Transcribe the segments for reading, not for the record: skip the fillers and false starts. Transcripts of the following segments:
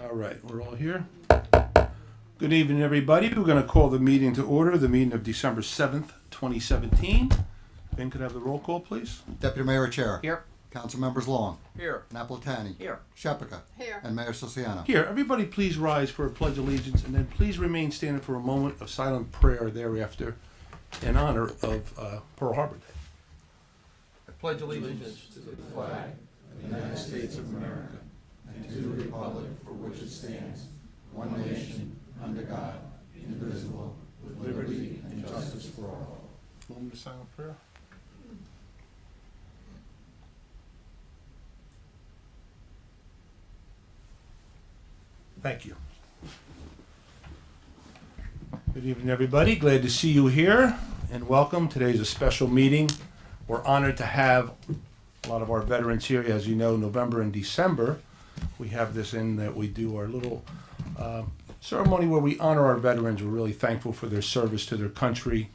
All right, we're all here. Good evening, everybody. We're going to call the meeting to order, the meeting of December 7th, 2017. Ben, could I have the roll call, please? Deputy Mayor Chair. Here. Council Members Long. Here. Napolitani. Here. Shephaka. Here. And Mayor Siciliano. Here, everybody please rise for a pledge of allegiance, and then please remain standing for a moment of silent prayer thereafter in honor of Pearl Harbor Day. I pledge allegiance to the flag of the United States of America and to the republic for which it stands, one nation, under God, indivisible, with liberty and justice for all. Moment of silent prayer. Thank you. Good evening, everybody. Glad to see you here, and welcome. Today's a special meeting. We're honored to have a lot of our veterans here. As you know, November and December, we have this in that we do our little ceremony where we honor our veterans. We're really thankful for their service to their country.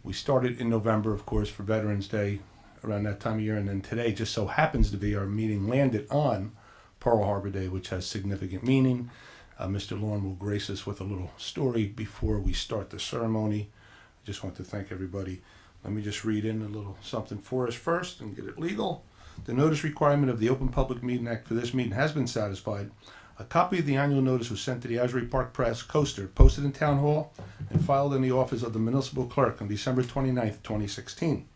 We started in November, of course, for Veterans Day around that time of year, and then today just so happens to be our meeting landed on Pearl Harbor Day, which has significant meaning. Mr. Lorne will grace us with a little story before we start the ceremony. I just want to thank everybody. Let me just read in a little something for us first and get it legal. The notice requirement of the Open Public Meeting Act for this meeting has been satisfied. A copy of the annual notice was sent to the Asbury Park Press, Coaster, posted in Town Hall, and filed in the office of the Municipal Clerk on December 29th, 2016.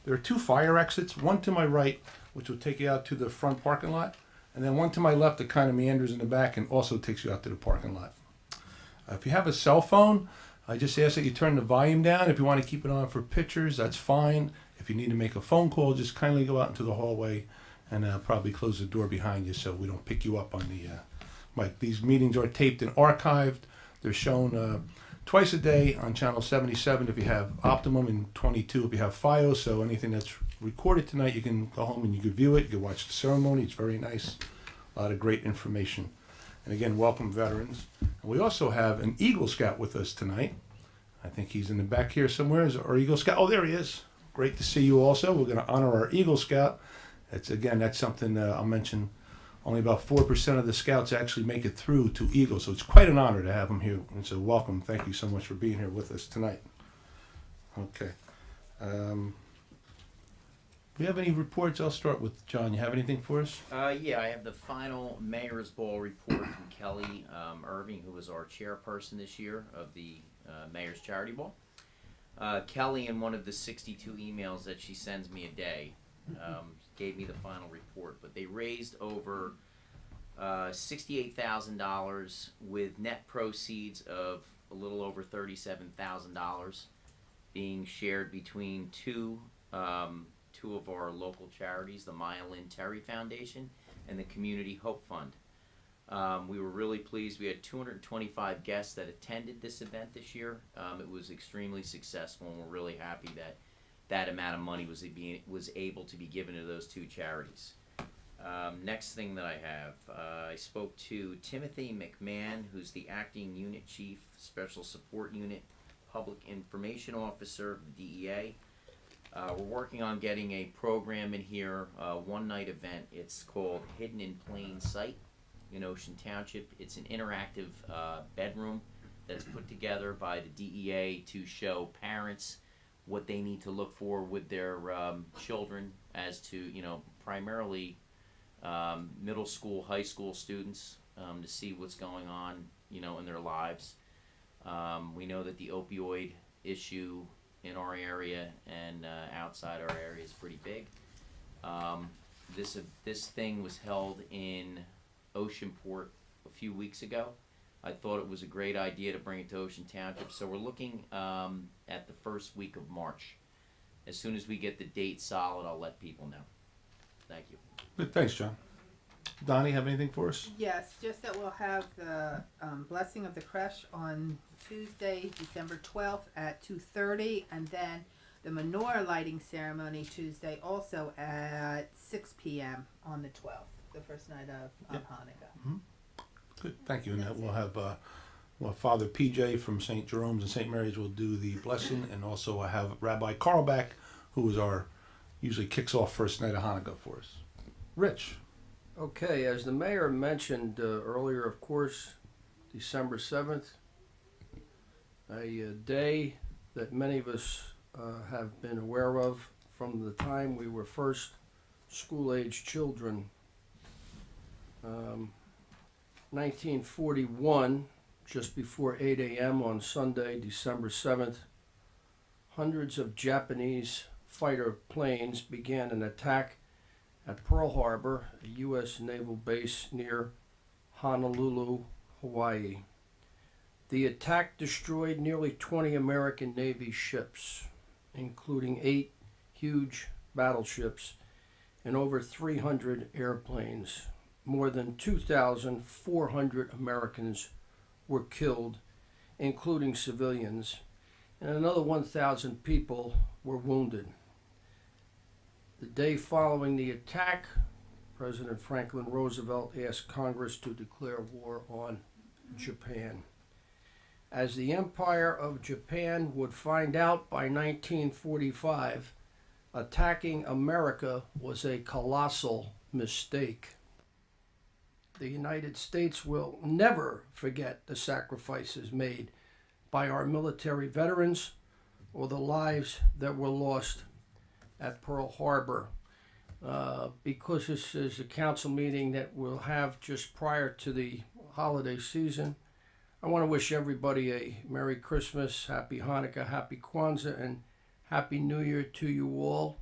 There are two fire exits, one to my right, which will take you out to the front parking lot, and then one to my left that kind of meanders in the back and also takes you out to the parking lot. If you have a cell phone, I just ask that you turn the volume down. If you want to keep it on for pictures, that's fine. If you need to make a phone call, just kindly go out into the hallway and probably close the door behind you so we don't pick you up on the mic. These meetings are taped and archived. They're shown twice a day on channel 77 if you have Optimum, and 22 if you have FiOS. So anything that's recorded tonight, you can go home and you can view it. You can watch the ceremony. It's very nice. A lot of great information. And again, welcome veterans. And we also have an Eagle Scout with us tonight. I think he's in the back here somewhere. Is our Eagle Scout? Oh, there he is. Great to see you also. We're going to honor our Eagle Scout. That's something I'll mention. Only about 4% of the scouts actually make it through to Eagle, so it's quite an honor to have him here. And so welcome. Thank you so much for being here with us tonight. Okay. Do you have any reports? I'll start with John. You have anything for us? Yeah, I have the final Mayor's Ball report from Kelly Irving, who was our chairperson this year of the Mayor's Charity Ball. Kelly, in one of the 62 emails that she sends me a day, gave me the final report, but they raised over $68,000 with net proceeds of a little over $37,000 being shared between two of our local charities, the Maya Lynn Terry Foundation and the Community Hope Fund. We were really pleased. We had 225 guests that attended this event this year. It was extremely successful, and we're really happy that that amount of money was able to be given to those two charities. Next thing that I have, I spoke to Timothy McMahon, who's the acting unit chief, Special Support Unit, Public Information Officer of the DEA. We're working on getting a program in here, one-night event. It's called Hidden in Plain Sight in Ocean Township. It's an interactive bedroom that's put together by the DEA to show parents what they need to look for with their children as to, primarily middle school, high school students, to see what's going on, in their lives. We know that the opioid issue in our area and outside our area is pretty big. This thing was held in Oceanport a few weeks ago. I thought it was a great idea to bring it to Ocean Township, so we're looking at the first week of March. As soon as we get the date solid, I'll let people know. Thank you. Good. Thanks, John. Donnie, have anything for us? Yes, just that we'll have the blessing of the creche on Tuesday, December 12th at 2:30, and then the menorah lighting ceremony Tuesday also at 6 p.m. on the 12th, the first night of Hanukkah. Mm-hmm. Good, thank you. And we'll have Father PJ from St. Jerome's and St. Mary's will do the blessing, and also I have Rabbi Carlback, who is usually kicks off first night of Hanukkah for us. Rich. Okay, as the mayor mentioned earlier, of course, December 7th, a day that many of us have been aware of from the time we were first school-age children. 1941, just before 8 a.m. on Sunday, December 7th, hundreds of Japanese fighter planes began an attack at Pearl Harbor, a U.S. naval base near Honolulu, Hawaii. The attack destroyed nearly 20 American Navy ships, including 8 huge battleships and over 300 airplanes. More than 2,400 Americans were killed, including civilians, and another 1,000 people were wounded. The day following the attack, President Franklin Roosevelt asked Congress to declare war on Japan. As the Empire of Japan would find out by 1945, attacking America was a colossal mistake. The United States will never forget the sacrifices made by our military veterans or the lives that were lost at Pearl Harbor. Because this is a council meeting that we'll have just prior to the holiday season, I want to wish everybody a Merry Christmas, Happy Hanukkah, Happy Kwanzaa, and Happy New Year to you all.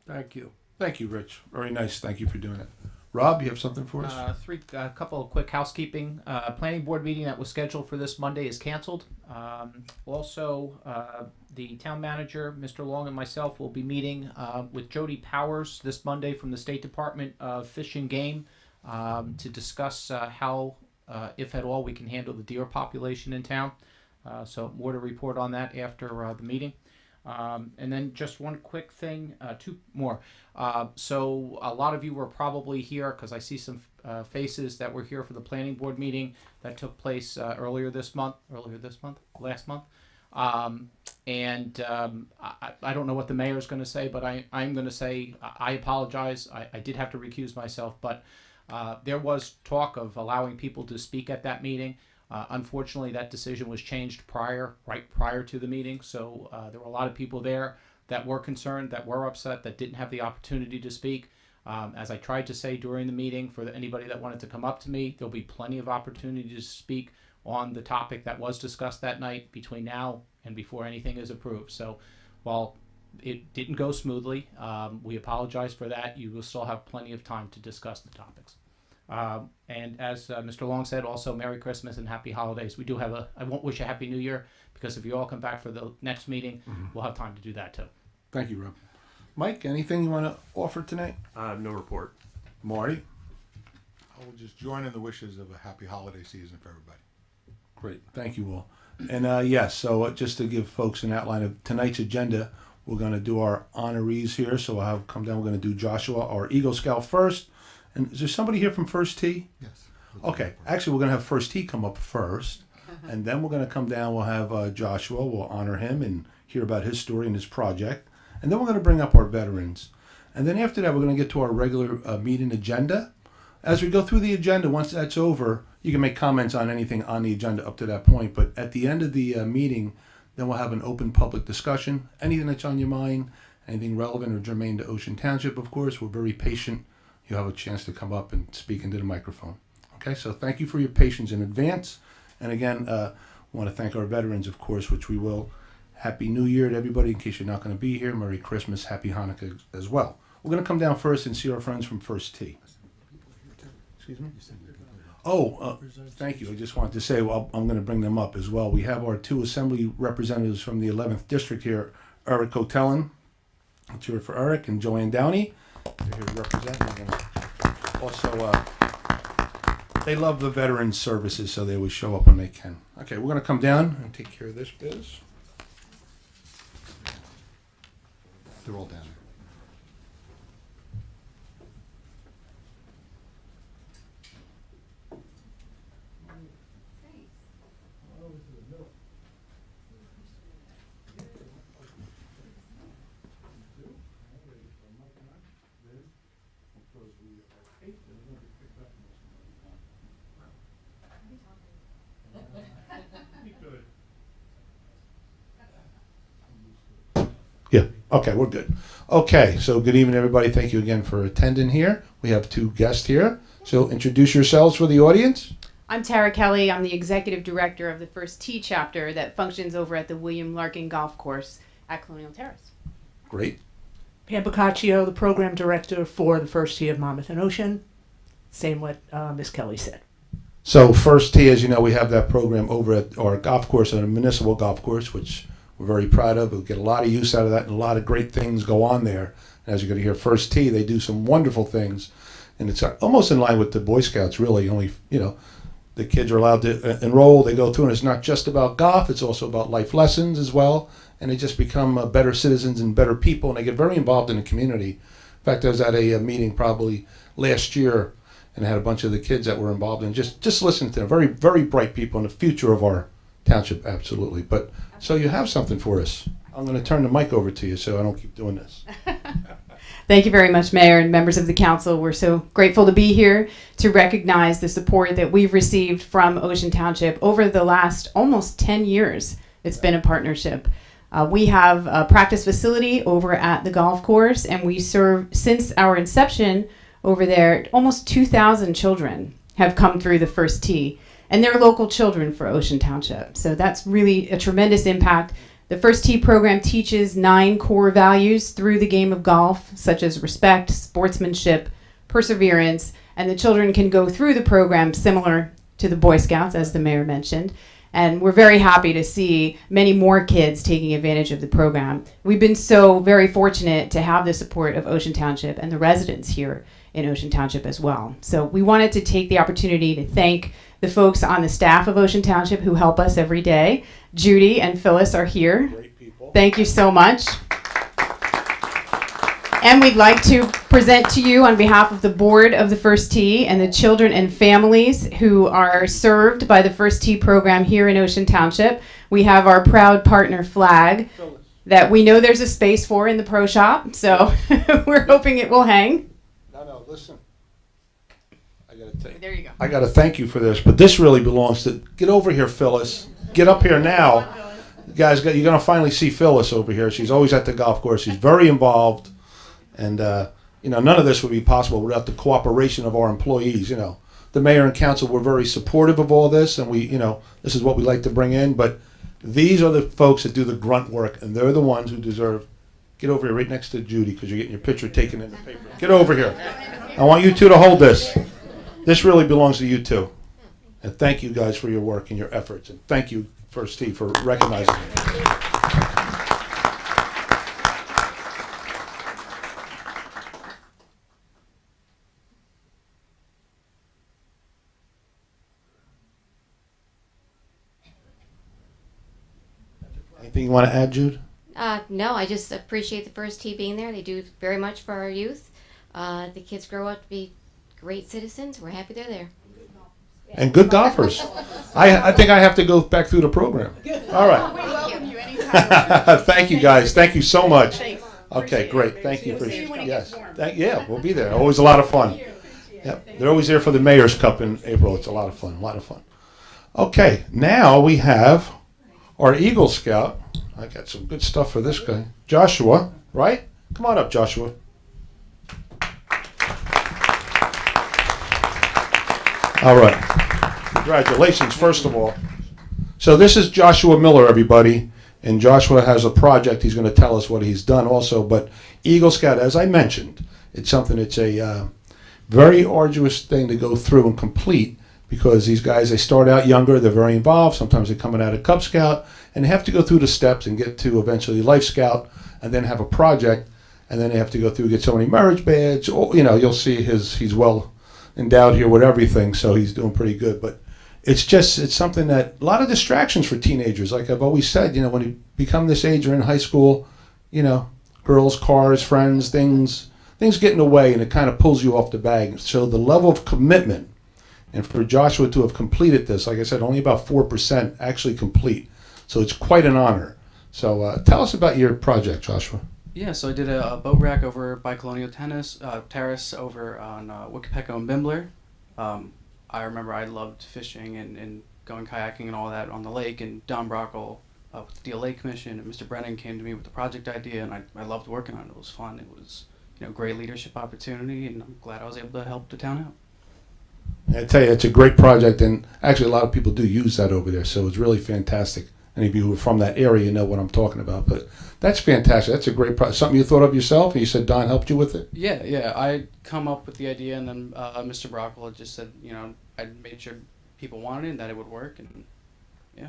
Thank you. Thank you, Rich. Very nice. Thank you for doing it. Rob, you have something for us? A couple of quick housekeeping. Planning board meeting that was scheduled for this Monday is canceled. The town manager, Mr. Long, and myself will be meeting with Jody Powers this Monday from the State Department of Fish and Game to discuss how, if at all, we can handle the deer population in town. So more to report on that after the meeting. And then just one quick thing, 2 more. So a lot of you were probably here because I see some faces that were here for the planning board meeting that took place last month. I don't know what the mayor's going to say, but I'm going to say I apologize. I did have to recuse myself, but there was talk of allowing people to speak at that meeting. Unfortunately, that decision was changed right prior to the meeting, so there were a lot of people there that were concerned, that were upset, that didn't have the opportunity to speak. As I tried to say during the meeting, for anybody that wanted to come up to me, there'll be plenty of opportunity to speak on the topic that was discussed that night between now and before anything is approved. So while it didn't go smoothly, we apologize for that. You will still have plenty of time to discuss the topics. And as Mr. Long said, also Merry Christmas and Happy Holidays. We do have I won't wish a Happy New Year because if you all come back for the next meeting, we'll have time to do that too. Thank you, Rob. Mike, anything you want to offer tonight? No report. Marty? I will just join in the wishes of a happy holiday season for everybody. Great. Thank you all. And yes, so just to give folks an outline of tonight's agenda, we're going to do our honorees here. So I'll have come down. We're going to do Joshua, our Eagle Scout, first. And is there somebody here from First Tee? Yes. Okay. Actually, we're going to have First Tee come up first. And then we're going to come down. We'll have Joshua. We'll honor him and hear about his story and his project. And then we're going to bring up our veterans. And then after that, we're going to get to our regular meeting agenda. As we go through the agenda, once that's over, you can make comments on anything on the agenda up to that point. But at the end of the meeting, then we'll have an open public discussion. Anything that's on your mind, anything relevant or germane to Ocean Township, of course, we're very patient. You'll have a chance to come up and speak into the microphone. Okay, so thank you for your patience in advance. And again, I want to thank our veterans, of course, which we will. Happy New Year to everybody in case you're not going to be here. Merry Christmas, Happy Hanukkah as well. We're going to come down first and see our friends from First Tee. Excuse me? Oh, thank you. I just wanted to say, well, I'm going to bring them up as well. We have our 2 assembly representatives from the 11th District here, Eric Cotellin. Let's hear it for Eric, and Joanne Downey. They're here to represent. And also, they love the veterans services, so they always show up when they can. Okay, we're going to come down and take care of this biz. They're all down there. Okay, we're good. Okay, so good evening, everybody. Thank you again for attending here. We have two guests here. So introduce yourselves for the audience. I'm Tara Kelly. I'm the executive director of the First Tee chapter that functions over at the William Larkin Golf Course at Colonial Terrace. Great. Pam Boccaccio, the program director for the First Tee of Monmouth and Ocean. Same what Ms. Kelly said. So First Tee, as you know, we have that program over at our golf course, at a municipal golf course, which we're very proud of. We get a lot of use out of that, and a lot of great things go on there. And as you're going to hear, First Tee, they do some wonderful things, and it's almost in line with the Boy Scouts, really. Only, the kids are allowed to enroll. They go through, and it's not just about golf. It's also about life lessons as well, and they just become better citizens and better people, and they get very involved in the community. In fact, I was at a meeting probably last year, and I had a bunch of the kids that were involved, and just listen to them. Very, very bright people in the future of our township, absolutely. But so you have something for us. I'm going to turn the mic over to you so I don't keep doing this. Thank you very much, Mayor and members of the council. We're so grateful to be here to recognize the support that we've received from Ocean Township over the last almost 10 years. It's been a partnership. We have a practice facility over at the golf course, and we serve, since our inception over there, almost 2,000 children have come through the First Tee, and they're local children for Ocean Township. So that's really a tremendous impact. The First Tee program teaches 9 core values through the game of golf, such as respect, sportsmanship, perseverance, and the children can go through the program similar to the Boy Scouts, as the mayor mentioned. And we're very happy to see many more kids taking advantage of the program. We've been so very fortunate to have the support of Ocean Township and the residents here in Ocean Township as well. So we wanted to take the opportunity to thank the folks on the staff of Ocean Township who help us every day. Judy and Phyllis are here. Great people. Thank you so much. And we'd like to present to you on behalf of the board of the First Tee and the children and families who are served by the First Tee program here in Ocean Township. We have our proud partner flag that we know there's a space for in the pro shop, so we're hoping it will hang. No, listen. There you go. I got to thank you for this, but this really belongs to. Get over here, Phyllis. Get up here now, guys. You're going to finally see Phyllis over here. She's always at the golf course. She's very involved, and none of this would be possible without the cooperation of our employees. The mayor and council were very supportive of all this, and this is what we like to bring in. But these are the folks that do the grunt work, and they're the ones who deserve. Get over here, right next to Judy, because you're getting your picture taken in the paper. Get over here. I want you two to hold this. This really belongs to you two. And thank you guys for your work and your efforts. And thank you, First Tee, for recognizing me. Anything you want to add, Jude? No, I just appreciate the First Tee being there. They do very much for our youth. The kids grow up to be great citizens. We're happy they're there. And good golfers. I think I have to go back through the program. All right. We welcome you anytime. Thank you, guys. Thank you so much. Thanks. Okay, great. Thank you for See you when it yes. gets warm. Yeah, we'll be there. Always a lot of fun. Yep. They're always there for the Mayor's Cup in April. It's a lot of fun. A lot of fun. Okay, now we have our Eagle Scout. I got some good stuff for this guy, Joshua. Right? Come on up, Joshua. All right. Congratulations, first of all. So this is Joshua Miller, everybody. And Joshua has a project. He's going to tell us what he's done also. But Eagle Scout, as I mentioned, it's a very arduous thing to go through and complete because these guys, they start out younger. They're very involved. Sometimes they're coming out of Cub Scout. And they have to go through the steps and get to eventually Life Scout and then have a project. And then they have to go through, get so many marriage badges. You'll see he's well endowed here with everything, so he's doing pretty good. But it's something that a lot of distractions for teenagers. Like I've always said, when you become this age or in high school, girls, cars, friends, things get in the way, and it kind of pulls you off the bag. So the level of commitment, and for Joshua to have completed this, like I said, only about 4% actually complete. So it's quite an honor. So tell us about your project, Joshua. Yeah, so I did a boat rack over by Colonial Terrace over on Wickepeco and Bimbler. I remember I loved fishing and going kayaking and all that on the lake, and Don Brockle with the DLA Commission, and Mr. Brennan came to me with the project idea, and I loved working on it. It was fun. It was, great leadership opportunity, and I'm glad I was able to help the town out. I tell you, it's a great project, and actually a lot of people do use that over there, so it's really fantastic. Any of you who are from that area, you know what I'm talking about, but that's fantastic. That's a great project. Something you thought of yourself, and you said Don helped you with it? Yeah. I come up with the idea, and then Mr. Brockle just said, I made sure people wanted it and that it would work, and yeah.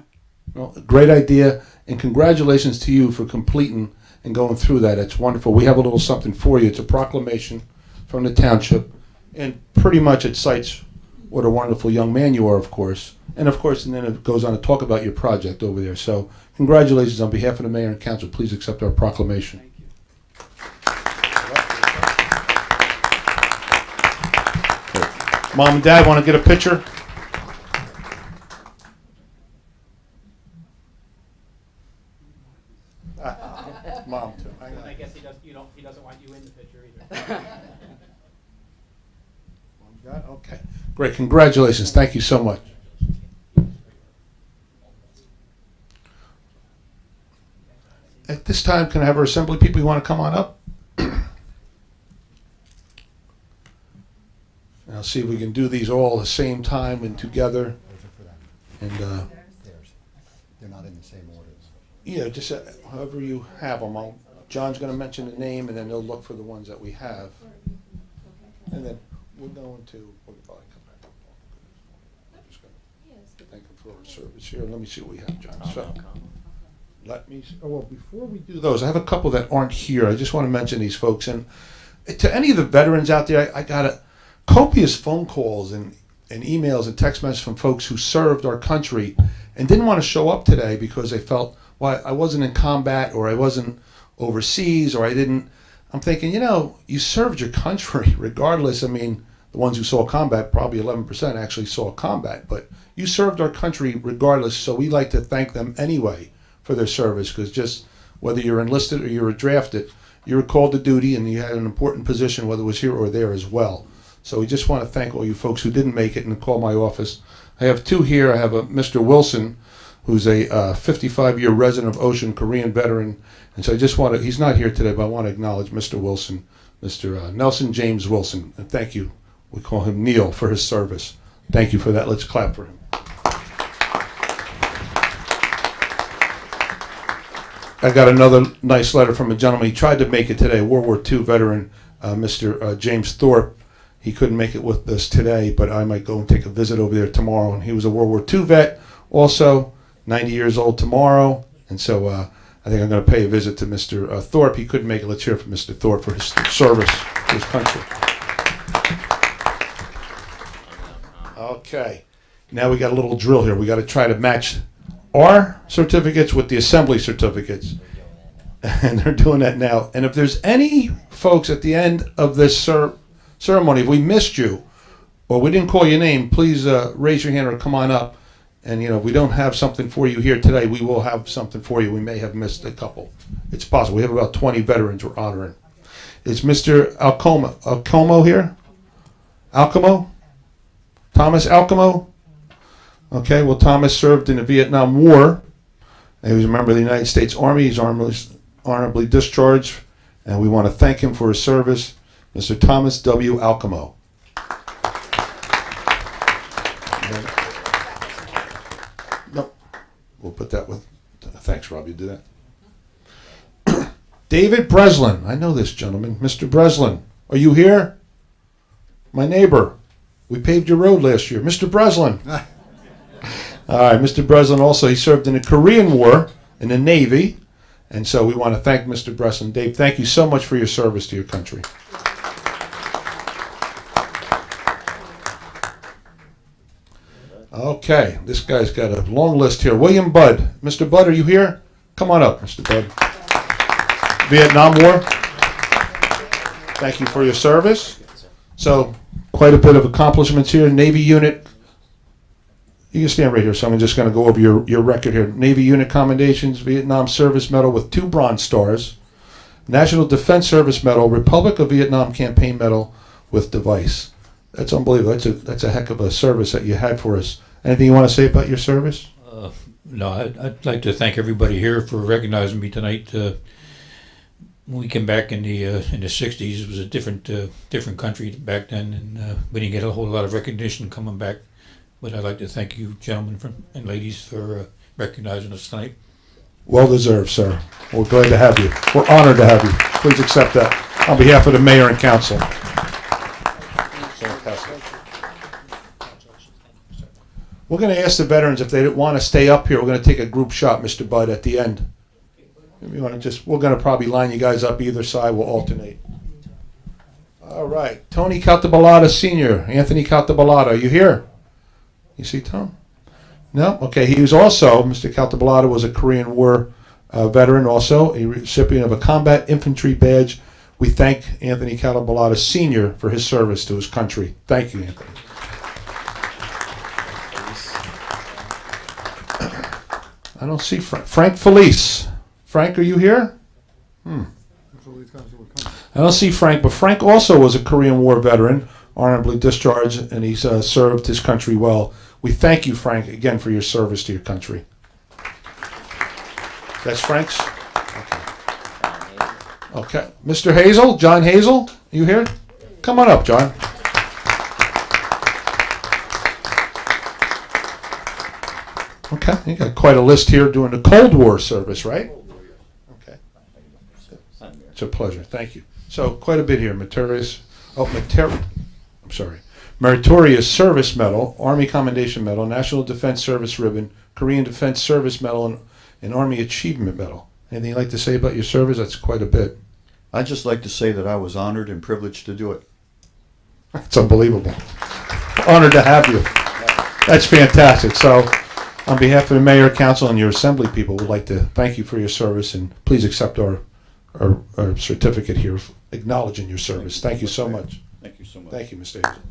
Well, great idea, and congratulations to you for completing and going through that. It's wonderful. We have a little something for you. It's a proclamation from the township, and pretty much it cites what a wonderful young man you are, of course. And then it goes on to talk about your project over there. So congratulations on behalf of the mayor and council. Please accept our proclamation. Thank you. Mom and Dad, want to get a picture? Mom, too. I guess he doesn't want you in the picture either. Okay. Great. Congratulations. Thank you so much. At this time, can I have our assembly people? You want to come on up? And I'll see if we can do these all at the same time and together. And They're not in the same order. yeah, just however you have them. John's going to mention the name, and then they'll look for the ones that we have. And then we're going to. We'll probably come back. I'm just going to thank him for our service here. Let me see what we have, John. So, let me. Before we do those, I have a couple that aren't here. I just want to mention these folks. And to any of the veterans out there, I got copious phone calls and emails and text messages from folks who served our country and didn't want to show up today because they felt, well, I wasn't in combat, or I wasn't overseas, or I didn't. I'm thinking, you served your country regardless. I mean, the ones who saw combat, probably 11% actually saw combat, but you served our country regardless, so we like to thank them anyway for their service, because just whether you're enlisted or you were drafted, you were called to duty and you had an important position, whether it was here or there as well. So we just want to thank all you folks who didn't make it and call my office. I have two here. I have a Mr. Wilson, who's a 55-year resident of Ocean, Korean veteran. And so I just want to, he's not here today, but I want to acknowledge Mr. Wilson, Mr. Nelson James Wilson. And thank you. We call him Neil for his service. Thank you for that. Let's clap for him. I got another nice letter from a gentleman. He tried to make it today, World War II veteran, Mr. James Thorpe. He couldn't make it with us today, but I might go and take a visit over there tomorrow. And he was a World War II vet, also 90 years old tomorrow. And so I think I'm going to pay a visit to Mr. Thorpe. He couldn't make it. Let's hear from Mr. Thorpe for his service to his country. Okay. Now we got a little drill here. We got to try to match our certificates with the assembly certificates. And they're doing that now. And if there's any folks at the end of this ceremony, if we missed you or we didn't call your name, please raise your hand or come on up. And if we don't have something for you here today, we will have something for you. We may have missed a couple. It's possible. We have about 20 veterans we're honoring. Is Mr. Alcomo here? Alcomo? Thomas Alcomo? Okay, well, Thomas served in the Vietnam War. And he was a member of the United States Army. He's honorably discharged, and we want to thank him for his service. Mr. Thomas W. Alcomo. Nope. We'll put that with, thanks, Rob, you did that. David Breslin. I know this gentleman. Mr. Breslin, are you here? My neighbor. We paved your road last year. Mr. Breslin. All right, Mr. Breslin also, he served in the Korean War in the Navy. And so we want to thank Mr. Breslin. Dave, thank you so much for your service to your country. Okay, this guy's got a long list here. William Budd. Mr. Budd, are you here? Come on up, Mr. Budd. Vietnam War. Thank you for your service. So, quite a bit of accomplishments here. Navy unit. You can stand right here, so I'm just going to go over your record here. Navy unit commendations, Vietnam Service Medal with 2 Bronze Stars, National Defense Service Medal, Republic of Vietnam Campaign Medal with device. That's unbelievable. That's a heck of a service that you had for us. Anything you want to say about your service? No, I'd like to thank everybody here for recognizing me tonight. When we came back in the '60s, it was a different country back then, and we didn't get a whole lot of recognition coming back. But I'd like to thank you, gentlemen and ladies, for recognizing us tonight. Well deserved, sir. We're glad to have you. We're honored to have you. Please accept that on behalf of the mayor and council. Fantastic. We're going to ask the veterans if they want to stay up here. We're going to take a group shot, Mr. Bud, at the end. If you want to we're going to probably line you guys up either side. We'll alternate. All right. Tony Caltaballata Sr., Anthony Caltaballata, are you here? You see Tom? No? Okay. He was also, Mr. Caltaballata was a Korean War veteran, also a recipient of a combat infantry badge. We thank Anthony Caltaballata Sr. for his service to his country. Thank you, Anthony. I don't see Frank Felice. Frank, are you here? I don't see Frank, but Frank also was a Korean War veteran, honorably discharged, and he's served his country well. We thank you, Frank, again for your service to your country. That's Frank's? Okay. Mr. Hazel, John Hazel, you here? Come on up, John. Okay, you got quite a list here doing the Cold War service, right? Okay. It's a pleasure. Thank you. So quite a bit here. Meritorious Service Medal, Army Commendation Medal, National Defense Service Ribbon, Korean Defense Service Medal, and Army Achievement Medal. Anything you'd like to say about your service? That's quite a bit. I'd just like to say that I was honored and privileged to do it. It's unbelievable. Honored to have you. That's fantastic. So, on behalf of the mayor, council, and your assembly people, we'd like to thank you for your service, and please accept our certificate here acknowledging your service. Thank you so much. Thank you so much. Thank you, Mr. Hazel.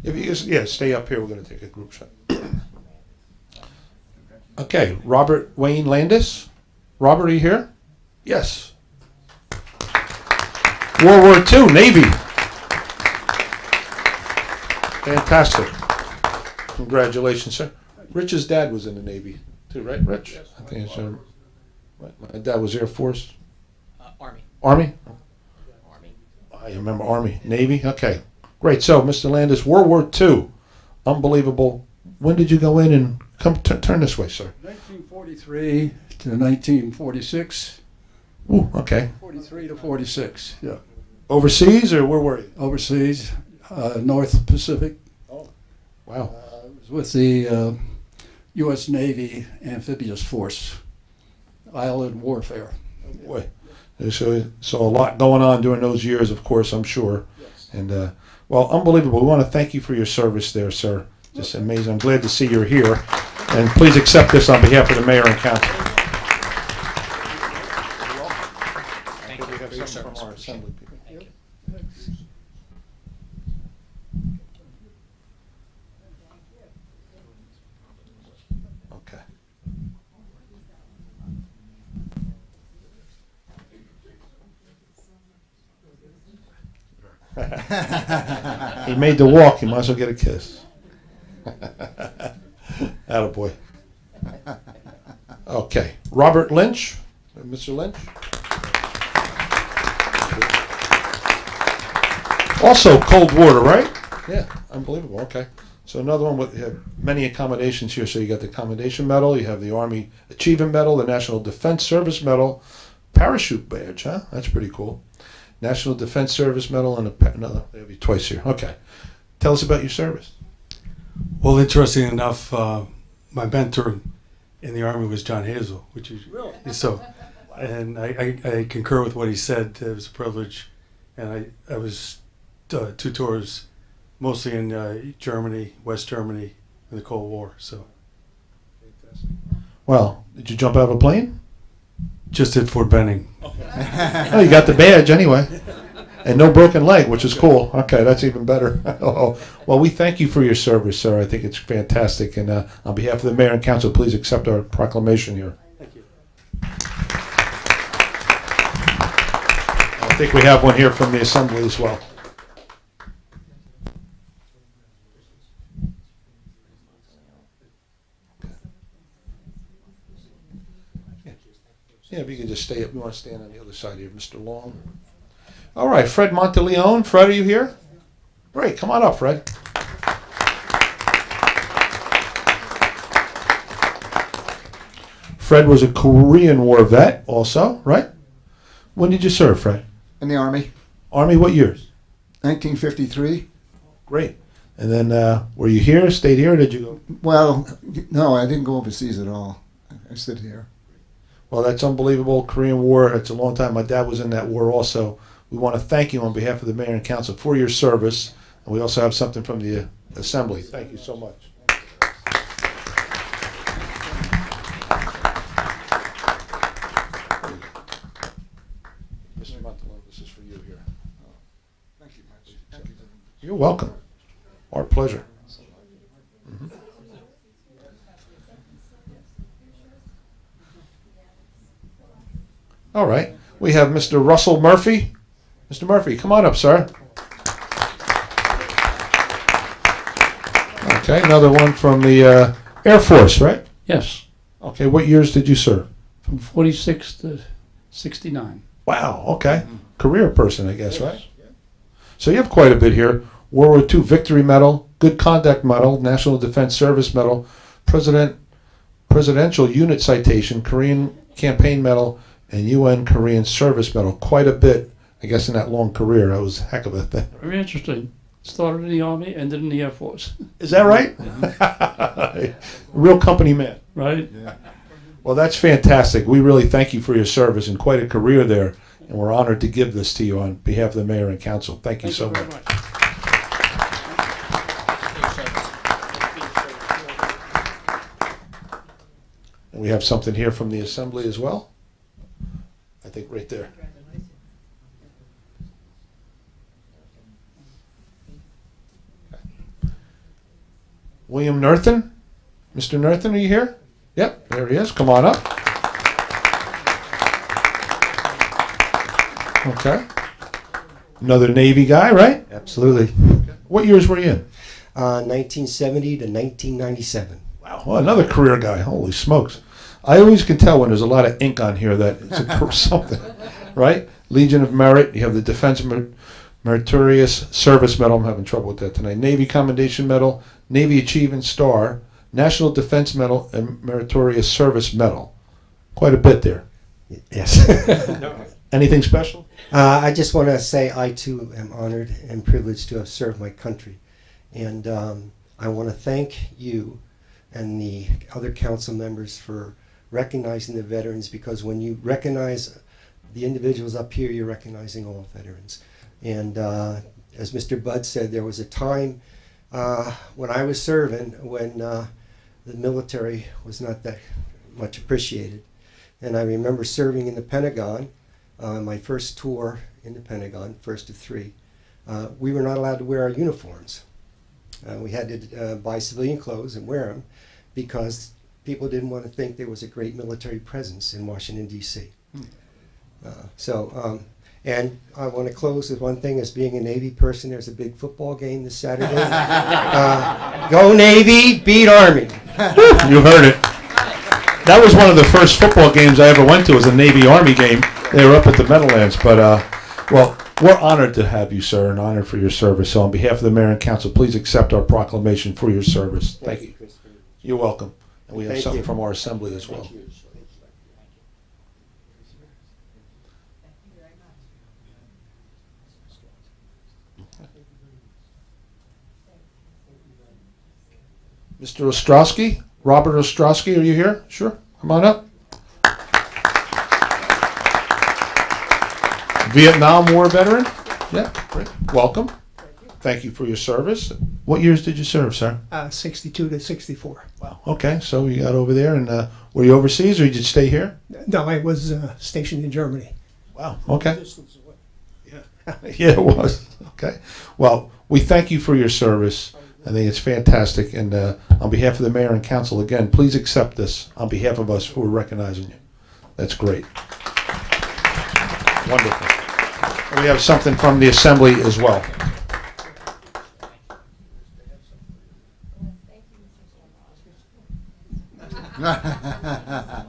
If you just, stay up here. We're going to take a group shot. Okay, Robert Wayne Landis. Robert, are you here? Yes. World War II, Navy. Fantastic. Congratulations, sir. Rich's dad was in the Navy, too, right, Rich? Yes, I think it's, my dad was Air Force. Army. Army? Army. I remember Army. Navy? Okay. Great. So, Mr. Landis, World War II. Unbelievable. When did you go in and come turn this way, sir? 1943 to 1946. Ooh, okay. 43 to 46, yeah. Overseas, or where were you? Overseas, North Pacific. Oh, wow. I was with the U.S. Navy Amphibious Force, Island Warfare. Oh, boy. So a lot going on during those years, of course, I'm sure. Yes. And, well, unbelievable. We want to thank you for your service there, sir. Just amazing. I'm glad to see you're here. And please accept this on behalf of the mayor and council. Thank you for your service. From our assembly people. Thank you. Okay. He made the walk. You might as well get a kiss. Attaboy. Okay. Robert Lynch. Mr. Lynch. Also cold water, right? Yeah. Unbelievable. Okay. So another one with many accommodations here. So you got the Commendation Medal. You have the Army Achievement Medal, the National Defense Service Medal, Parachute Badge, huh? That's pretty cool. National Defense Service Medal, and another. They have you twice here. Okay. Tell us about your service. Well, interesting enough, my mentor in the Army was John Hazel, which is really so. And I concur with what he said. It was a privilege, and I was 2 tours, mostly in Germany, West Germany, in the Cold War. So. Well, did you jump out of a plane? Just at Fort Benning. Oh, you got the badge anyway. And no broken leg, which is cool. Okay, that's even better. Well, we thank you for your service, sir. I think it's fantastic. And on behalf of the mayor and council, please accept our proclamation here. Thank you. think we have one here from the Assembly as well. Yeah, if you could just stay up. We want to stand on the other side here, Mr. Long. All right, Fred Monteleone. Fred, are you here? Great, come on up, Fred. Fred was a Korean War vet also, right? When did you serve, Fred? In the Army. Army, what years? 1953. Great. And then were you here, stayed here, or did you go? Well, no, I didn't go overseas at all. I stayed here. Well, that's unbelievable. Korean War, it's a long time. My dad was in that war also. We want to thank you on behalf of the mayor and council for your service. And we also have something from the Assembly. Thank you so much. Mr. Montalone, this is for you here. Thank you, Mitch. Thank you. You're welcome. Our pleasure. Mhm. All right. We have Mr. Russell Murphy. Mr. Murphy, come on up, sir. Okay, another one from the Air Force, right? Yes, Okay, what years did you serve? from 46 to 69. Wow, okay. Career person, I guess, right? So you have quite a bit here. World War II Victory Medal, Good Conduct Medal, National Defense Service Medal, Presidential Unit Citation, Korean Campaign Medal, and UN Korean Service Medal. Quite a bit, I guess, in that long career. That was a heck of a thing. Very interesting. Started in the Army, ended in the Air Force. Is that right? Real company man. Right? Well, that's fantastic. We really thank you for your service and quite a career there. And we're honored to give this to you on behalf of the mayor and council. Thank you so much. And we have something here from the Assembly as well. I think right there. William Nerthen. Mr. Nerthen, are you here? Yep, there he is. Come on up. Okay. Another Navy guy, right? Absolutely. What years were you in? 1970 to 1997. Wow, well, another career guy. Holy smokes. I always can tell when there's a lot of ink on here that it's a something, right? Legion of Merit. You have the Defense Meritorious Service Medal. I'm having trouble with that tonight. Navy Commendation Medal, Navy Achievement Star, National Defense Medal, and Meritorious Service Medal. Quite a bit there. Yes. Anything special? I just want to say I too am honored and privileged to have served my country. And I want to thank you and the other council members for recognizing the veterans, because when you recognize the individuals up here, you're recognizing all veterans. And as Mr. Budd said, there was a time when I was serving when the military was not that much appreciated. And I remember serving in the Pentagon, my first tour in the Pentagon, first of 3. We were not allowed to wear our uniforms. We had to buy civilian clothes and wear them because people didn't want to think there was a great military presence in Washington, D.C. And I want to close with one thing. As being a Navy person, there's a big football game this Saturday. Go Navy, beat Army. You heard it. That was one of the first football games I ever went to, was a Navy-Army game. They were up at the Meadowlands. But, well, we're honored to have you, sir, and honored for your service. So on behalf of the mayor and council, please accept our proclamation for your service. Thank you. You're welcome. And we have Thank something you. from our assembly as well. Mr. Ostrowski, Robert Ostrowski, are you here? Sure, come on up. Vietnam War veteran? Yeah, great. Welcome. Thank you for your service. What years did you serve, sir? 62 to 64. Wow. Okay, so you got over there, and were you overseas, or did you stay here? No, I was stationed in Germany. Wow. Okay. Yeah. Yeah, it was. Okay. Well, we thank you for your service. I think it's fantastic, and on behalf of the mayor and council, again, please accept this on behalf of us for recognizing you. That's great. Wonderful. we have something from the assembly as well.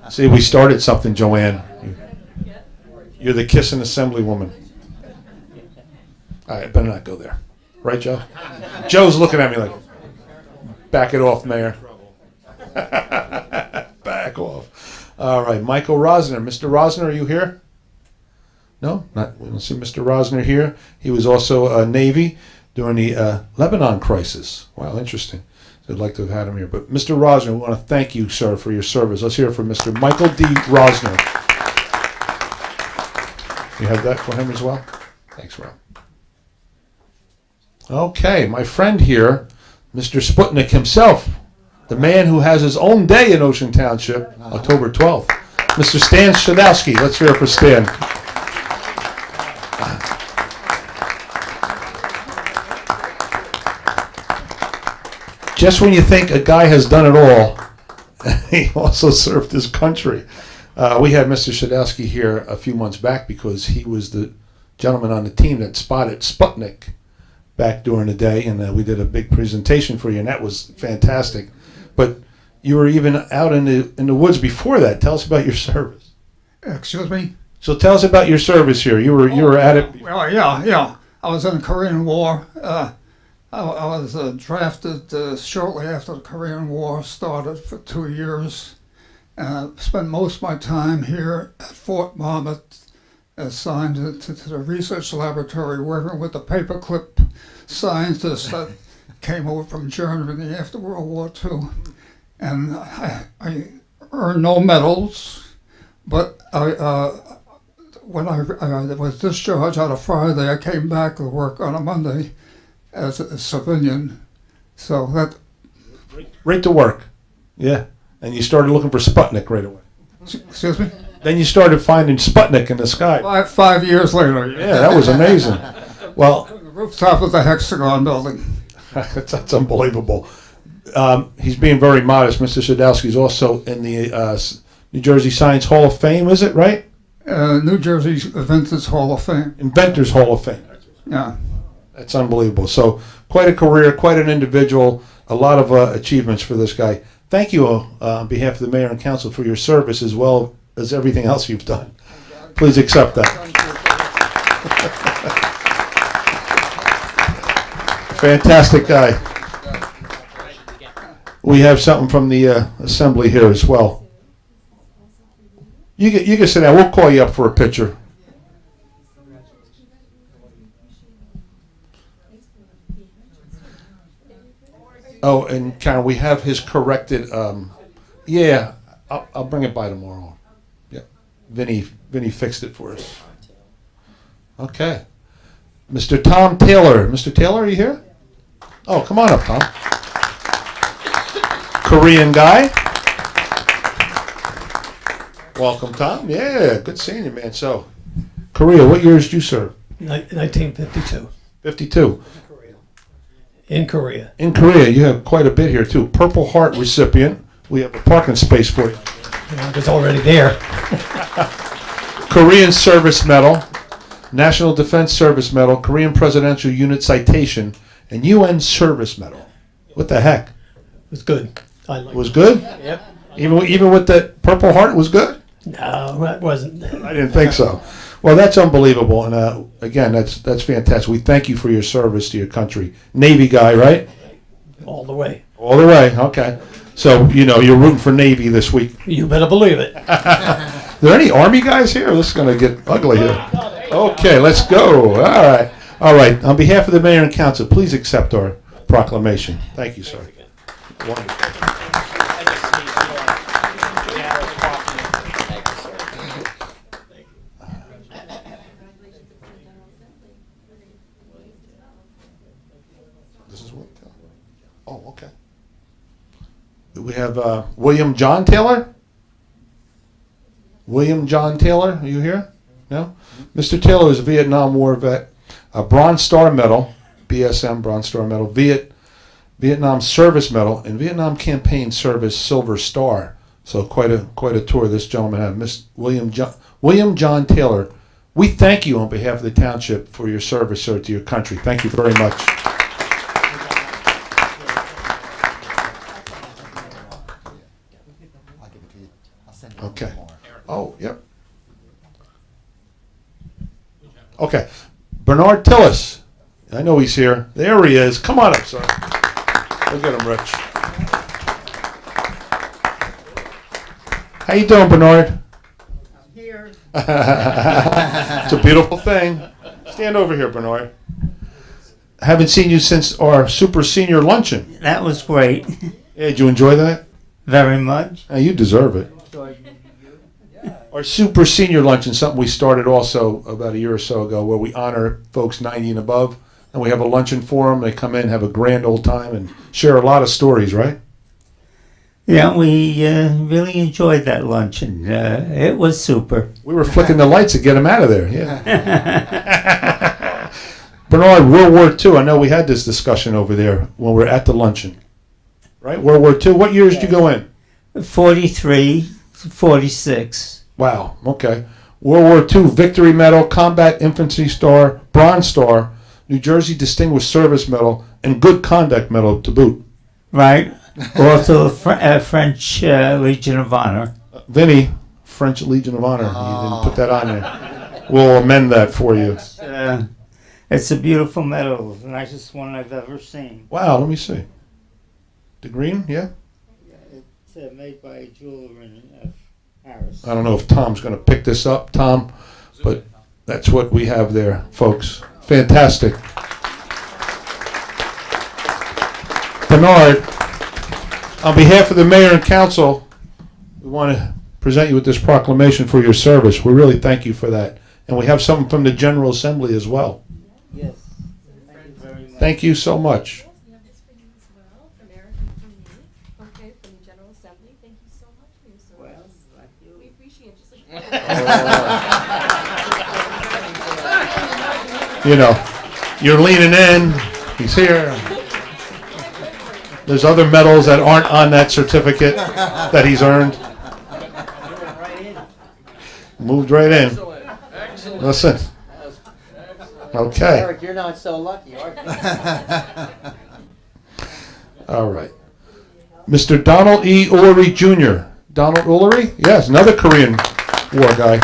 See, we started something, Joanne. You're the kissing assemblywoman. All right, better not go there. Right, Joe? Joe's looking at me like, back it off, Mayor. Back off. All right, Michael Rosner. Mr. Rosner, are you here? No? Not. We don't see Mr. Rosner here. He was also Navy during the Lebanon crisis. Wow, interesting. So I'd like to have had him here. But Mr. Rosner, we want to thank you, sir, for your service. Let's hear it from Mr. Michael D. Rosner. You have that for him as well? Thanks, Rob. Okay, my friend here, Mr. Sputnik himself, the man who has his own day in Ocean Township, October 12th. Mr. Stan Shadowski. Let's hear it for Stan. Just when you think a guy has done it all, he also served his country. We had Mr. Shadowski here a few months back because he was the gentleman on the team that spotted Sputnik back during the day, and we did a big presentation for you, and that was fantastic. But you were even out in the woods before that. Tell us about your service. Excuse me? So tell us about your service here. You were at it. Well, yeah. I was in the Korean War. I was drafted shortly after the Korean War started for 2 years. And I spent most of my time here at Fort Monmouth, assigned to the research laboratory, working with the paperclip scientists that came over from Germany after World War II. And I earned no medals, but when I was discharged on a Friday, I came back to work on a Monday as a civilian. So that... Right to work. Yeah. And you started looking for Sputnik right away. Excuse me? Then you started finding Sputnik in the sky. 5 years later. Yeah, that was amazing. Well, the rooftop of the Hexagon building. That's unbelievable. He's being very modest. Mr. Sadowski is also in the New Jersey Science Hall of Fame, is it right? New Jersey Inventors Hall of Fame. Inventors Hall of Fame. Yeah. That's unbelievable. So quite a career, quite an individual, a lot of achievements for this guy. Thank you on behalf of the mayor and council for your service as well as everything else you've done. Please accept that. Fantastic guy. We have something from the assembly here as well. You can sit down. We'll call you up for a picture. Oh, and Karen, we have his corrected. Yeah, I'll bring it by tomorrow. Yeah, Vinny fixed it for us. Okay, Mr. Tom Taylor. Mr. Taylor, are you here? Oh, come on up, Tom. Korean guy. Welcome, Tom. Yeah, good seeing you, man. So, Korea, what years did you serve? 1952. 52. In Korea. In Korea, you have quite a bit here too. Purple Heart recipient. We have a parking space for you. Yeah, it's already there. Korean Service Medal, National Defense Service Medal, Korean Presidential Unit Citation, and UN Service Medal. What the heck? It was good. It was good? Yep. Even with the Purple Heart, it was good? No, that wasn't. I didn't think so. Well, that's unbelievable, and again, that's fantastic. We thank you for your service to your country. Navy guy, right? All the way. All the way. Okay. So you're rooting for Navy this week. You better believe it. Are there any Army guys here? This is going to get ugly here. Okay, let's go. All right. On behalf of the mayor and council, please accept our proclamation. Thank you, sir. Wonderful. Oh, okay. We have William John Taylor. William John Taylor, are you here? No? Mr. Taylor is a Vietnam War vet, a Bronze Star Medal, BSM Bronze Star Medal, Vietnam Service Medal, and Vietnam Campaign Service Silver Star. So quite a tour this gentleman had. William John Taylor We thank you on behalf of the township for your service, sir, to your country. Thank you very much. Okay. Oh, yep. Okay. Bernard Tillis. I know he's here. There he is. Come on up, sir. Look at him, Rich. How you doing, Bernard? Here. It's a beautiful thing. Stand over here, Bernard. Haven't seen you since our super senior luncheon. That was great. Yeah, did you enjoy that? Very much. You deserve it. Our super senior luncheon, something we started also about a year or so ago, where we honor folks 90 and above, and we have a luncheon for them. They come in, have a grand old time, and share a lot of stories, right? Yeah, we really enjoyed that luncheon. It was super. We were flicking the lights to get them out of there. Yeah. Bernard, World War II. I know we had this discussion over there when we were at the luncheon. Right? World War II. What years did you go in? 43, 46. Wow. Okay. World War II Victory Medal, Combat Infantry Star, Bronze Star, New Jersey Distinguished Service Medal, and Good Conduct Medal to boot. Right. Also French Legion of Honor. Vinny, French Legion of Honor. You didn't put that on there. We'll amend that for you. It's a beautiful medal. The nicest one I've ever seen. Wow. Let me see. The green? Yeah? It's made by a jeweler in Paris. I don't know if Tom's going to pick this up, Tom, but that's what we have there, folks. Fantastic. Bernard, on behalf of the mayor and council, we want to present you with this proclamation for your service. We really thank you for that. And we have something from the General Assembly as well. Yes. Thank you very much. Thank you so much. You know, you're leaning in. He's here. There's other medals that aren't on that certificate that he's earned. Moved right in. Listen. Okay. Eric, you're not so lucky, are you? All right. Mr. Donald E. Ullery Jr. Donald Ullery? Yes, another Korean War guy.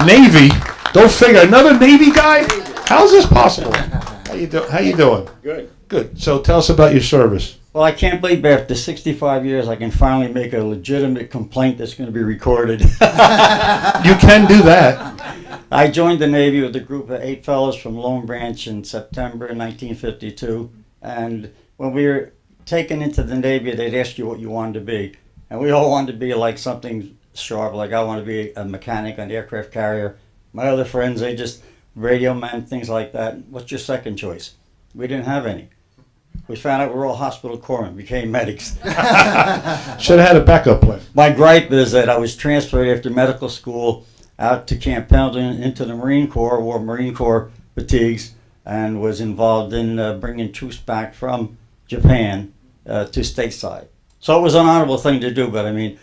Navy? Don't figure. Another Navy guy? How's this possible? How you doing? Good. Good. So tell us about your service. Well, I can't believe after 65 years I can finally make a legitimate complaint that's going to be recorded. You can do that. I joined the Navy with a group of 8 fellows from Long Branch in September 1952. And when we were taken into the Navy, they'd ask you what you wanted to be. And we all wanted to be like something sharp, like I wanted to be a mechanic on the aircraft carrier. My other friends, they just radio men, things like that. What's your second choice? We didn't have any. We found out we're all hospital corpsmen, became medics. Should have had a backup plan. My gripe is that I was transferred after medical school out to Camp Pendleton into the Marine Corps, wore Marine Corps fatigues, and was involved in bringing troops back from Japan to stateside. So it was an honorable thing to do, but I mean,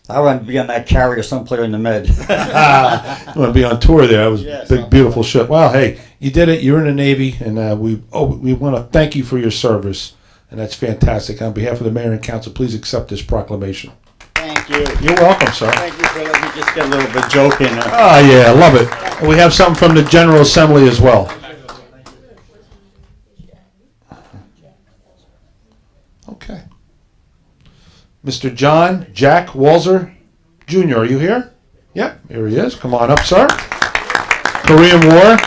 I want to be on that carrier someplace in the Med. I want to be on tour there. That was a big, beautiful ship. Wow, hey, you did it. You're in the Navy, and we want to thank you for your service, and that's fantastic. On behalf of the mayor and council, please accept this proclamation. Thank you. You're welcome, sir. Thank you for letting me just get a little bit joking. Oh, yeah, I love it. And we have something from the General Assembly as well. Okay. Mr. John Jack Walzer Jr., are you here? Yep, here he is. Come on up, sir. Korean War.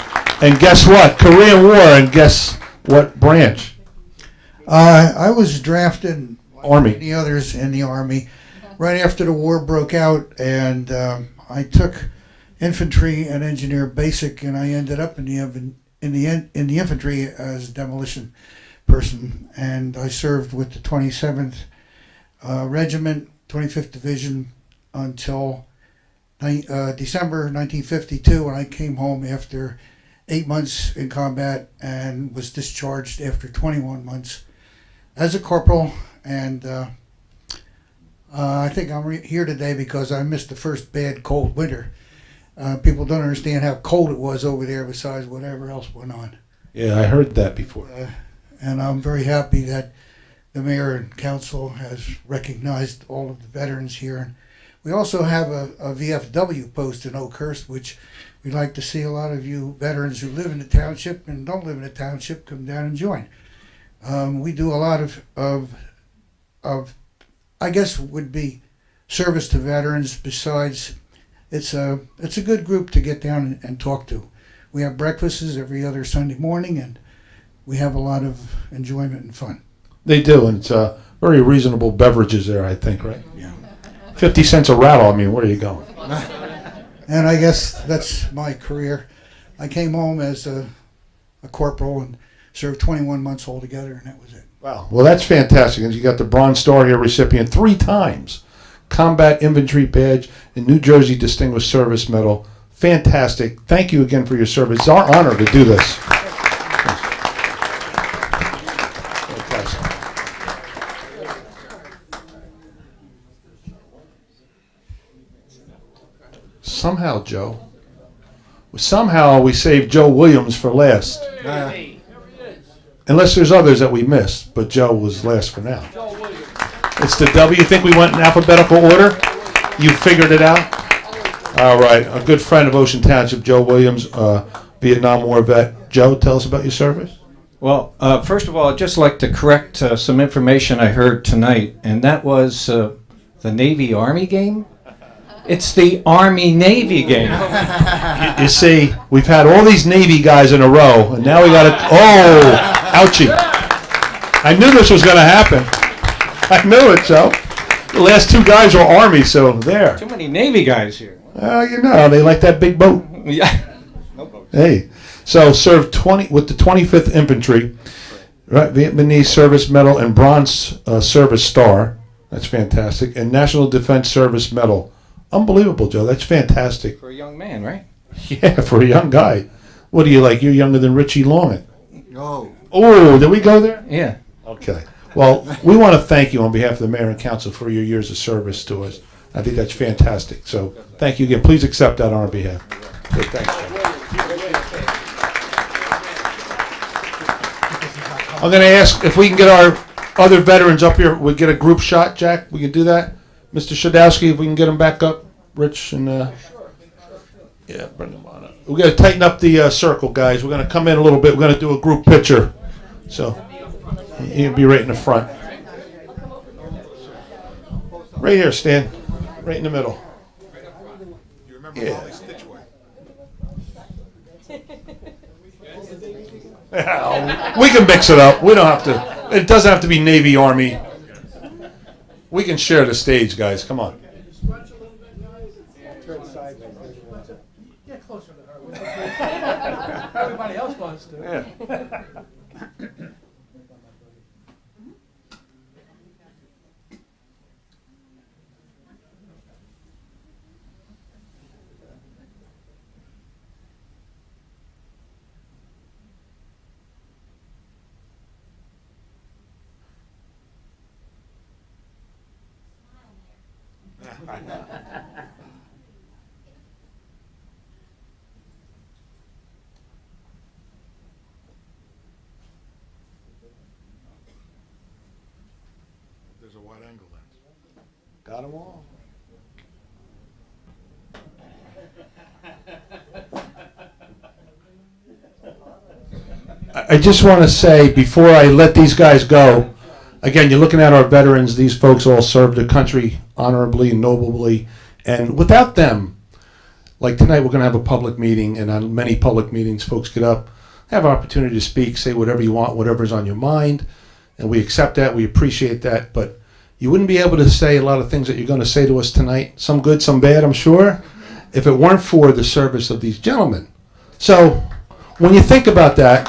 And guess what? Korean War, and guess what branch? I was drafted, Army. Like the others in the Army, right after the war broke out, and I took infantry and engineer basic, and I ended up in the infantry as a demolition person, and I served with the 27th Regiment, 25th Division until December 1952, when I came home after 8 months in combat and was discharged after 21 months as a corporal. And I think I'm here today because I missed the first bad cold winter. People don't understand how cold it was over there besides whatever else went on. Yeah, I heard that before. And I'm very happy that the mayor and council has recognized all of the veterans here. And we also have a VFW post in Oakhurst, which we'd like to see a lot of you veterans who live in the township and don't live in the township come down and join. We do a lot of I guess would be service to veterans. Besides, it's a good group to get down and talk to. We have breakfasts every other Sunday morning, and we have a lot of enjoyment and fun. They do, and it's very reasonable beverages there, I think, right? Yeah. 50 cents a rattle. I mean, where are you going? And I guess that's my career. I came home as a corporal and served 21 months altogether, and that was it. Wow. Well, that's fantastic. And you got the Bronze Star here recipient 3 times, Combat Infantry Badge, and New Jersey Distinguished Service Medal. Fantastic. Thank you again for your service. It's our honor to do this. Fantastic. Somehow we saved Joe Williams for last. Unless there's others that we missed, but Joe was last for now. It's the W. You think we went in alphabetical order? You figured it out? All right. A good friend of Ocean Township, Joe Williams, Vietnam War vet. Joe, tell us about your service. Well, first of all, I'd just like to correct some information I heard tonight, and that was the Navy-Army game. It's the Army-Navy game. You see, we've had all these Navy guys in a row, and now we got to... Oh, ouchie. I knew this was going to happen. I knew it, Joe. The last 2 guys were Army, so there. Too many Navy guys here. Well, you know, they like that big boat. Yeah. No boats. Hey, so served 20 with the 25th Infantry, right? Vietnamese Service Medal and Bronze Service Star. That's fantastic. And National Defense Service Medal. Unbelievable, Joe. That's fantastic. For a young man, right? Yeah, for a young guy. What are you like? You're younger than Richie Longman. Oh. Oh, did we go there? Yeah. Okay. Well, we want to thank you on behalf of the mayor and council for your years of service to us. I think that's fantastic. So thank you again. Please accept that on our behalf. Okay, thanks, Joe. I'm going to ask if we can get our other veterans up here. We get a group shot, Jack. We can do that. Mr. Shadowski, if we can get them back up. Rich and yeah, bring them on up. We're going to tighten up the circle, guys. We're going to come in a little bit. We're going to do a group picture. So you can be right in the front. Right here, Stan. Right in the middle. You remember Molly Stitchway? We can mix it up. We don't have to. It doesn't have to be Navy, Army. We can share the stage, guys. Come on. Get closer to her. Everybody else wants to. Yeah. There's a wide angle lens. Got them all. I just want to say, before I let these guys go, again, you're looking at our veterans. These folks all served the country honorably and nobly. And without them, like tonight, we're going to have a public meeting. And on many public meetings, folks get up, have an opportunity to speak, say whatever you want, whatever's on your mind. And we accept that. We appreciate that. But you wouldn't be able to say a lot of things that you're going to say to us tonight. Some good, some bad, I'm sure, if it weren't for the service of these gentlemen. So when you think about that,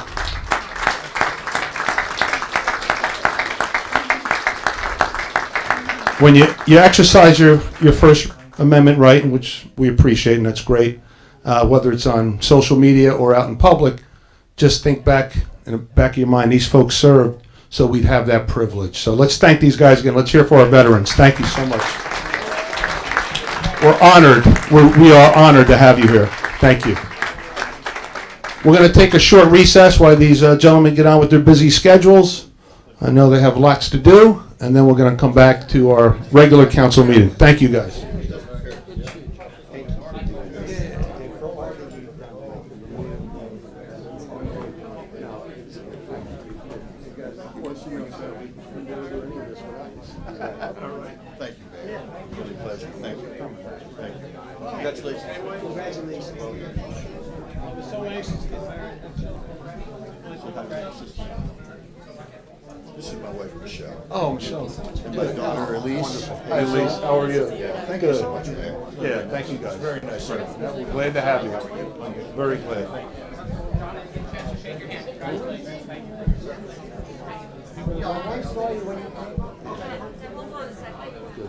when you exercise your First Amendment right, which we appreciate, and that's great, whether it's on social media or out in public, just think back in the back of your mind, these folks served so we'd have that privilege. So let's thank these guys again. Let's hear for our veterans. Thank you so much. We're honored. We are honored to have you here. Thank you. We're going to take a short recess while these gentlemen get on with their busy schedules. I know they have lots to do, and then we're going to come back to our regular council meeting. Thank you, guys. Thank you, Mayor. Really a pleasure. Thank you. Thank you. Congratulations. Congratulations. I'm so anxious to get married. This is my wife, Michelle. Oh, Michelle. And my daughter, Elise. Hi, Elise. How are you? Yeah. Thank Good. you so much, Mayor. Yeah, thank you, guys. Very nice. Glad to have you. Very glad.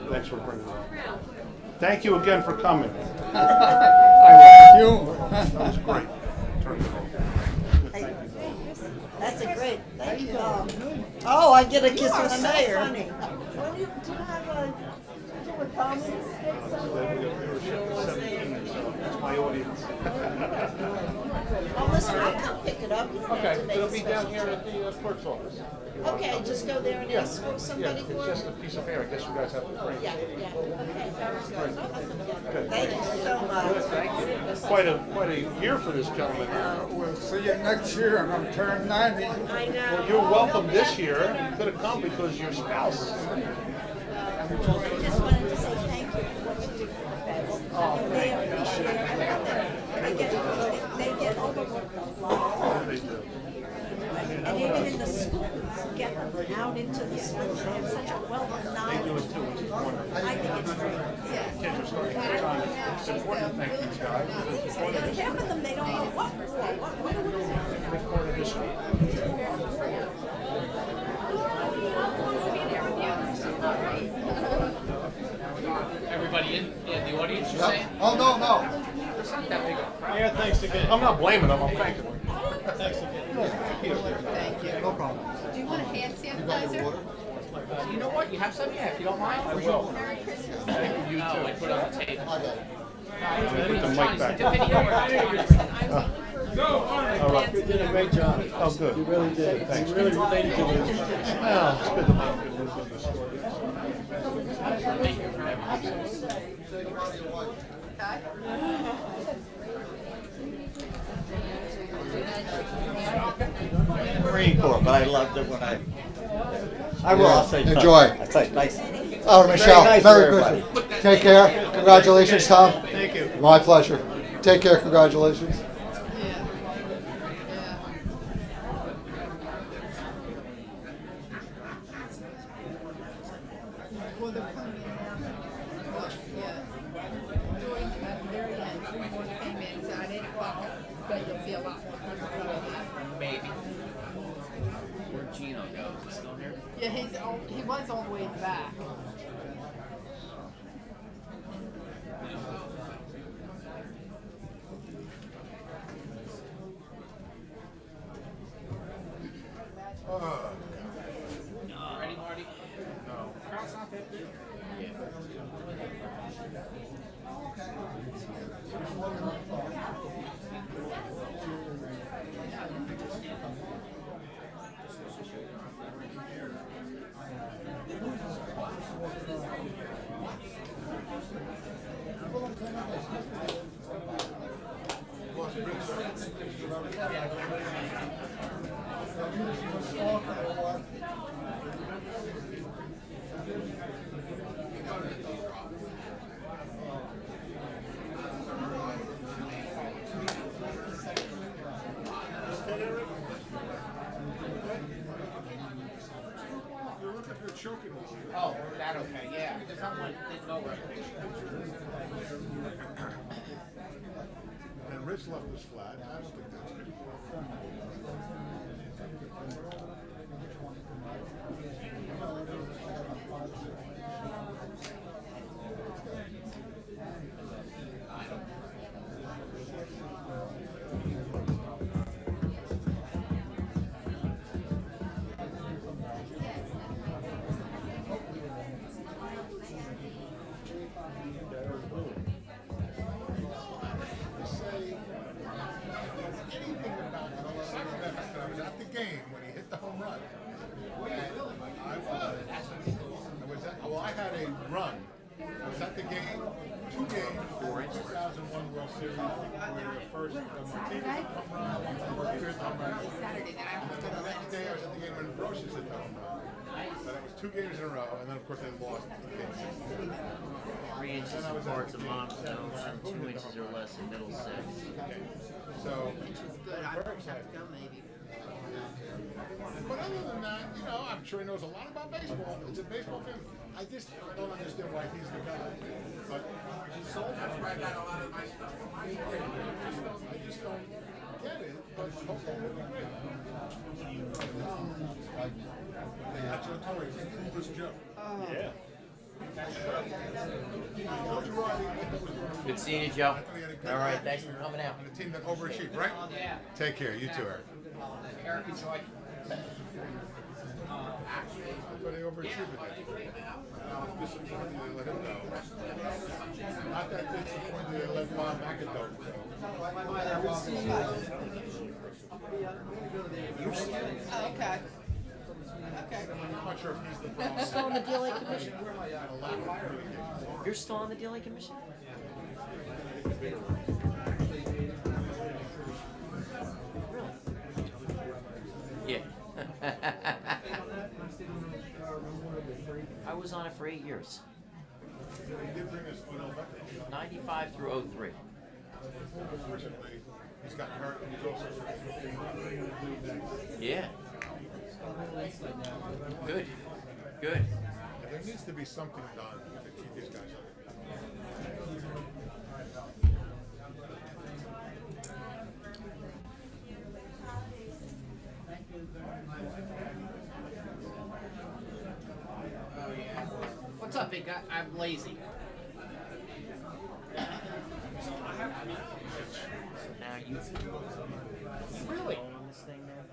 Thanks for bringing it up. Thank you again for coming. Thank you. That was great. That's a great, thank you. Oh, I get a kiss from the mayor. Do you have a comments? That's my audience. Oh, listen, I'll come pick it up. You don't have Okay, to make it'll a be special down here trip. at the clerk's office. Okay, just go there and ask for somebody Yeah, for it's it? just a piece of hair. I guess you guys have to frame. Yeah, yeah, okay, very good. I'll come get it. Good. Thank you so much. Good, thank you. Quite a year for this gentleman. We'll see you next year, and I'm turning 90. I know. Well, you're welcome this year. You could have come because your spouse. I just wanted to say thank you for what you do for the vets. They appreciate everything. They get overlooked a lot. They do. And even in the schools, get them out into the schools. They have such a wealth of They do knowledge. it too, which is wonderful. I think it's great. Kids are starting to catch on. It's important to thank these guys. Half of them, they don't know what for. What do we do? Big part of history. Everybody in the audience, you're saying? Oh, no. It's not that big of a crowd. Yeah, thanks again. I'm not blaming them, I'm thanking them. Thanks again. Thank you. No problem. Do you want a hand sanitizer? You know what? You have some? Yeah, if you don't mind. I will. You too. I put it on the table. Put the mic back. All right. You did a great job. Oh, good. You really did. Thanks. You really related to this. Well, it's good to make a little bit of a story. Marine Corps, but I loved it when I will. I'll say Enjoy. I say nice. Oh, Michelle, Very nice Merry for everybody. Christmas. Take care. Congratulations, Tom. Thank you. My pleasure. Take care. Congratulations. Well, they're coming in now. Yeah. During at the very end, 3 more came in, so I didn't follow, but you'll see a lot more people coming in. Maybe. Where'd Gino go? Is he still here? Yeah, he was all the way in the back. Ready, Marty? No. Crowd's not that big. Yeah. Oh, that okay, yeah. Someone didn't know where. And Rich left this flat. I don't think that's good. Thank you. game, 2 games, 2001 World Series, where the first Martinez home run, Martinez home run. Saturday night. And then the next day I was at the game when Brocious hit the home run. But it was 2 games in a row, and then of course they lost game 6. 3 inches apart to Monmouth and 2 inches or less in Middlesex. So, Which is good. I'd have to go maybe. but other than that, you know, I'm sure he knows a lot about baseball. It's a baseball fan. I just don't understand why he's the guy. But that's why I got a lot of my stuff. I just don't get it, but hopefully it'll be great. That's your Tory, this Joe. Yeah. Good seeing you, Joe. All right, thanks for coming out. And the team that overachieved, right? Yeah. Take care. You too, Eric. Eric and Joy. But they overachieved with that. I was disappointed they let him go. Not that disappointed they let Bob McIntyre go. Oh, okay. Okay. I'm not sure if he's the problem. Still on the DLA commission? You're still on the DLA commission? Yeah. I was on it for 8 years. 95 through 03. Unfortunately, he's gotten hurt and he's also. Yeah. Good. Good. And there needs to be something done to keep these guys up. What's up, big guy? I'm lazy. Now you Really? on this thing there?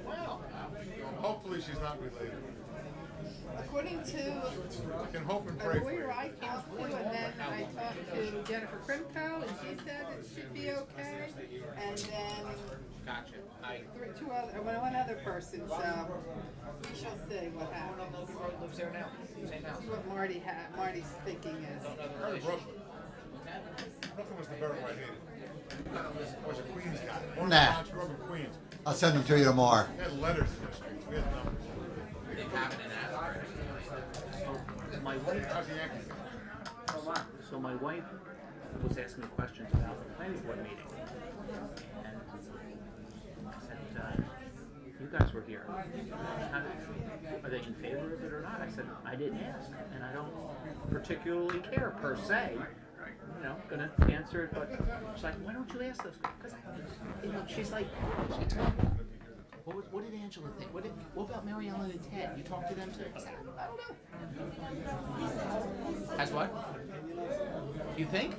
Wow. Hopefully she's not related. According to I can hope and a pray for you. lawyer I talked to, and then I talked to Jennifer Krimko, and she said it should be okay. And then Gotcha. one other person, so we shall see what happens. Lives there now. Same house. See what Marty's thinking is. Her in Brooklyn. Brooklyn was the borough I hated. I was a Queens guy. One of the Nah. towns grew up in Queens. I'll send them to you tomorrow. We had letters for the streets. We had numbers. My wife. How's the Yankees going? So my wife was asking me questions about the planning board meeting, and I said, "You guys were here. Are they in favor of it or not?" I said, "I didn't ask, and I don't particularly care per se. You know, gonna answer it, but she's like, why don't you ask those? Because she's like, she told me. What did Angela think? What about Mary Ellen and Ted? You talked to them too? I said, I don't know. As what? You think?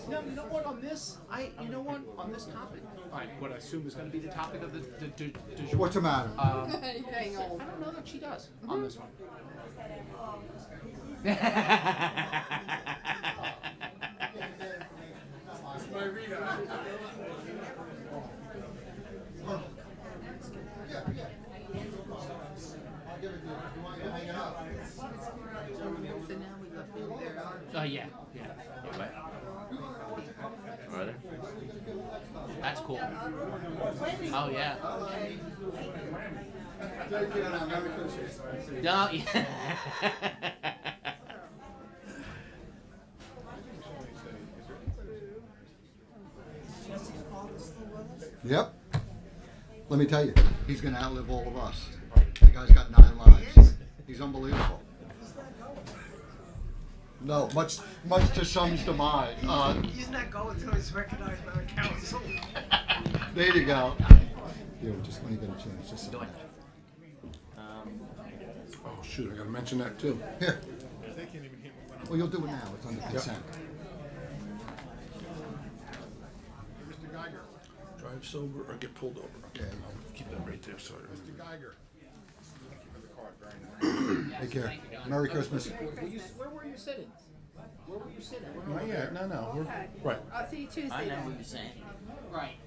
No, you know what? On this, on this topic, what I assume is going to be the topic of the du jour. What's the matter? You're getting old. I don't know that she does on this one. Yeah. Are there? That's cool. Oh yeah. No, yeah. Yep. Let me tell you, he's going to outlive all of us. The guy's got 9 lives. He's unbelievable. No, much to some's demise. He's not going until he's recognized by the council. There you go. Here, just when you get a chance, just so. Oh, shoot, I gotta mention that too. Here. They can't even hear me when I'm. Well, you'll do it now. It's under consent. Mr. Geiger. Drive sober or get pulled over. Okay, I'll keep that right there, sorry. Mr. Geiger. Thank you for the card. Very nice. Take care. Merry Christmas. Where were you sitting? Where were you sitting? Not yet, no, we're, Okay. right. I'll see you Tuesday. I know then. what you're saying. Right.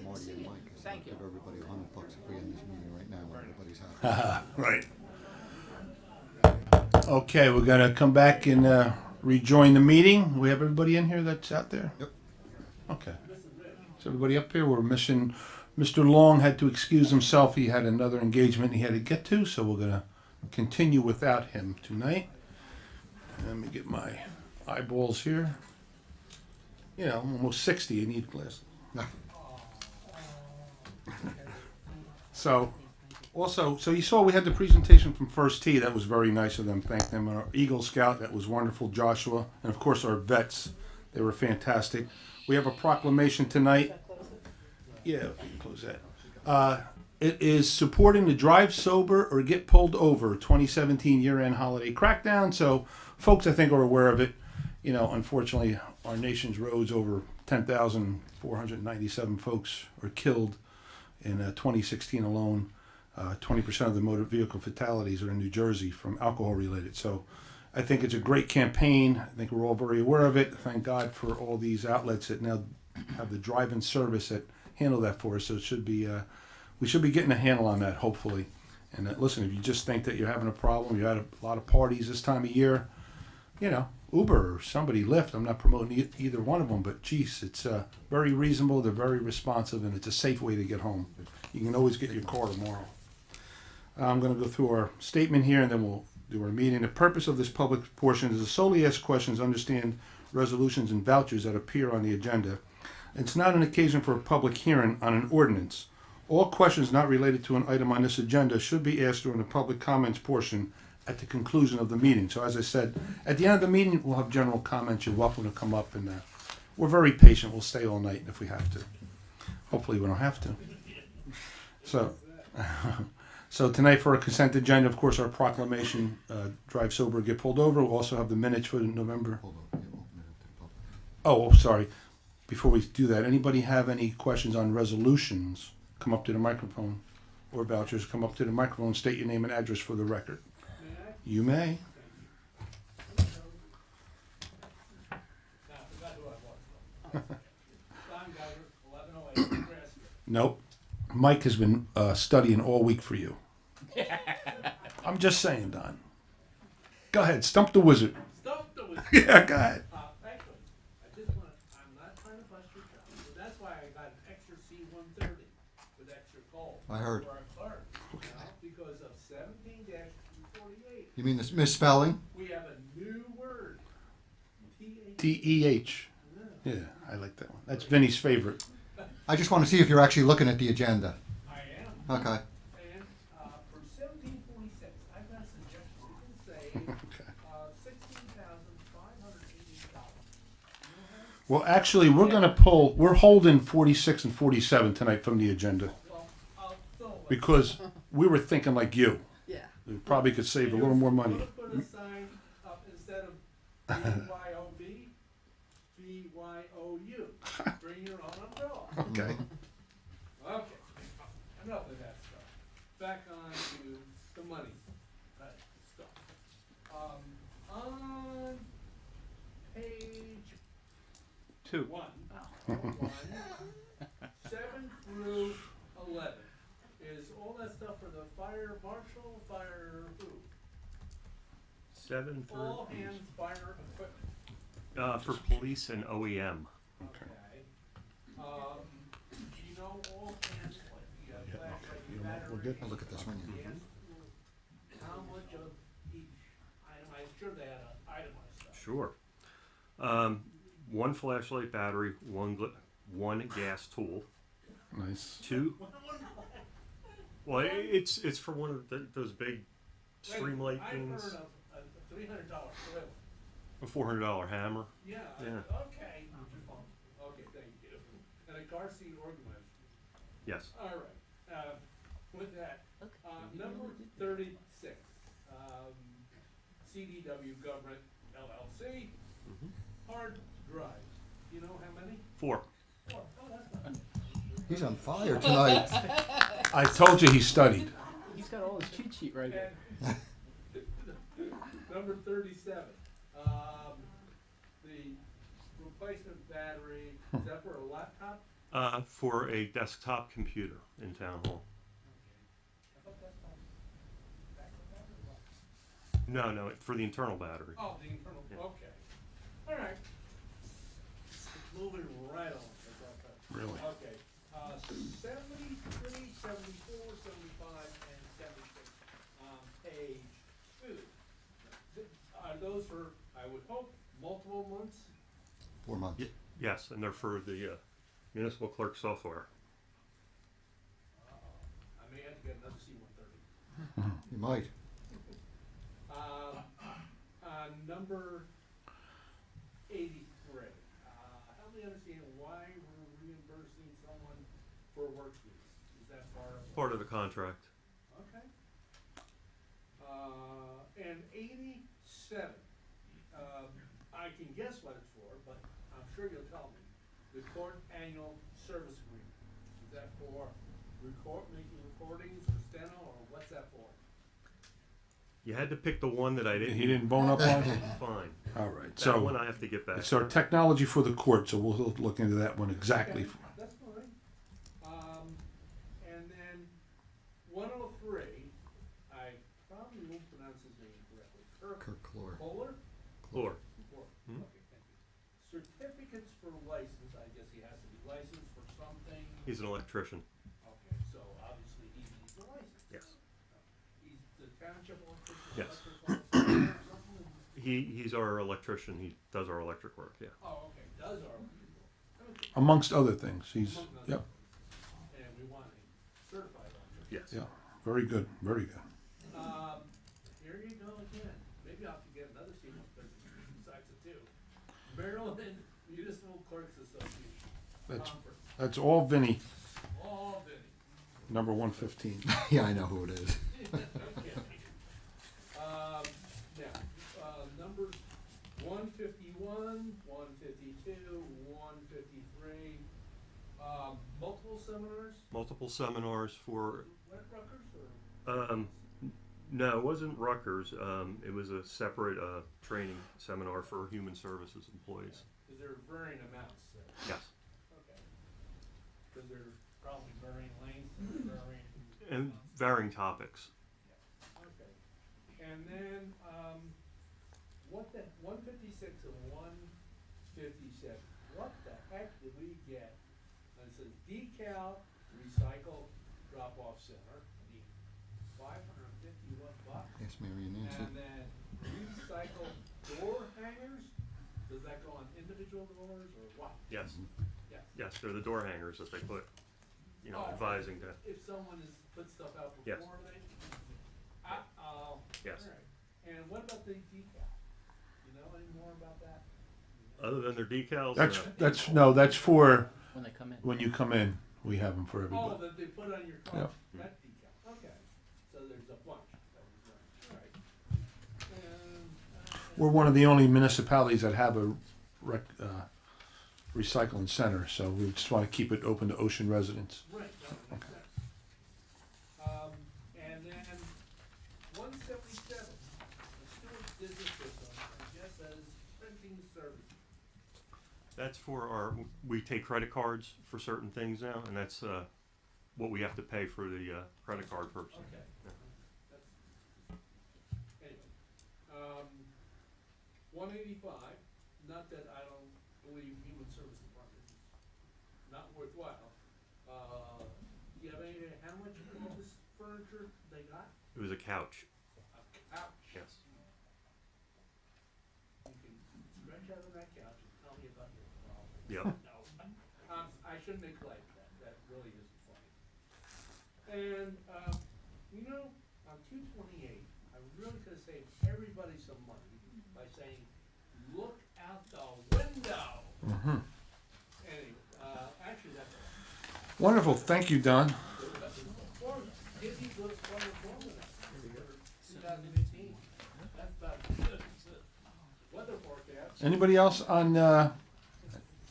Marty and Mike. Thank you. Give everybody $100 if we end this meeting right now when everybody's happy. Right. Okay, we're gonna come back and rejoin the meeting. We have everybody in here that's out there? Yep. Okay. Is everybody up here? We're missing, Mr. Long had to excuse himself. He had another engagement he had to get to, so we're gonna continue without him tonight. Let me get my eyeballs here. You know, I'm almost 60, I need glasses. So, also, so you saw we had the presentation from First Tee. That was very nice of them. Thank them. Our Eagle Scout, that was wonderful. Joshua, and of course our vets. They were fantastic. We have a proclamation tonight. Yeah, we can close that. It is supporting the Drive Sober or Get Pulled Over 2017 year-end holiday crackdown. So, folks, I think are aware of it. You know, unfortunately, our nation's roads, over 10,497 folks are killed in 2016 alone. 20% of the motor vehicle fatalities are in New Jersey from alcohol related. So I think it's a great campaign. I think we're all very aware of it. Thank God for all these outlets that now have the drive-in service that handle that for us. So it should be, we should be getting a handle on that, hopefully. And listen, if you just think that you're having a problem, you had a lot of parties this time of year, you know, Uber or somebody, Lyft. I'm not promoting either one of them, but geez, it's very reasonable. They're very responsive, and it's a safe way to get home. You can always get your car tomorrow. I'm going to go through our statement here, and then we'll do our meeting. The purpose of this public portion is to solely ask questions, understand resolutions, and vouchers that appear on the agenda. It's not an occasion for a public hearing on an ordinance. All questions not related to an item on this agenda should be asked during the public comments portion at the conclusion of the meeting. So as I said, at the end of the meeting, we'll have general comments. You're welcome to come up, and we're very patient. We'll stay all night if we have to. Hopefully we don't have to. So, so tonight for our consent agenda, of course, our proclamation, Drive Sober, Get Pulled Over. We'll also have the minutes for November. Oh, sorry. Before we do that, anybody have any questions on resolutions? Come up to the microphone, or vouchers, come up to the microphone, state your name and address for the record. You may. Nope. Mike has been studying all week for you. I'm just saying, Don. Go ahead, stump the wizard. Stump the wizard. Yeah, go ahead. Thank you. I just want to, I'm not trying to bust your job, but that's why I got an extra C-130 with extra coal. I heard. For our clerk, because of 17-248. You mean this misspelling? We have a new word. T-E-H. Yeah, I like that one. That's Vinny's favorite. I just want to see if you're actually looking at the agenda. I am. Okay. And for 1746, I've got suggestions. You can say $16,580. Well, actually, we're going to pull, we're holding 46 and 47 tonight from the agenda. Because we were thinking like you. Yeah. We probably could save a little more money. Put a sign up instead of BYOB, BYOU. Bring your own umbrella. Okay. Okay. Enough of that stuff. Back on to the money stuff. On page 2. 1, 7 through 11 is all that stuff for the fire marshal, fire who? 7 through. All hands fire equipment. For police and OEM. Okay. You know all hands like the flashlight, battery. We're good. I'll look at this one. How much of each item? I'm sure they had an itemized stuff. Sure. One flashlight battery, one gas tool. Nice. 2. Well, it's for one of those big streamlight things. I heard of a $300 drill. A $400 hammer. Yeah. Yeah. Okay. Okay, thank you. And a car seat organizer. Yes. All right. With that, number 36, CDW Government LLC, hard drives. You know how many? 4. 4. Oh, that's not. He's on fire tonight. I told you he studied. He's got all his cheat sheet right here. Number 37, the replacement battery, is that for a laptop? For a desktop computer in town hall. No, for the internal battery. Oh, the internal, Yeah. okay. All right. Moving right on. Really? Okay, 73, 74, 75, and 76, page 2. Are those for, I would hope, multiple months? 4 months. Yes, and they're for the municipal clerk software. I may have to get another C-130. You might. Number 83. Help me understand why we're reimbursing someone for work fees. Is that Part of the contract. Okay. And 87. I can guess what it's for, but I'm sure you'll tell me. The court annual service agreement. Is that for making recordings or steno, or what's that for? You had to pick the one that I didn't. He didn't bone up on? Fine. All right, That so. one I have to get back. It's our technology for the court, so we'll look into that one exactly. Okay, that's fine. And then 103, I probably won't pronounce his name correctly. Kirk Clore. Kohler? Clore. Clore. Hmm? Okay, thank you. Certificates for license, I guess he has to be licensed for something. He's an electrician. Okay, so obviously he needs a license. Yes. He's the township electrician. Yes. Something? He's our electrician. He does our electric work. Yeah. Oh, okay, does our electrical. Okay. Amongst other things, he's, Among other yep, things. And we want a certified electrician. Yes. yeah, very good, very good. Here you go again. Maybe I'll have to get another C-130 besides the two. Maryland Municipal Clerks Association. That's, Conference. that's all Vinny, All Vinny. number 115. Yeah, I know who it is. Okay. Now, numbers 151, 152, 153, multiple seminars? Multiple seminars for. What, Rutgers or? No, it wasn't Rutgers. It was a separate training seminar for human services employees. Is there varying amounts there? Yes. Okay. Because they're probably varying lengths and varying. And varying topics. Okay. And then, what the, 156 and 157, what the heck did we get? And it says decal, recycle, drop-off center, I mean, $551. Ask Mary and Nancy. And then recycle door hangers, does that go on individual doors or what? Yes. Yes. Yes, they're the door hangers that they put, Oh, advising to. If someone has put stuff out Yes. before, they, Yes. all right. And what about the decal? You know any more about that? Other than their decals. That's for, When they come in. when you come in, we have them for Oh, everybody. that they put on your car, Yep. that decal, okay. So there's a bunch that was running, all right. And, We're one of the only municipalities that have a recycling center, so we just want to keep it open to Ocean residents. right, that makes sense. And then 177, the Stewart Business System, I guess as printing service. That's for we take credit cards for certain things now, and that's what we have to pay for the credit card purposes. Okay. Yeah. Anyway, 185, not that I don't believe human service department is not worthwhile. Do you have any idea how much of this furniture they got? It was a couch. A couch. Yes. You can stretch out on that couch and tell me about your problem. Yep. No, I shouldn't make light of that. That really isn't funny. And, on 228, I really could have saved everybody some money by saying, look out the window. Mhm. Anyway, actually, that's all. Wonderful, thank you, Don. Give these little fun formula for 2018. That's about good. Weather forecast. Anybody else on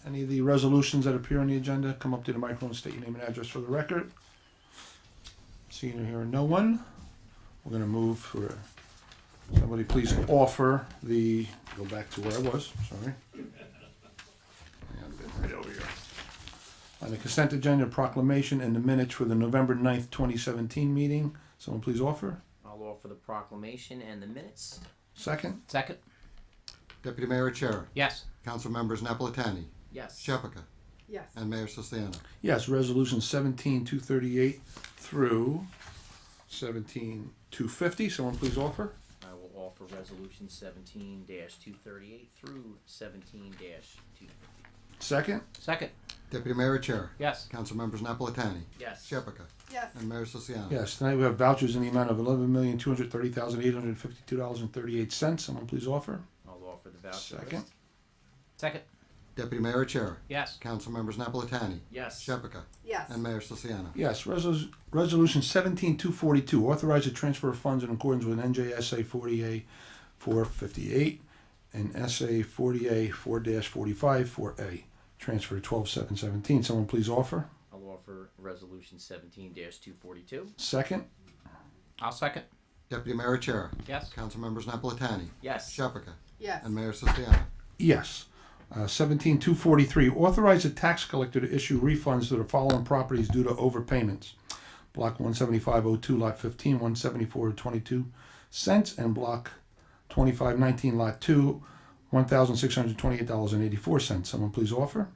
any of the resolutions that appear on the agenda? Come up to the microphone, state your name and address for the record. Seeing or hearing no one, we're going to move for somebody please offer the, go back to where I was, sorry. And right over here. On the consent agenda, proclamation and the minutes for the November 9th, 2017 meeting. Someone please offer. I'll offer the proclamation and the minutes. Second. Second. Deputy Mayor Chair. Yes. Council members Napolitani, Yes. Shephaka, Yes. and Mayor Siciliano. Yes, resolution 17-238 through 17-250. Someone please offer. I will offer resolution 17-238 through 17-250. Second. Second. Deputy Mayor Chair. Yes. Council members Napolitani, Yes. Shephaka, Yes. and Mayor Siciliano. Yes, tonight we have vouchers in the amount of $11,230,852.38. Someone please offer. I'll offer the voucher Second. list. Second. Deputy Mayor Chair. Yes. Council members Napolitani, Yes. Shephaka, Yes. and Mayor Siciliano. Yes, resolution 17-242, authorize the transfer of funds in accordance with NJSA 40A 458 and SA 40A 4-45 4A. Transfer 12-717. Someone please offer. I'll offer resolution 17-242. Second. I'll second. Deputy Mayor Chair. Yes. Council members Napolitani, Yes. Shephaka, Yes. and Mayor Siciliano. Yes. 17-243, authorize the tax collector to issue refunds to the following properties due to overpayments. Block 17502, Lot 15, 174.22 cents, and Block 2519, Lot 2, $1,628.84. Someone please offer.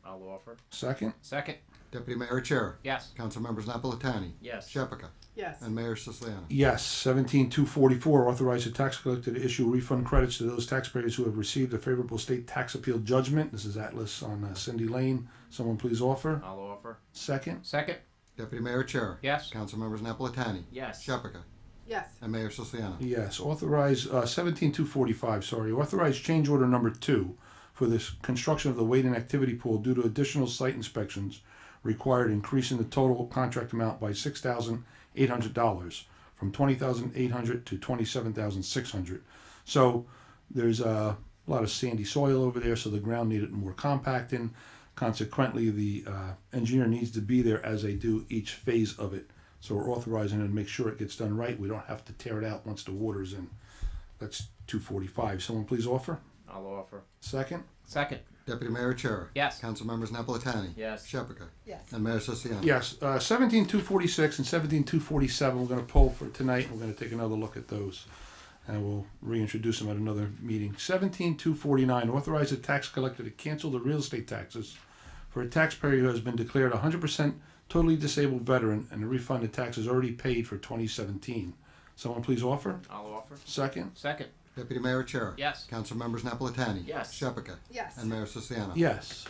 I'll offer. Second. Second. Deputy Mayor Chair. Yes. Council members Napolitani, Yes. Shephaka, Yes. and Mayor Siciliano. Yes. 17-244, authorize the tax collector to issue refund credits to those taxpayers who have received a favorable state tax appeal judgment. This is Atlas on Cindy Lane. Someone please offer. I'll offer. Second. Second. Deputy Mayor Chair. Yes. Council members Napolitani, Yes. Shephaka, Yes. and Mayor Siciliano. Yes. Authorize 17-245. Sorry. Authorize change order number 2 for this construction of the weight and activity pool due to additional site inspections required, increasing the total contract amount by $6,800 from $20,800 to $27,600. So there's a lot of sandy soil over there, so the ground needed more compacting. Consequently, the engineer needs to be there as they do each phase of it. So we're authorizing it to make sure it gets done right. We don't have to tear it out once the water's in. That's 245. Someone please offer. I'll offer. Second. Second. Deputy Mayor Chair. Yes. Council members Napolitani, Yes. Shephaka, Yes. and Mayor Siciliano. Yes, 17-246 and 17-247 we're going to pull for tonight. We're going to take another look at those. And we'll reintroduce them at another meeting. 17-249, authorize the tax collector to cancel the real estate taxes for a taxpayer who has been declared 100% totally disabled veteran and to refund the taxes already paid for 2017. Someone please offer. I'll offer. Second. Second. Deputy Mayor Chair. Yes. Council members Napolitani, Yes. Shephaka, Yes. and Mayor Siciliano. Yes.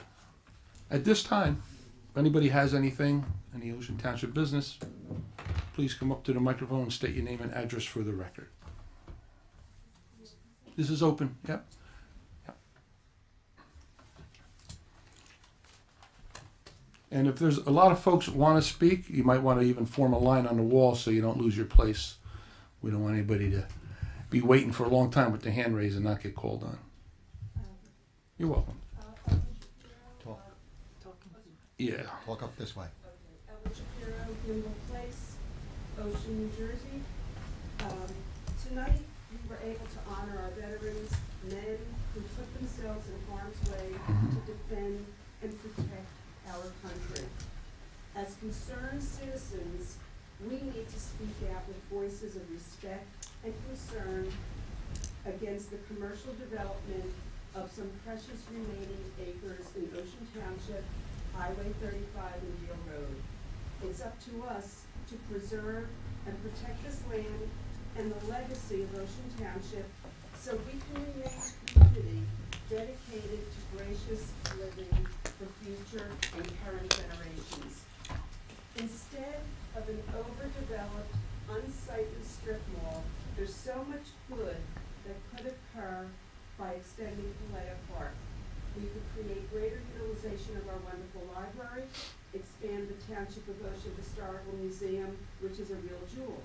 At this time, if anybody has anything, any Ocean Township business, please come up to the microphone and state your name and address for the record. This is open. Yep. Yep. And if there's a lot of folks that want to speak, you might want to even form a line on the wall so you don't lose your place. We don't want anybody to be waiting for a long time with their hand raised and not get called on. You're welcome. Talk. Yeah. Talk up this way. Ellen Shapiro, Gimble Place, Ocean, New Jersey. Tonight, we were able to honor our veterans, men who put themselves in harm's way to defend and protect our country. As concerned citizens, we need to speak out with voices of respect and concern against the commercial development of some precious remaining acres in Ocean Township, Highway 35 and Deal Road. It's up to us to preserve and protect this land and the legacy of Ocean Township so we can remain a community dedicated to gracious living for future and current generations. Instead of an overdeveloped, unsightly strip mall, there's so much good that could occur by extending Palea Park. We could create greater utilization of our wonderful library, expand the Township of Ocean Historical Museum, which is a real jewel.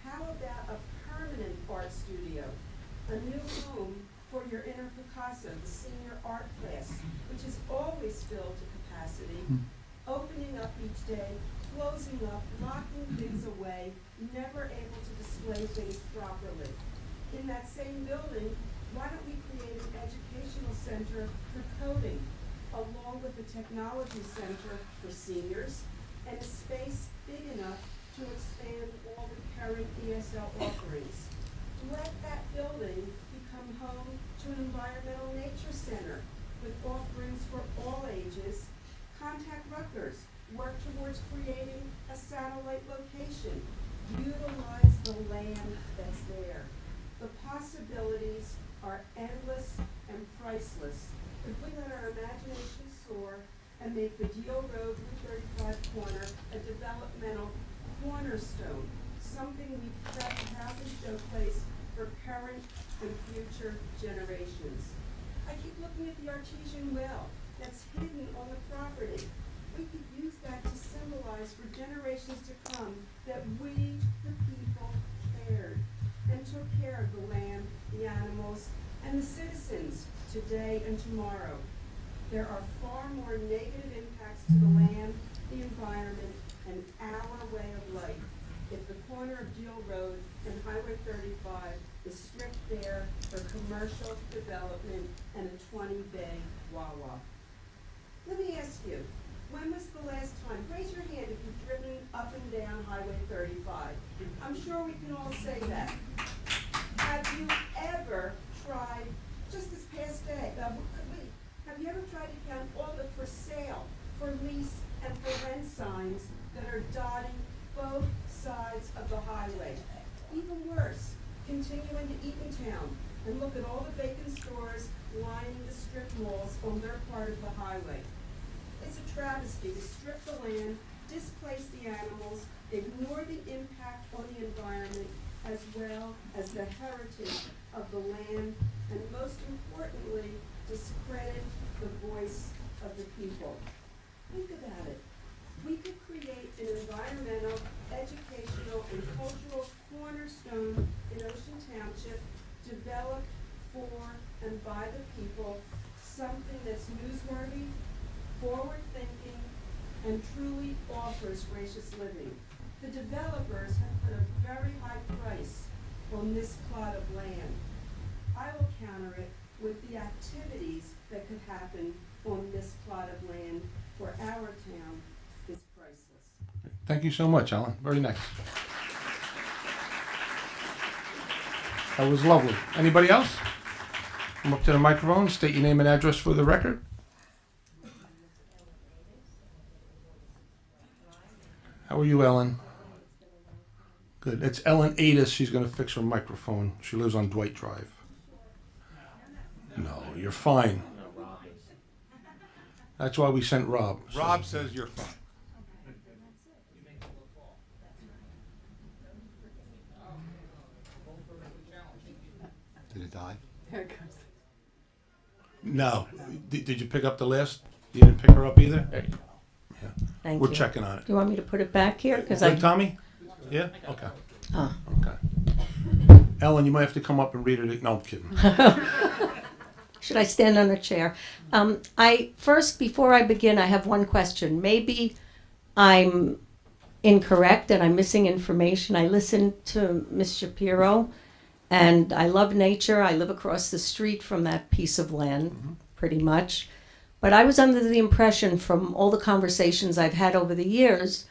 How about a permanent art studio, a new home for your inner Picasso, the senior art class, which is always filled to capacity, opening up each day, closing up, locking things away, never able to display things properly. In that same building, why don't we create an educational center for coding, along with a technology center for seniors and a space big enough to expand all the current ESL offerings. Let that building become home to an environmental nature center with offerings for all ages. Contact Rutgers, work towards creating a satellite location. Utilize the land that's there. The possibilities are endless and priceless if we let our imagination soar and make the Deal Road Route 35 corner a developmental cornerstone, something we've got to have in showcase for current and future generations. I keep looking at the artesian well that's hidden on the property. We could use that to symbolize for generations to come that we, the people, cared and took care of the land, the animals, and the citizens today and tomorrow. There are far more negative impacts to the land, the environment, and our way of life if the corner of Deal Road and Highway 35 is stripped bare for commercial development and a 20-bay Wawa. Let me ask you, when was the last time, raise your hand if you've driven up and down Highway 35. I'm sure we can all say that. Have you ever tried, just this past day, have you ever tried to count all the for sale, for lease, and for rent signs that are dotting both sides of the highway? Even worse, continuing to Eatontown and look at all the vacant stores lining the strip malls on their part of the highway. It's a travesty to strip the land, displace the animals, ignore the impact on the environment, as well as the heritage of the land, and most importantly, discredit the voice of the people. Think about it. We could create an environmental, educational, and cultural cornerstone in Ocean Township, developed for and by the people, something that's newsworthy, forward-thinking, and truly offers gracious living. The developers have put a very high price on this plot of land. I will counter it with the activities that could happen on this plot of land for our town is priceless. Thank you so much, Alan. Very nice. That was lovely. Anybody else? Come up to the microphone, state your name and address for the record. How are you, Ellen? Good. It's Ellen Adis. She's going to fix her microphone. She lives on Dwight Drive. No, you're fine. That's why we sent Rob. Rob says you're fine. Did it die? Here it comes. No. Did you pick up the last? You didn't pick her up either? There you go. Yeah. Thank We're you. checking on it. Do you want me to put it back here? Because Good, Tommy? Yeah? Okay. Oh. Okay. Ellen, you might have to come up and read it. No, I'm kidding. Should I stand on a chair? Before I begin, I have one question. Maybe I'm incorrect and I'm missing information. I listened to Ms. Shapiro, and I love nature. I live across the street from that piece of land, pretty much. But I was under the impression from all the conversations I've had over the years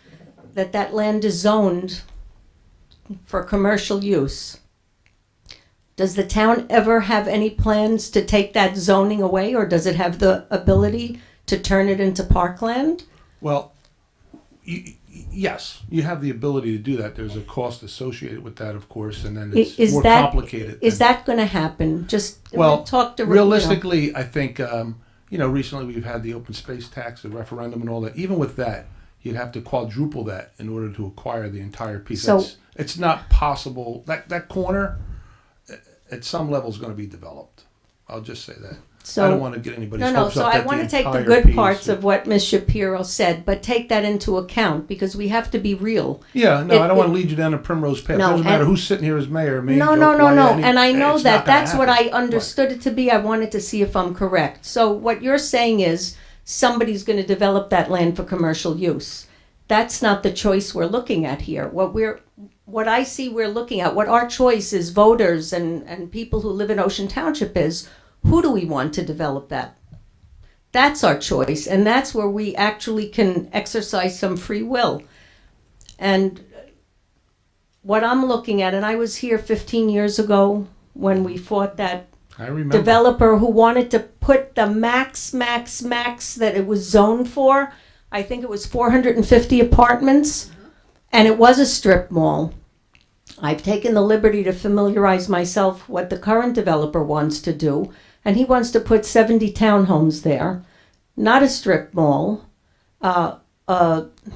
that that land is zoned for commercial use. Does the town ever have any plans to take that zoning away, or does it have the ability to turn it into parkland? Well, yes, you have the ability to do that. There's a cost associated with that, of course, and then it's more complicated. Is that going to happen? Well, talk to realistically, I think, recently we've had the open space tax, the referendum and all that. Even with that, you'd have to quadruple that in order to acquire the entire piece. So, it's not possible. That corner, at some level, is going to be developed. I'll just say that. So, I don't want to get anybody's hopes so up. I want to take the good parts of what Ms. Shapiro said, but take that into account because we have to be real. Yeah, no, I don't want to lead you down a primrose path. It doesn't matter who's sitting here as mayor. No. And I know that's what I understood it to be. I wanted to see if I'm correct. So what you're saying is somebody's going to develop that land for commercial use. That's not the choice we're looking at here. What I see we're looking at, what our choice is, voters and people who live in Ocean Township, is who do we want to develop that? That's our choice, and that's where we actually can exercise some free will. And what I'm looking at, and I was here 15 years ago when we fought that I remember. developer who wanted to put the max that it was zoned for. I think it was 450 apartments, and it was a strip mall. I've taken the liberty to familiarize myself what the current developer wants to do, and he wants to put 70 townhomes there, not a strip mall, a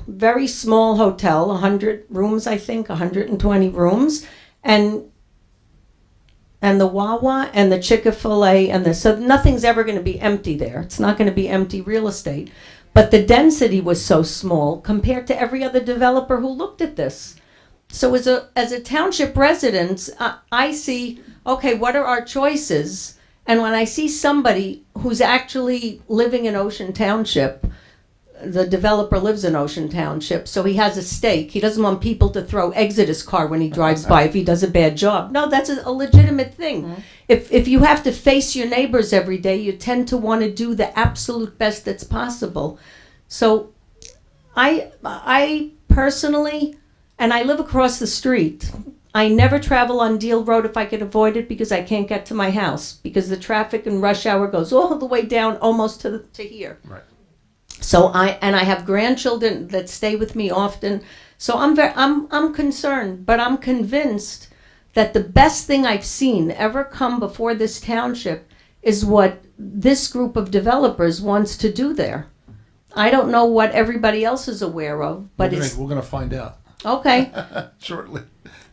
very small hotel, 100 rooms, I think, 120 rooms, and the Wawa and the Chick-fil-A so nothing's ever going to be empty there. It's not going to be empty real estate. But the density was so small compared to every other developer who looked at this. So as a township resident, I see, okay, what are our choices? And when I see somebody who's actually living in Ocean Township, the developer lives in Ocean Township, so he has a stake. He doesn't want people to throw eggs at his car when he drives by if he does a bad job. No, that's a legitimate thing. Mm-hmm. If you have to face your neighbors every day, you tend to want to do the absolute best that's possible. So I personally, and I live across the street, I never travel on Deal Road if I can avoid it because I can't get to my house because the traffic and rush hour goes all the way down almost to here. Right. So I have grandchildren that stay with me often. So I'm concerned, but I'm convinced that the best thing I've seen ever come before this township is what this group of developers wants to do there. I don't know what everybody else is aware of, but we're gonna find out. Okay. Shortly.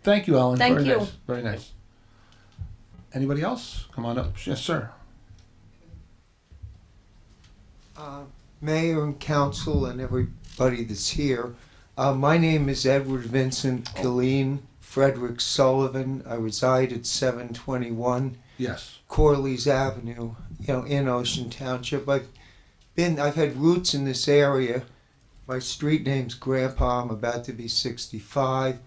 Thank you, Alan. Thank Very you. Nice. Very nice. Anybody else? Come on up. Yes, sir. Mayor and council and everybody that's here. My name is Edward Vincent Killeen Frederick Sullivan. I reside at 721 Yes. Corley's Avenue, in Ocean Township. I've had roots in this area. My street name's Grandpa. I'm about to be 65.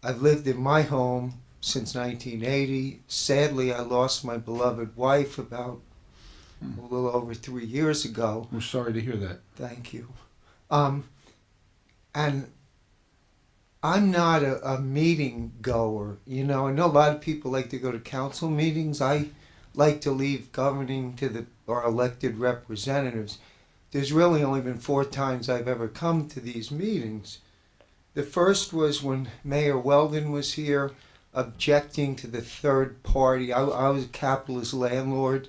I've lived in my home since 1980. Sadly, I lost my beloved wife about a little over 3 years ago. We're sorry to hear that. Thank you. And I'm not a meeting goer. I know a lot of people like to go to council meetings. I like to leave governing to our elected representatives. There's really only been 4 times I've ever come to these meetings. The first was when Mayor Weldon was here objecting to the third party. I was a capitalist landlord,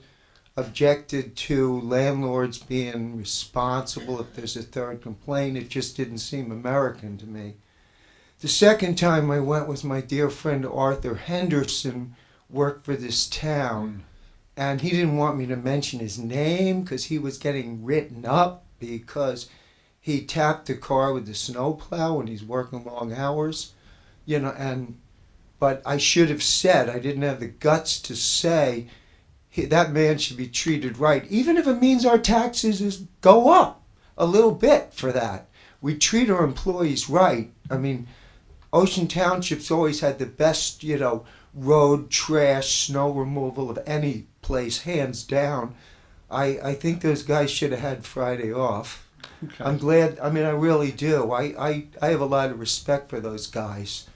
objected to landlords being responsible if there's a third complaint. It just didn't seem American to me. The second time I went was my dear friend Arthur Henderson, worked for this town, and he didn't want me to mention his name because he was getting written up because he tapped the car with the snowplow when he's working long hours, but I should have said, I didn't have the guts to say, that man should be treated right, even if it means our taxes go up a little bit for that. We treat our employees right. I mean, Ocean Township's always had the best, road, trash, snow removal of any place, hands down. I think those guys should have had Friday off. Okay. I'm glad, I really do. I have a lot of respect for those guys.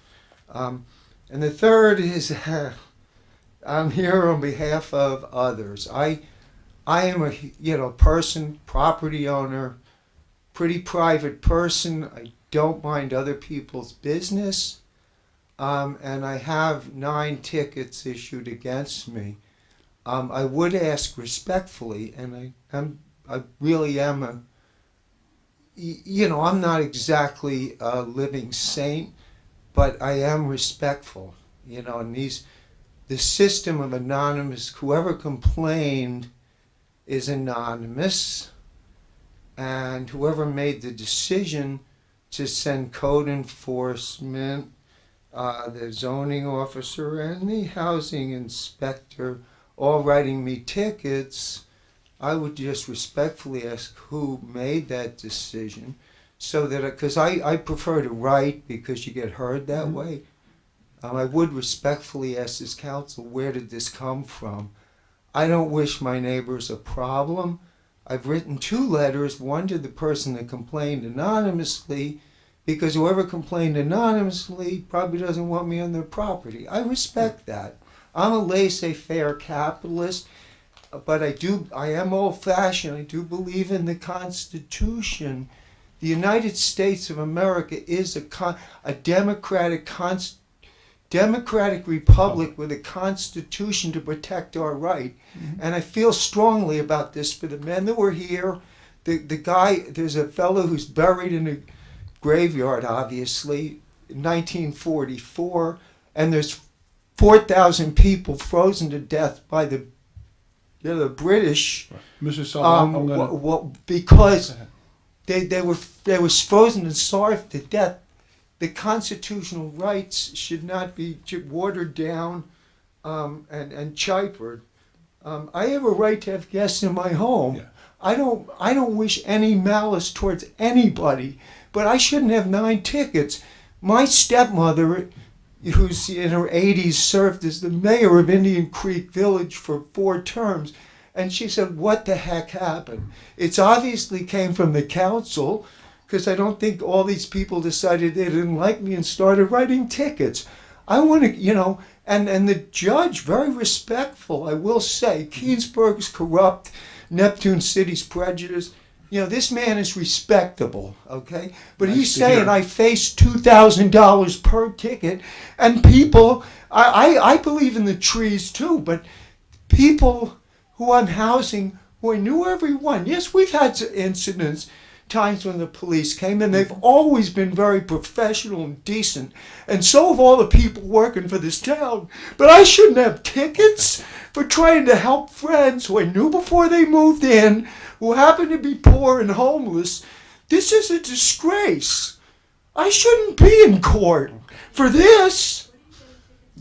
And the third is, I'm here on behalf of others. I am a person, property owner, pretty private person. I don't mind other people's business. And I have 9 tickets issued against me. I would ask respectfully, and I really am I'm not exactly a living saint, but I am respectful, and the system of anonymous, whoever complained is anonymous, and whoever made the decision to send code enforcement, the zoning officer and the housing inspector all writing me tickets, I would just respectfully ask who made that decision, so that, because I prefer to write because you get heard that way. I would respectfully ask this council, where did this come from? I don't wish my neighbors a problem. I've written 2 letters, one to the person that complained anonymously, because whoever complained anonymously probably doesn't want me on their property. I respect that. I'm a laissez-faire capitalist, but I am old-fashioned. I do believe in the Constitution. The United States of America is a democratic republic with a constitution to protect our right. And I feel strongly about this for the men that were here. The guy, there's a fellow who's buried in a graveyard, obviously, in 1944, and there's 4,000 people frozen to death by the British. Mr. Sullivan, because they were frozen and starved to death. The constitutional rights should not be watered down and chippered. I have a right to have guests in my home. Yeah. I don't wish any malice towards anybody, but I shouldn't have 9 tickets. My stepmother, who's in her 80s, served as the mayor of Indian Creek Village for 4 terms. And she said, what the heck happened? It's obviously came from the council, because I don't think all these people decided they didn't like me and started writing tickets. I want to, and the judge, very respectful, I will say. Keensburg's corrupt, Neptune City's prejudice. This man is respectable, okay? But Nice he's to saying hear. I face $2,000 per ticket, and people, I believe in the trees too, but people who I'm housing, who I knew everyone. Yes, we've had incidents, times when the police came, and they've always been very professional and decent, and so have all the people working for this town. But I shouldn't have tickets for trying to help friends who I knew before they moved in, who happen to be poor and homeless. This is a disgrace. I shouldn't be in court for this.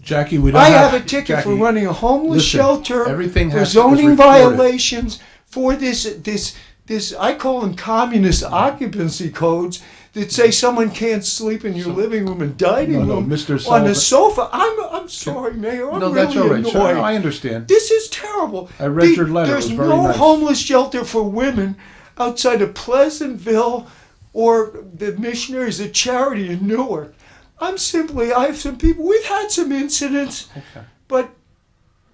Jackie, we don't I have have a ticket Jackie, for running a homeless listen, shelter, everything for is zoning recorded. violations, for this, I call them communist occupancy codes that say someone can't sleep in your living room and dining room Mr. on Sullivan. a sofa. I'm sorry, Mayor. I'm No, really that's all right, annoyed. sir. No, I understand. This is terrible. I read your letter. It There's was very no nice. homeless shelter for women outside of Pleasantville or the Missionaries of Charity in Newark. I have some people, we've had some incidents, but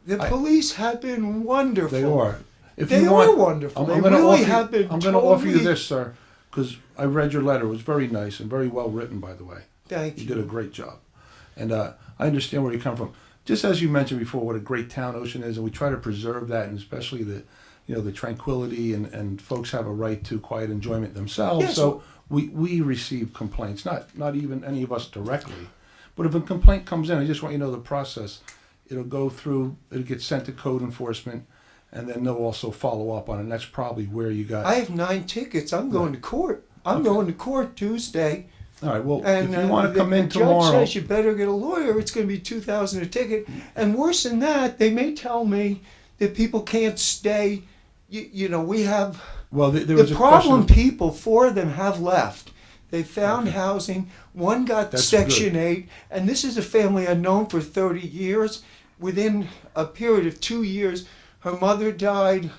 the police have been wonderful. They are. If They you are want, wonderful. They gonna really offer, have been I'm going to offer you totally- this, sir, because I read your letter. It was very nice and very well written, by the way. Thank You you. did a great job. And I understand where you come from. Just as you mentioned before, what a great town Ocean is, and we try to preserve that, and especially the tranquility, and folks have a right to quiet enjoyment themselves. Yes. So we receive complaints, not even any of us directly. But if a complaint comes in, I just want you to know the process. It'll go through, it'll get sent to code enforcement, and then they'll also follow up on it. And that's probably where you got. I have 9 tickets. I'm going to court. I'm going to court Tuesday. All right, well, And if you want to come in the tomorrow. judge says you better get a lawyer. It's going to be $2,000 a ticket, and worse than that, they may tell me that people can't stay. We have Well, there was the a problem. question. People, 4 of them have left. They found housing. One got That's Section good. 8, and this is a family I've known for 30 years. Within a period of 2 years, her mother died,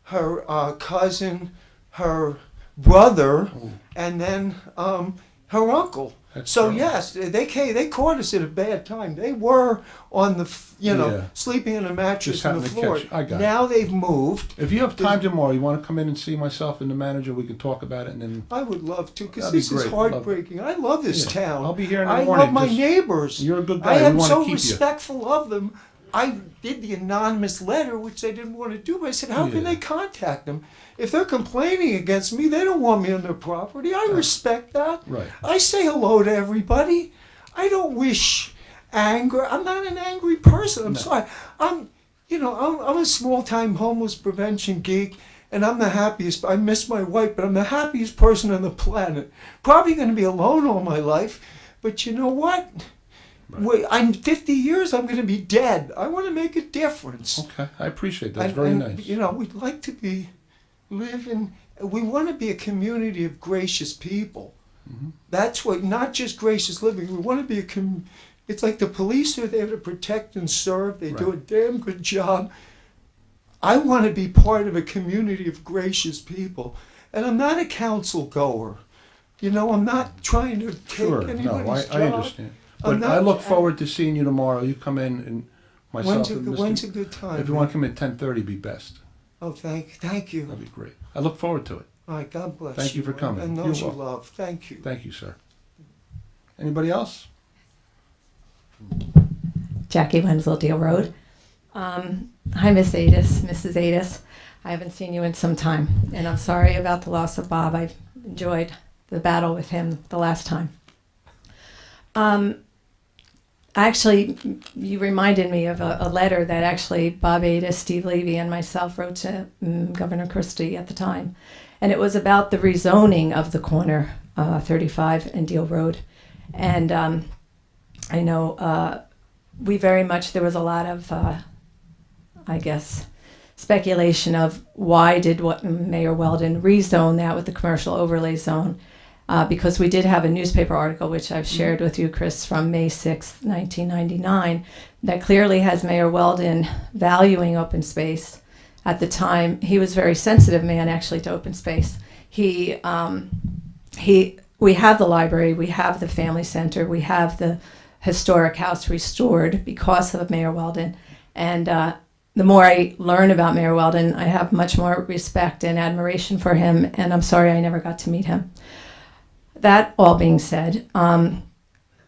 her cousin, her brother, and then her uncle. That's So terrible. yes, they caught us at a bad time. They were on the, Yeah. sleeping on a mattress Just on the happened to floor. catch- I got it. Now they've moved. If you have time tomorrow, you want to come in and see myself and the manager, we can talk about it, and then I would love to, because That'd be this is great. heartbreaking. I love this Yeah. town. I'll be here in the I morning. love my Just- neighbors. You're a good guy. I We am wanna so keep you. respectful of them. I did the anonymous letter, which they didn't want to do, but I said, how can Yeah. they contact them? If they're complaining against me, they don't want me on their property. I respect that. Right. I say hello to everybody. I don't wish anger. I'm not an angry person. I'm sorry. I'm a small-time homeless prevention geek, and I'm the happiest. I miss my wife, but I'm the happiest person on the planet. Probably going to be alone all my life, but you know what? I'm 50 years. I'm going to be dead. I want to make a difference. Okay, I appreciate that. That's very nice. We'd like to we want to be a community of gracious people. Mm-hmm. That's what, not just gracious living. We want to be it's like the police are there to protect and serve. They do a damn good job. I want to be part of a community of gracious people, and I'm not a council goer. You know, I'm not trying to take Sure, no, anybody's job. I understand. I'm But not- I look forward to seeing you tomorrow. You come in and myself and Mr. When's a good time? If you want to come in 10:30, be best. Oh, thank you. That'd be great. I look forward to it. All right, God bless you. Thank you for coming. And You're those you welcome. love. Thank you. Thank you, sir. Anybody else? Jackie Wenzel, Deal Road. Hi, Miss Adis, Mrs. Adis. I haven't seen you in some time, and I'm sorry about the loss of Bob. I've enjoyed the battle with him the last time. Actually, you reminded me of a letter that actually Bob Adis, Steve Levy, and myself wrote to Governor Christie at the time. And it was about the rezoning of the corner, 35 and Deal Road. And I know we very much, there was a lot of, I guess, speculation of why did Mayor Weldon rezone that with the commercial overlay zone. Because we did have a newspaper article, which I've shared with you, Chris, from May 6th, 1999, that clearly has Mayor Weldon valuing open space. At the time, he was a very sensitive man, actually, to open space. We have the library, we have the family center, we have the historic house restored because of Mayor Weldon. And the more I learn about Mayor Weldon, I have much more respect and admiration for him, and I'm sorry I never got to meet him. That all being said,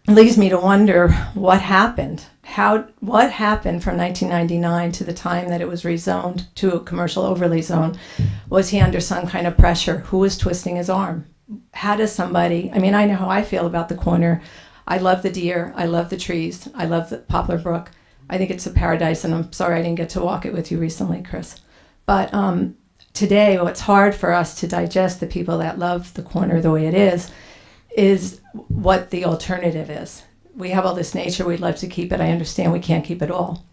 leads me to wonder what happened. What happened from 1999 to the time that it was rezoned to a commercial overlay zone? Was he under some kind of pressure? Who was twisting his arm? How does somebody, I mean, I know how I feel about the corner. I love the deer, I love the trees, I love the Poplar Brook. I think it's a paradise, and I'm sorry I didn't get to walk it with you recently, Chris. But today, what's hard for us to digest, the people that love the corner the way it is what the alternative is. We have all this nature, we'd love to keep it. I understand we can't keep it all.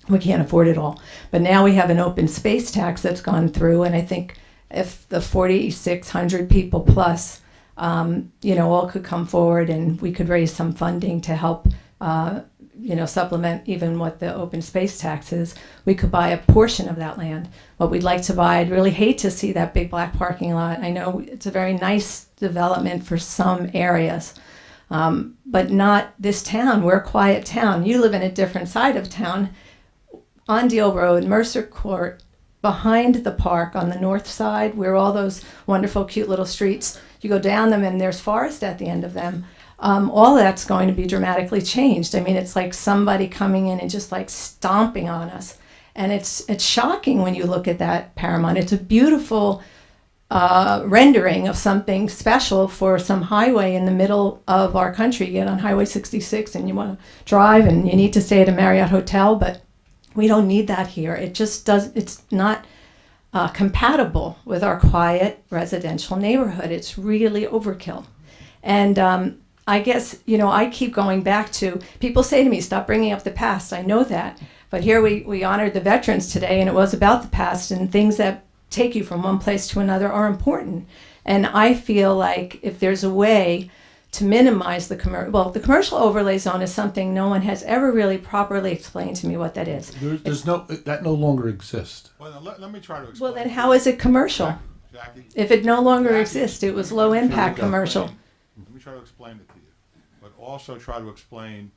We can't afford it all. But now we have an open space tax that's gone through, and I think if the 4,600 people plus, all could come forward and we could raise some funding to help supplement even what the open space tax is, we could buy a portion of that land. What we'd like to buy, I'd really hate to see that big black parking lot. I know it's a very nice development for some areas, but not this town. We're a quiet town. You live in a different side of town, on Deal Road, Mercer Court, behind the park on the north side, where all those wonderful, cute little streets, you go down them and there's forest at the end of them. All that's going to be dramatically changed. I mean, it's like somebody coming in and just like stomping on us. And it's shocking when you look at that Paramount. It's a beautiful rendering of something special for some highway in the middle of our country. You get on Highway 66 and you want to drive and you need to stay at a Marriott hotel, but we don't need that here. It just does, it's not compatible with our quiet residential neighborhood. It's really overkill. And I guess, I keep going back to, people say to me, stop bringing up the past. I know that. But here we honored the veterans today, and it was about the past, and things that take you from one place to another are important. And I feel like if there's a way to minimize the commercial overlay zone is something no one has ever really properly explained to me what that is. That no longer exists. Well, now, let me try to explain. Well, then how is it commercial? Jackie? If it no longer exists, it was low impact commercial. Let me try to explain it to you, but also try to explain,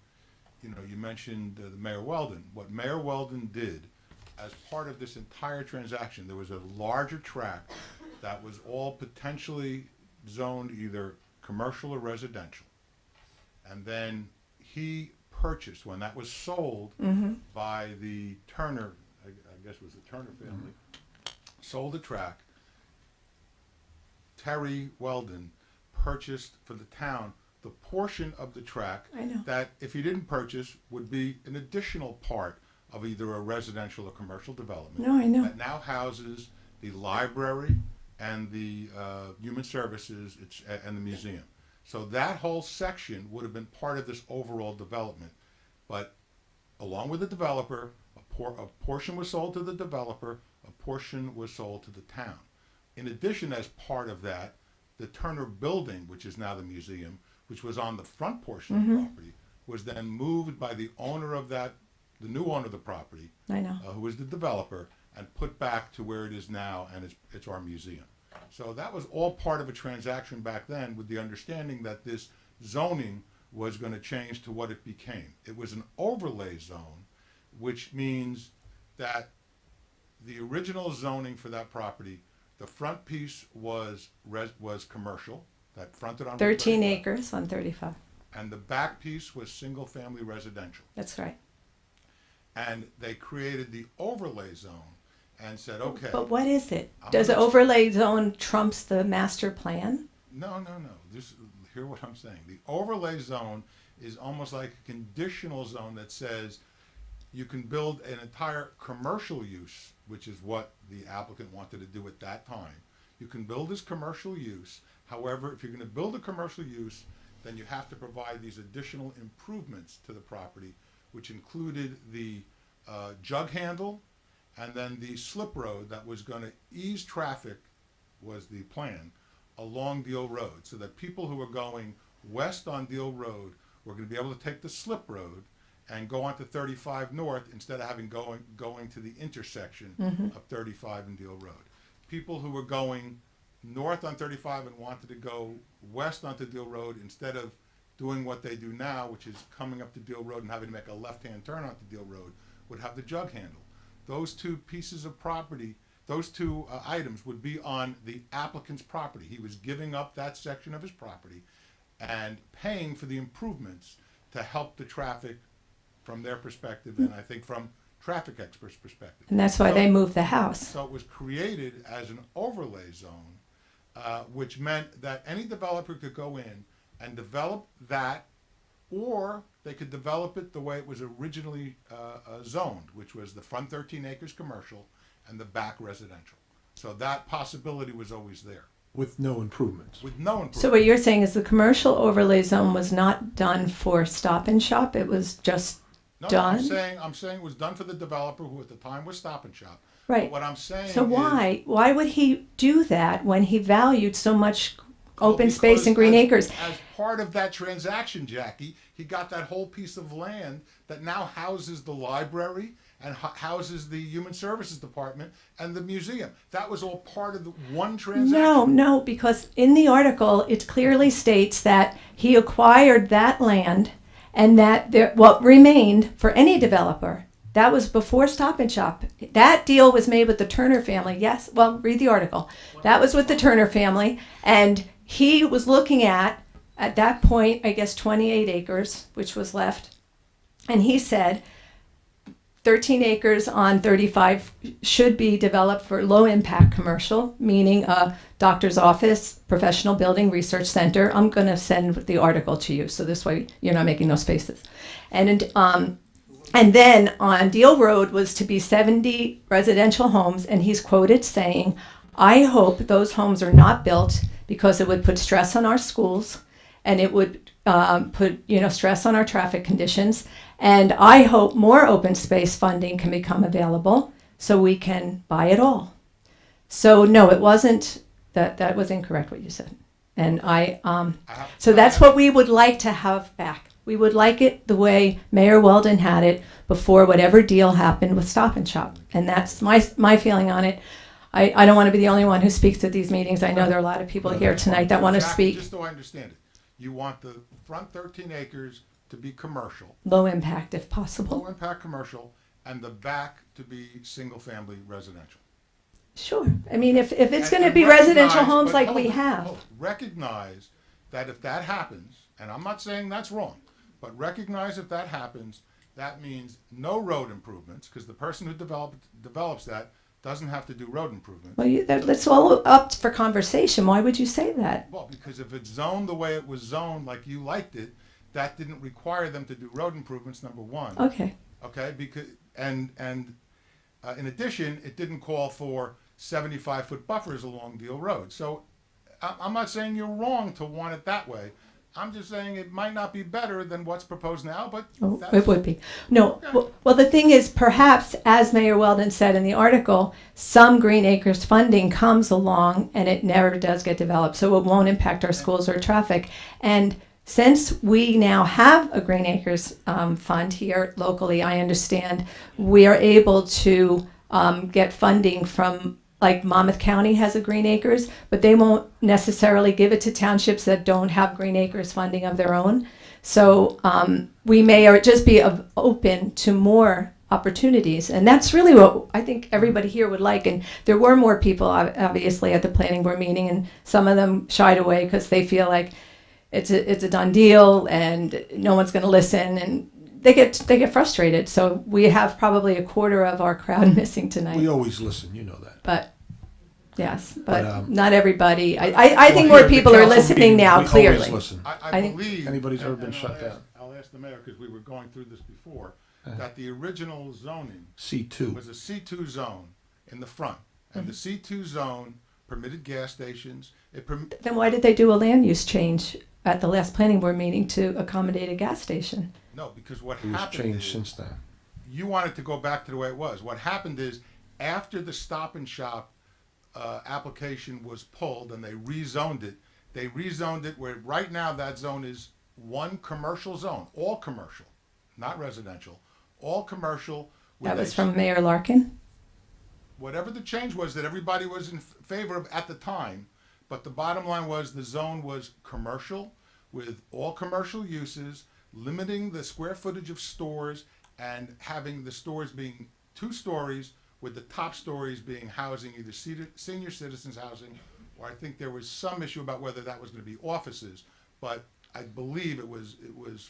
you mentioned the Mayor Weldon. What Mayor Weldon did as part of this entire transaction, there was a larger tract that was all potentially zoned either commercial or residential. And then he purchased, when that was sold by the Turner, I guess it was the Turner family, sold the tract. Terry Weldon purchased for the town the portion of the tract that, if he didn't purchase, would be an additional part of either a residential or commercial development. No, I know. That now houses the library and the human services and the museum. So that whole section would have been part of this overall development. But along with the developer, a portion was sold to the developer, a portion was sold to the town. In addition, as part of that, the Turner building, which is now the museum, which was on the front portion of the property, was then moved by the owner of that, the new owner of the property, I know. who was the developer, and put back to where it is now, and it's our museum. So that was all part of a transaction back then, with the understanding that this zoning was going to change to what it became. It was an overlay zone, which means that the original zoning for that property, the front piece was commercial, that fronted on 13 acres on 35. and the back piece was single-family residential. That's right. And they created the overlay zone and said, okay. But what is it? I'm Does the gonna- overlay zone trumps the master plan? No. Hear what I'm saying. The overlay zone is almost like a conditional zone that says you can build an entire commercial use, which is what the applicant wanted to do at that time. You can build this commercial use. However, if you're going to build a commercial use, then you have to provide these additional improvements to the property, which included the jug handle and then the slip road that was going to ease traffic, was the plan, along Deal Road, so that people who were going west on Deal Road were going to be able to take the slip road and go onto 35 North instead of having going to the intersection of 35 and Deal Road. People who were going north on 35 and wanted to go west onto Deal Road instead of doing what they do now, which is coming up to Deal Road and having to make a left-hand turn onto Deal Road, would have the jug handle. Those two pieces of property, those two items would be on the applicant's property. He was giving up that section of his property and paying for the improvements to help the traffic from their perspective, and I think from traffic experts' perspective. And that's why they moved the house. So it was created as an overlay zone, which meant that any developer could go in and develop that, or they could develop it the way it was originally zoned, which was the front 13 acres commercial and the back residential. So that possibility was always there. With no improvements. With no improvements. So what you're saying is the commercial overlay zone was not done for Stop and Shop, it was just done? I'm saying it was done for the developer, who at the time was Stop and Shop. Right. But what I'm saying So is, why would he do that when he valued so much open space and green acres? As part of that transaction, Jackie, he got that whole piece of land that now houses the library and houses the Human Services Department and the museum. That was all part of the one transaction. No, because in the article, it clearly states that he acquired that land and that what remained for any developer, that was before Stop and Shop. That deal was made with the Turner family. Yes, well, read the article. That was with the Turner family, and he was looking at that point, I guess 28 acres, which was left, and he said 13 acres on 35 should be developed for low-impact commercial, meaning a doctor's office, professional building, research center. I'm going to send the article to you, so this way you're not making those faces. And then on Deal Road was to be 70 residential homes, and he's quoted saying, I hope those homes are not built because it would put stress on our schools, and it would put stress on our traffic conditions. And I hope more open space funding can become available so we can buy it all. So no, it wasn't, that was incorrect what you said. And so that's what we would like to have back. We would like it the way Mayor Weldon had it before whatever deal happened with Stop and Shop. And that's my feeling on it. I don't want to be the only one who speaks at these meetings. I know there are a lot of people here tonight that want to Jackie, speak. Just so I understand it, you want the front 13 acres to be commercial. Low impact if possible. Low impact commercial, and the back to be single-family residential. Sure. I mean, if it's going to And be residential recognize- homes but like hold we it, have. hold it. Recognize that if that happens, and I'm not saying that's wrong, but recognize if that happens, that means no road improvements, because the person who develops that doesn't have to do road improvements. Well, that's all up for conversation. Why would you say that? Well, because if it's zoned the way it was zoned, like you liked it, that didn't require them to do road improvements, number one. Okay. Okay, because, and in addition, it didn't call for 75-foot buffers along Deal Road. So I'm not saying you're wrong to want it that way. I'm just saying it might not be better than what's proposed now, but It would be. No. Well, the thing is, perhaps, as Mayor Weldon said in the article, some Green Acres funding comes along and it never does get developed, so it won't impact our schools or traffic. And since we now have a Green Acres fund here locally, I understand we are able to get funding from, like Monmouth County has a Green Acres, but they won't necessarily give it to townships that don't have Green Acres funding of their own. So we may or just be open to more opportunities, and that's really what I think everybody here would like. And there were more people obviously at the planning board meeting, and some of them shied away because they feel like it's a done deal and no one's going to listen, and they get frustrated. So we have probably a quarter of our crowd missing tonight. We always listen, you know that. But yes, But, but not everybody. I think more people are listening now. Clearly, I think believe anybody's ever been and shut down. I'll ask the mayor because we were going through this before. That the original zoning C2 was a C2 zone in the front, and the C2 zone permitted gas stations. then why did they do a land use change at the last planning board meeting to accommodate a gas station? No, because what It was happened changed is since then. you want it to go back to the way it was. What happened is after the Stop and Shop application was pulled and they rezoned it where right now that zone is one commercial zone, all commercial, not residential, all commercial. That was from Mayor Larkin. Whatever the change was that everybody was in favor of at the time, but the bottom line was the zone was commercial with all commercial uses, limiting the square footage of stores and having the stores being 2 stories with the top stories being housing, either senior citizens housing, or I think there was some issue about whether that was going to be offices, but I believe it was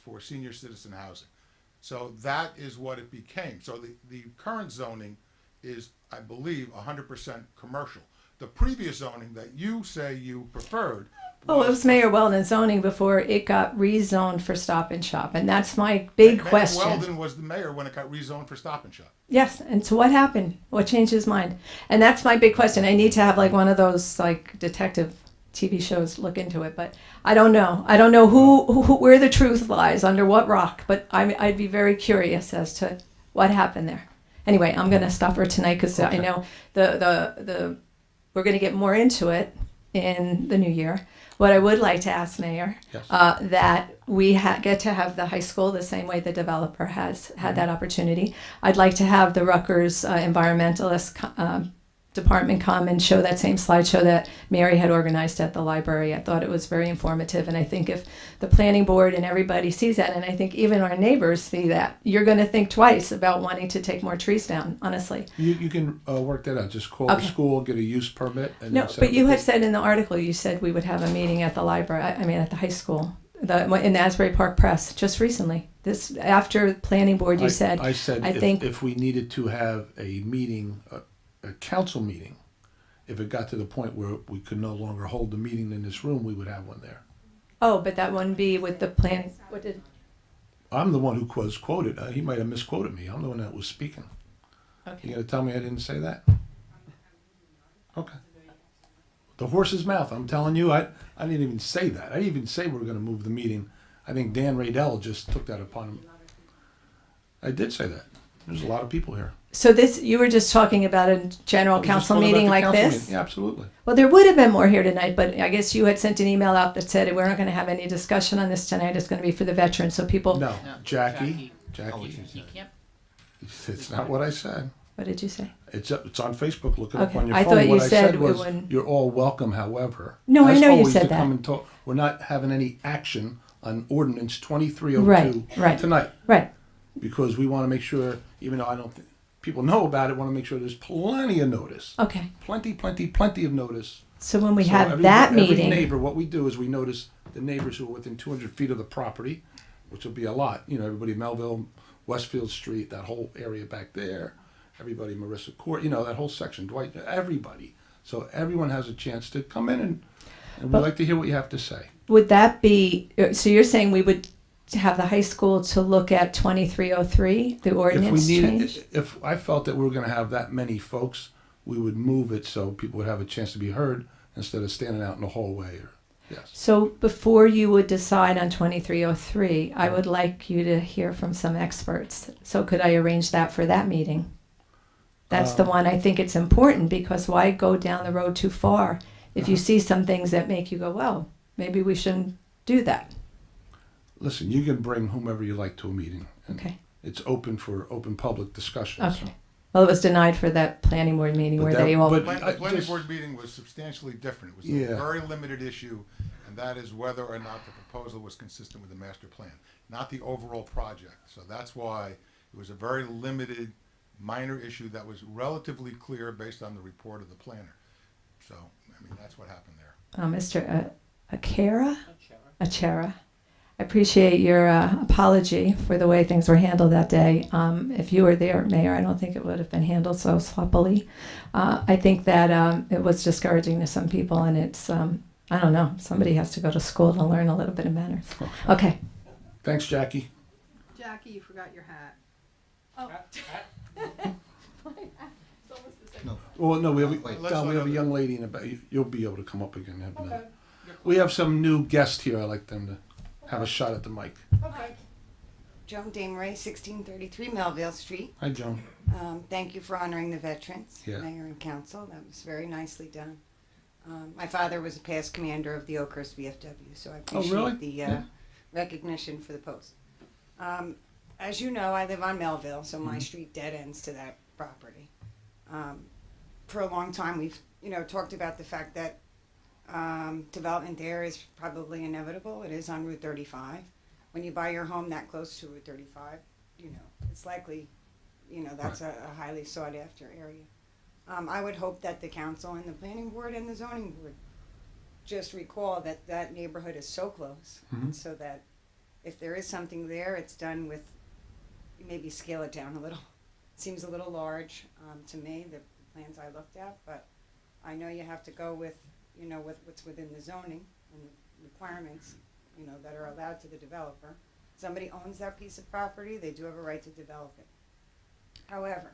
for senior citizen housing. So that is what it became. So the current zoning is, I believe, 100% commercial. The previous zoning that you say you preferred. Oh, it was Mayor Weldon zoning before it got rezoned for Stop and Shop, and that's my big question. Mayor Weldon was the mayor when it got rezoned for Stop and Shop. Yes, and so what happened? What changed his mind? And that's my big question. I need to have like one of those like detective TV shows look into it, but I don't know. I don't know who where the truth lies, under what rock, but I'd be very curious as to what happened there. Anyway, I'm going to stop for tonight because I know the we're going to get more into it in the new year. What I would like to ask, Mayor, that we get to have the high school the same way the developer has had that opportunity. I'd like to have the Rutgers environmentalist department come and show that same slideshow that Mary had organized at the library. I thought it was very informative, and I think if the planning board and everybody sees that, and I think even our neighbors see that, you're going to think twice about wanting to take more trees down, honestly. You can work that out. Just call the school, get a use permit. And No, then set but up you a had date. said in the article, you said we would have a meeting at the library, at the high school, in the Asbury Park Press, just recently. This, after planning board, you said. I said I think if we needed to have a meeting, a council meeting, if it got to the point where we could no longer hold the meeting in this room, we would have one there. Oh, but that wouldn't be with the plan. What did? I'm the one who was quoted. He might have misquoted me. I'm the one that was speaking. Okay. You gonna tell me I didn't say that? Okay. The horse's mouth. I'm telling you, I didn't even say that. I didn't even say we were gonna move the meeting. I think Dan Radell just took that upon him. I did say that. There's a lot of people here. So this, you were just talking about a general We just council talked about meeting the like council this? meeting. Yeah, absolutely. Well, there would have been more here tonight, but I guess you had sent an email out that said we're not going to have any discussion on this tonight. It's going to be for the veterans, so people. No, Jackie. You can't. It's not what I said. What did you say? It's on Facebook. Look it up Okay. on your I phone. thought you What I said said it was, wouldn't- you're all welcome. However, No, I as know you always, said to that. come and talk. We're not having any action on ordinance 2302 Right. tonight. Right. Because we want to make sure, even though I don't think people know about it, want to make sure there's plenty of notice. Okay. Plenty of notice. So when we So have that every meeting. neighbor, what we do is we notice the neighbors who are within 200 feet of the property, which will be a lot. You know, everybody Melville, Westfield Street, that whole area back there, everybody Marissa Court, you know, that whole section, Dwight, everybody. So everyone has a chance to come in and we'd But- like to hear what you have to say. Would that be, so you're saying we would have the high school to look at 2303, the ordinance change? If I felt that we were going to have that many folks, we would move it so people would have a chance to be heard instead of standing out in the hallway. Or yes. So before you would decide on 2303, I would like you to hear from some experts. So could I arrange that for that meeting? That's the one I think it's important, because why go down the road too far if you see some things that make you go, well, maybe we shouldn't do that. Listen, you can bring whomever you like to a meeting. And Okay. It's open for open public discussion. Okay. Well, it was denied for that planning board meeting where they all. but The I planning just- board meeting was substantially different. It was Yeah. a very limited issue, and that is whether or not the proposal was consistent with the master plan, not the overall project. So that's why it was a very limited, minor issue that was relatively clear based on the report of the planner. So, I mean, that's what happened there. Mr. Achara, I appreciate your apology for the way things were handled that day. If you were there, Mayor, I don't think it would have been handled so sloppily. I think that it was discouraging to some people, and it's, I don't know, somebody has to go to school to learn a little bit of manners. Okay. Thanks, Jackie. Jackie, you forgot your hat. Well, no, we have, Wait, Don, we have a young lady in the back. You'll be able to come up again. Have another. We have some new guests here. I'd like them to have a shot at the mic. Joan Dameray, 1633 Melville Street. Hi, Joan. Thank you for honoring the veterans, Yeah. Mayor and Council. That was very nicely done. My father was a past commander of the Oakhurst VFW, so I appreciate really? the Yeah. recognition for the post. As you know, I live on Melville, so my street dead ends to that property. For a long time, we've talked about the fact that development there is probably inevitable. It is on Route 35. When you buy your home that close to Route 35, it's likely, that's a highly sought after area. I would hope that the council and the planning board and the zoning board just recall that that neighborhood is so close, and so that if there is something there, it's done with, maybe scale it down a little. Seems a little large to me, the plans I looked at, but I know you have to go with, with what's within the zoning and the requirements, that are allowed to the developer. Somebody owns that piece of property, they do have a right to develop it. However,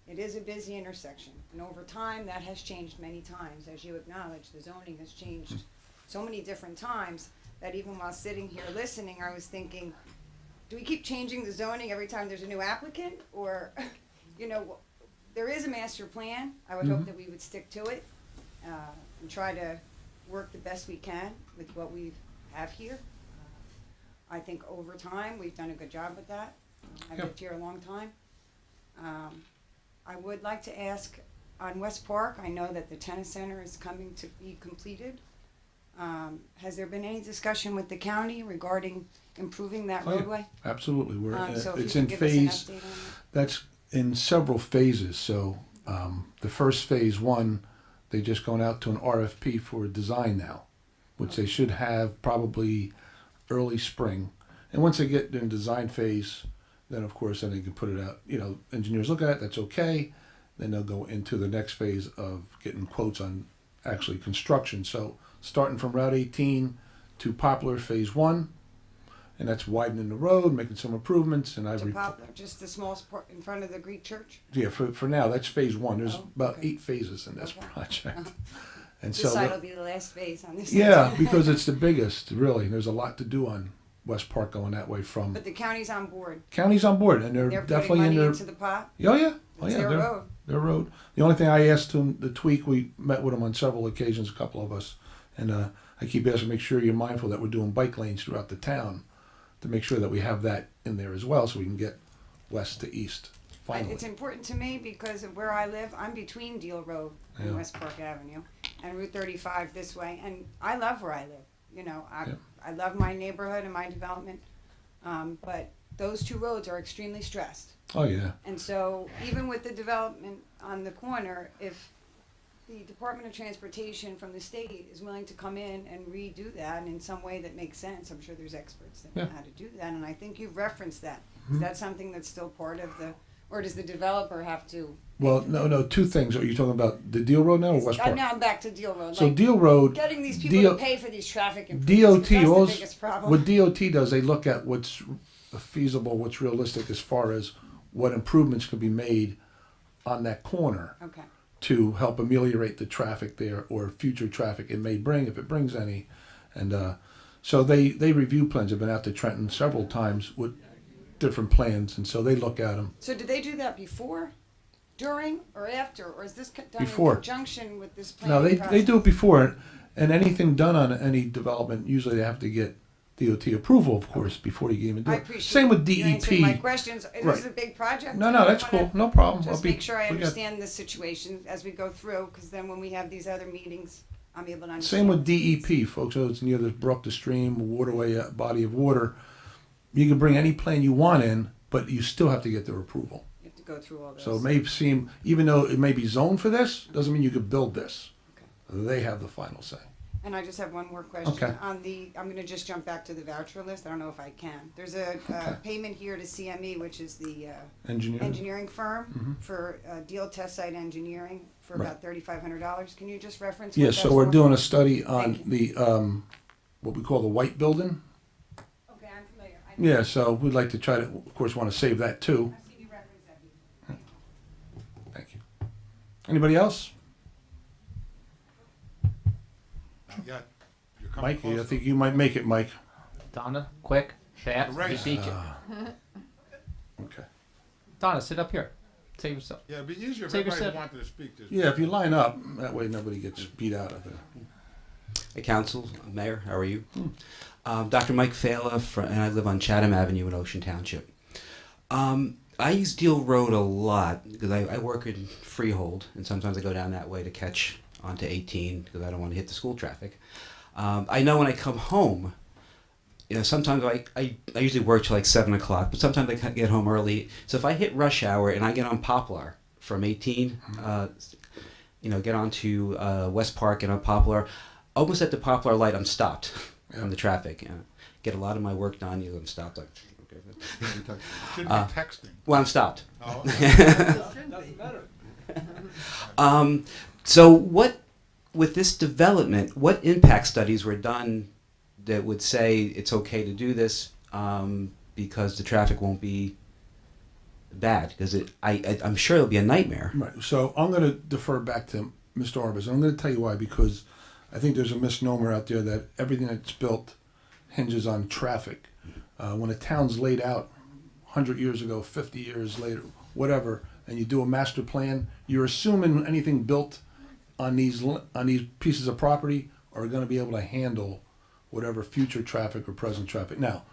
it is a busy intersection, and over time, that has changed many times. As you acknowledge, the zoning has changed so many different times that even while sitting here listening, I was thinking, do we keep changing the zoning every time there's a new applicant? Or, there is a master plan. I would hope that we would stick to it and try to work the best we can with what we have here. I think over time, we've done a good job with that. I've lived here a long time. I would like to ask, on West Park, I know that the tennis center is coming to be completed. Has there been any discussion with the county regarding improving that roadway? Absolutely. So if It's you in could give us an phase. update on that. That's in several phases. So the first phase one, they're just going out to an RFP for design now, which they should have probably early spring. And once they get in design phase, then of course then they can put it out. Engineers look at it. That's okay. Then they'll go into the next phase of getting quotes on actually construction. So starting from Route 18 to Poplar Phase 1, and that's widening the road, making some improvements, and To Poplar, just the small part in front of the Greek church? for now, that's Phase 1. There's about okay. 8 phases in this project. And This so side will be the last phase on this. yeah, side. because it's the biggest, really. There's a lot to do on West Park going that way from. But the county's on board. County's on board, and They're definitely putting money in their. into the pot? Oh yeah, It's their road. Their road. The only thing I asked them, the tweak, we met with them on several occasions, a couple of us, and I keep asking, make sure you're mindful that we're doing bike lanes throughout the town, to make sure that we have that in there as well, so we can get west to east. Finally. It's important to me because of where I live. I'm between Deal Road and Yeah. West Park Avenue and Route 35 this way, and I love where I live. I love my neighborhood and my development, but those two roads are extremely stressed. Oh yeah. And so even with the development on the corner, if the Department of Transportation from the state is willing to come in and redo that in some way that makes sense, I'm sure there's experts that know how to do that, and I think you've referenced that. Is that something that's still part of the, or does the developer have to? Well, no, two things. Are you talking about the Deal Road now or West Park? Now I'm back to Deal Road. So Deal Road, getting these people to pay for these traffic improvements, DOT, that's all the biggest problem. what DOT does, they look at what's feasible, what's realistic as far as what improvements could be made on that corner Okay. to help ameliorate the traffic there or future traffic it may bring, if it brings any. And so they review plans. I've been out to Trenton several times with different plans, and so they look at them. So do they do that before, during, or after, or is this done Before. in conjunction with this No, planning they do it process? before, and anything done on any development, usually they have to get DOT approval, of course, before you can even do I it. appreciate Same with you answering DEP. my questions. This Right. is a big project. No, and no, I that's wanna cool. No problem. Just I'll be- make sure I we got- understand the situation as we go through, because then when we have these other meetings, I'm able to understand. Same with DEP, folks. So it's near the brook, the stream, waterway, body of water. You can bring any plan you want in, but you still have to get their approval. You have to go through all those. So it may seem, even though it may be zoned for this, doesn't mean you could build this. They have the final say. And I just have one more question. Okay. I'm gonna just jump back to the voucher list. I don't know if I can. There's a payment here to CME, which is the engineering firm Mhm. for deal test site engineering for Right. about $3,500. Can you just reference? Yeah, what so that's we're for? doing a study on the, what we call the white building. Okay, I'm familiar. Yeah, so we'd like to try to, of course, want to save that too. Thank you. Anybody else? Not yet. You're coming Mike, I closer. think you might make it, Mike. Donna, quick, fast, Race. beat you. Okay. Donna, sit up here. Save yourself. Yeah, it'd be easier if Save everybody yourself. who wanted to speak. Just Yeah, if you line up, that way nobody gets beat out of there. Hey, Council, Mayor, how are you? Dr. Mike Fala, and I live on Chatham Avenue in Ocean Township. I use Deal Road a lot because I work in Freehold, and sometimes I go down that way to catch onto 18 because I don't want to hit the school traffic. I know when I come home, you know, sometimes I usually work till like 7 o'clock, but sometimes I get home early. So if I hit rush hour and I get on Poplar from 18, you know, get onto West Park and on Poplar, almost at the Poplar light, I'm stopped from the traffic. Get a lot of my work done. I'm stopped. Like, okay. Shouldn't be texting. Well, I'm stopped. Oh, So what, with this development, what impact studies were done that would say it's okay to do this because the traffic won't be bad? Because I'm sure it'll be a nightmare. Right. So I'm going to defer back to Mr. Arbus. I'm going to tell you why, because I think there's a misnomer out there that everything that's built hinges on traffic. When a town's laid out 100 years ago, 50 years later, whatever, and you do a master plan, you're assuming anything built on these pieces of property are going to be able to handle whatever future traffic or present traffic. Now,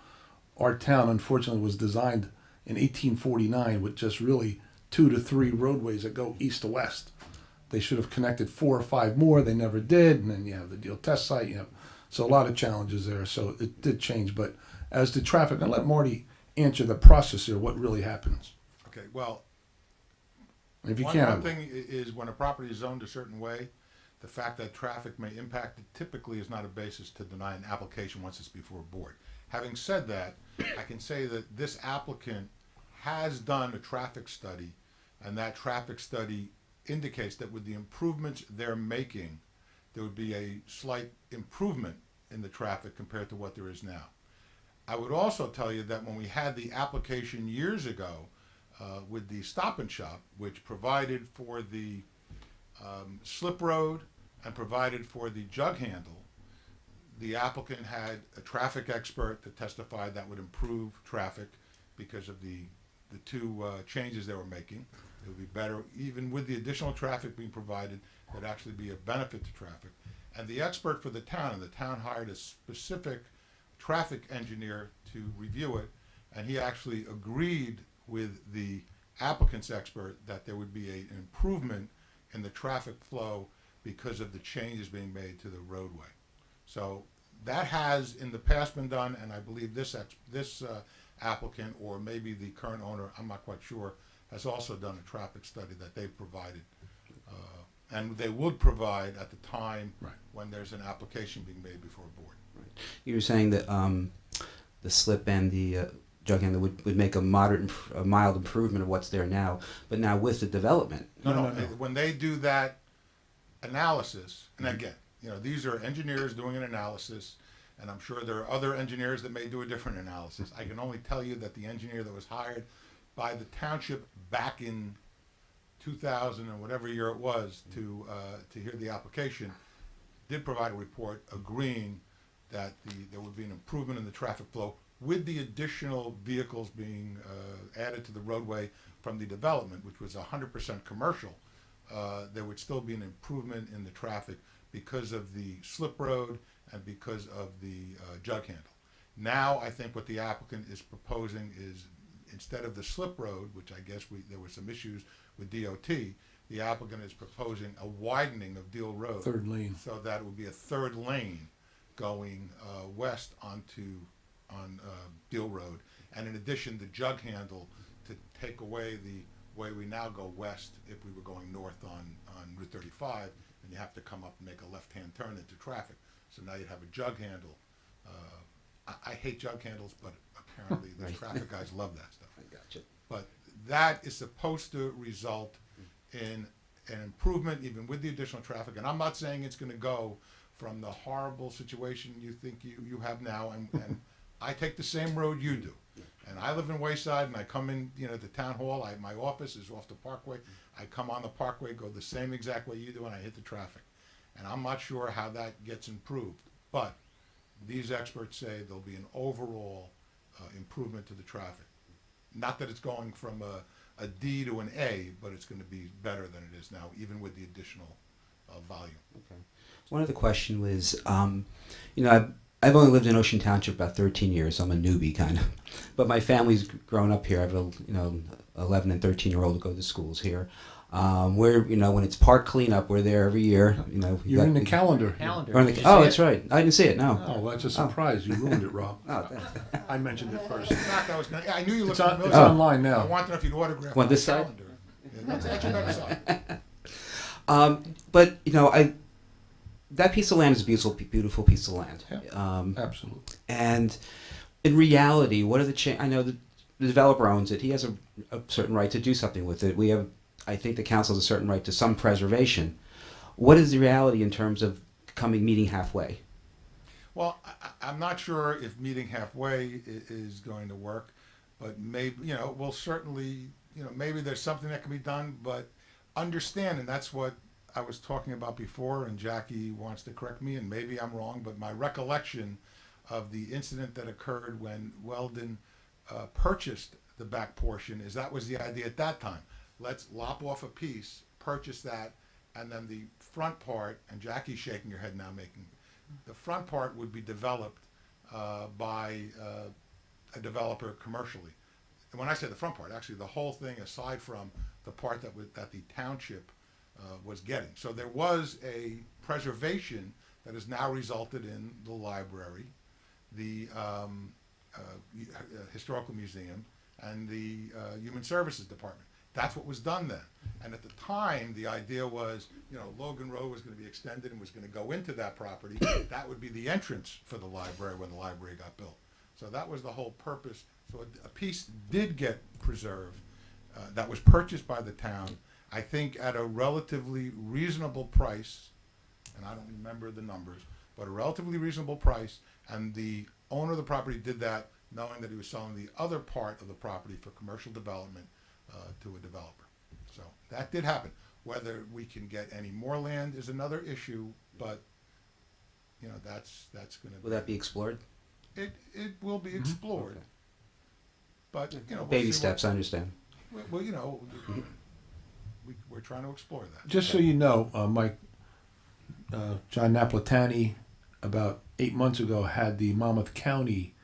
our town, unfortunately, was designed in 1849 with just really 2 to 3 roadways that go east to west. They should have connected 4 or 5 more. They never did. And then you have the deal test site. You have, so a lot of challenges there. So it did change. But as to traffic, I'll let Marty answer the process here, what really happens. okay, well, If you one can. thing is when a property is zoned a certain way, the fact that traffic may impact it typically is not a basis to deny an application once it's before a board. Having said that, I can say that this applicant has done a traffic study, and that traffic study indicates that with the improvements they're making, there would be a slight improvement in the traffic compared to what there is now. I would also tell you that when we had the application years ago with the Stop and Shop, which provided for the slip road and provided for the jug handle, the applicant had a traffic expert that testified that would improve traffic because of the 2 changes they were making. It would be better, even with the additional traffic being provided, there'd actually be a benefit to traffic. And the expert for the town, and the town hired a specific traffic engineer to review it, and he actually agreed with the applicant's expert that there would be an improvement in the traffic flow because of the changes being made to the roadway. So that has in the past been done, and I believe this applicant, or maybe the current owner, I'm not quite sure, has also done a traffic study that they've provided. And they would provide at the time when there's an application being made before a board. You were saying that the slip and the jug handle would make a mild improvement of what's there now, but now with the development. No. When they do that analysis, and again, you know, these are engineers doing an analysis, and I'm sure there are other engineers that may do a different analysis. I can only tell you that the engineer that was hired by the township back in 2000 and whatever year it was to hear the application did provide a report agreeing that there would be an improvement in the traffic flow with the additional vehicles being added to the roadway from the development, which was 100% commercial. There would still be an improvement in the traffic because of the slip road and because of the jug handle. Now, I think what the applicant is proposing is, instead of the slip road, which I guess there were some issues with DOT, the applicant is proposing a widening of Deal Road. Third lane. So that would be a third lane going west on Deal Road. And in addition, the jug handle to take away the way we now go west if we were going north on Route 35, and you have to come up and make a left-hand turn into traffic. So now you'd have a jug handle. I hate jug handles, but apparently the traffic guys love that stuff. I gotcha. But that is supposed to result in an improvement, even with the additional traffic. And I'm not saying it's going to go from the horrible situation you think you have now. And I take the same road you do. And I live in Wayside, and I come in, the town hall. My office is off the Parkway. I come on the Parkway, go the same exact way you do, and I hit the traffic. And I'm not sure how that gets improved. But these experts say there'll be an overall improvement to the traffic. Not that it's going from a D to an A, but it's going to be better than it is now, even with the additional volume. Okay. One other question was, I've only lived in Ocean Township about 13 years. So I'm a newbie kind of, but my family's grown up here. I have a 11 and 13-year-old who go to schools here. We're when it's park cleanup, we're there every year. You're in the calendar. Oh, that's right. I didn't see it. No. Oh, well, that's a surprise. You ruined it, Rob. I mentioned it first. I knew you looked It's familiar. online now. I wanted to know if you'd autograph Want my this side? calendar. Yeah, that's your better side. But that piece of land is a beautiful piece of land. Absolutely. And in reality, what are the I know the developer owns it. He has a certain right to do something with it. I think the council has a certain right to some preservation. What is the reality in terms of meeting halfway? Well, I'm not sure if meeting halfway is going to work, but maybe, we'll certainly, maybe there's something that can be done, but understand, and that's what I was talking about before, and Jackie wants to correct me, and maybe I'm wrong, but my recollection of the incident that occurred when Weldon purchased the back portion is that was the idea at that time. Let's lop off a piece, purchase that, and then the front part, and Jackie's shaking her head now, the front part would be developed by a developer commercially. And when I say the front part, actually the whole thing, aside from the part that the township was getting. So there was a preservation that has now resulted in the library, the historical museum, and the human services department. That's what was done then. And at the time, the idea was, Logan Road was going to be extended and was going to go into that property. That would be the entrance for the library when the library got built. So that was the whole purpose. So a piece did get preserved that was purchased by the town, I think at a relatively reasonable price, and I don't remember the numbers, but a relatively reasonable price, and the owner of the property did that knowing that he was selling the other part of the property for commercial development to a developer. So that did happen. Whether we can get any more land is another issue, but that's going to. Will that be explored? It will be explored, Okay. but we'll Baby see steps. I understand. Well, we're trying to explore that. Just so you know, Mike, John Napolitani about 8 months ago had the Monmouth County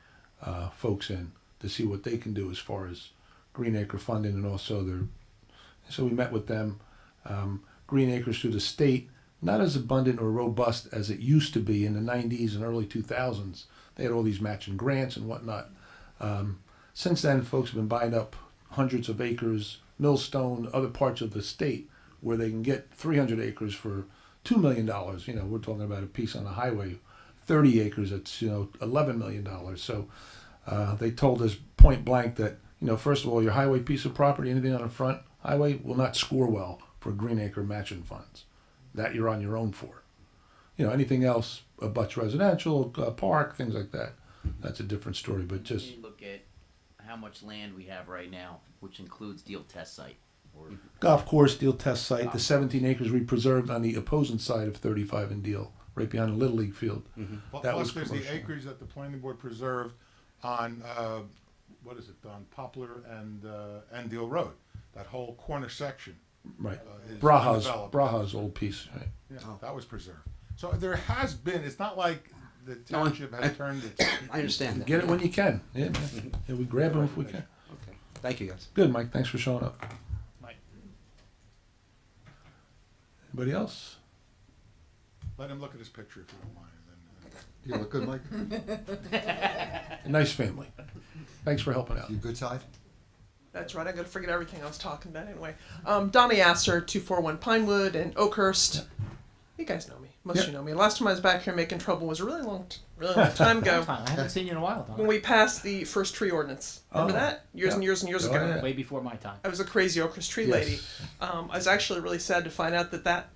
folks in to see what they can do as far as Green Acre funding, and also so we met with them. Green Acres through the state, not as abundant or robust as it used to be in the 90s and early 2000s. They had all these matching grants and whatnot. Since then, folks have been buying up hundreds of acres, Millstone, other parts of the state, where they can get 300 acres for $2 million. We're talking about a piece on the highway, 30 acres, it's $11 million. So they told us point blank that, first of all, your highway piece of property, anything on the front highway, will not score well for Green Acre matching funds. That you're on your own for. Anything else abuts residential, park, things like that. That's a different story, but just. You look at how much land we have right now, which includes Deal Test Site. Golf course, Deal Test Site, the 17 acres we preserved on the opposing side of 35 and Deal, right behind the Little League field. That was Plus, there's commercial. the acres that the planning board preserved on, on Poplar and Deal Road. That whole corner section. Right. Is Braha's undeveloped. Braha's old piece, right? Yeah, that was preserved. So there has been, it's not like the township has turned its. I understand that. Get it when you can. Yeah, man. Yeah, we grab them if we can. Okay. Thank you, guys. Good, Mike. Thanks for showing up. Anybody else? Let him look at his picture if you don't mind. And then, You look good, Mike? A nice family. Thanks for helping out. You good side? That's right. I gotta forget everything I was talking about anyway. Donnie Asser, 241 Pinewood in Oakhurst. You guys know me. Most of you know me. Last time I was back here making trouble was a really long time ago. I haven't seen you in a while, Don. When we passed the first tree ordinance. Remember that? Years and years and years ago. Way before my time. I was a crazy Oakhurst tree lady. I was actually really sad to find out that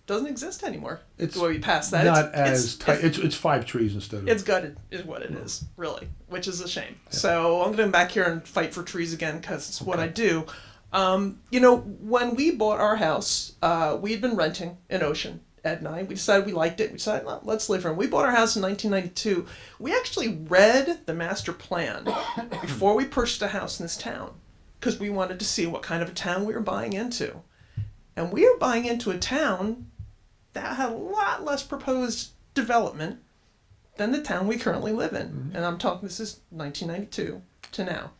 doesn't exist anymore. It's the way we passed that. Not as tight. It's 5 trees instead of. It's gutted, is what it is, really, which is a shame. Yeah. So I'm going to come back here and fight for trees again because it's what I do. You know, when we bought our house, we had been renting in Ocean. Ed and I, we decided we liked it. We decided, well, let's live here. We bought our house in 1992. We actually read the master plan before we purchased a house in this town because we wanted to see what kind of a town we were buying into. And we were buying into a town that had a lot less proposed development than the town we currently live in. Mm-hmm. And I'm talking, this is 1992 to now.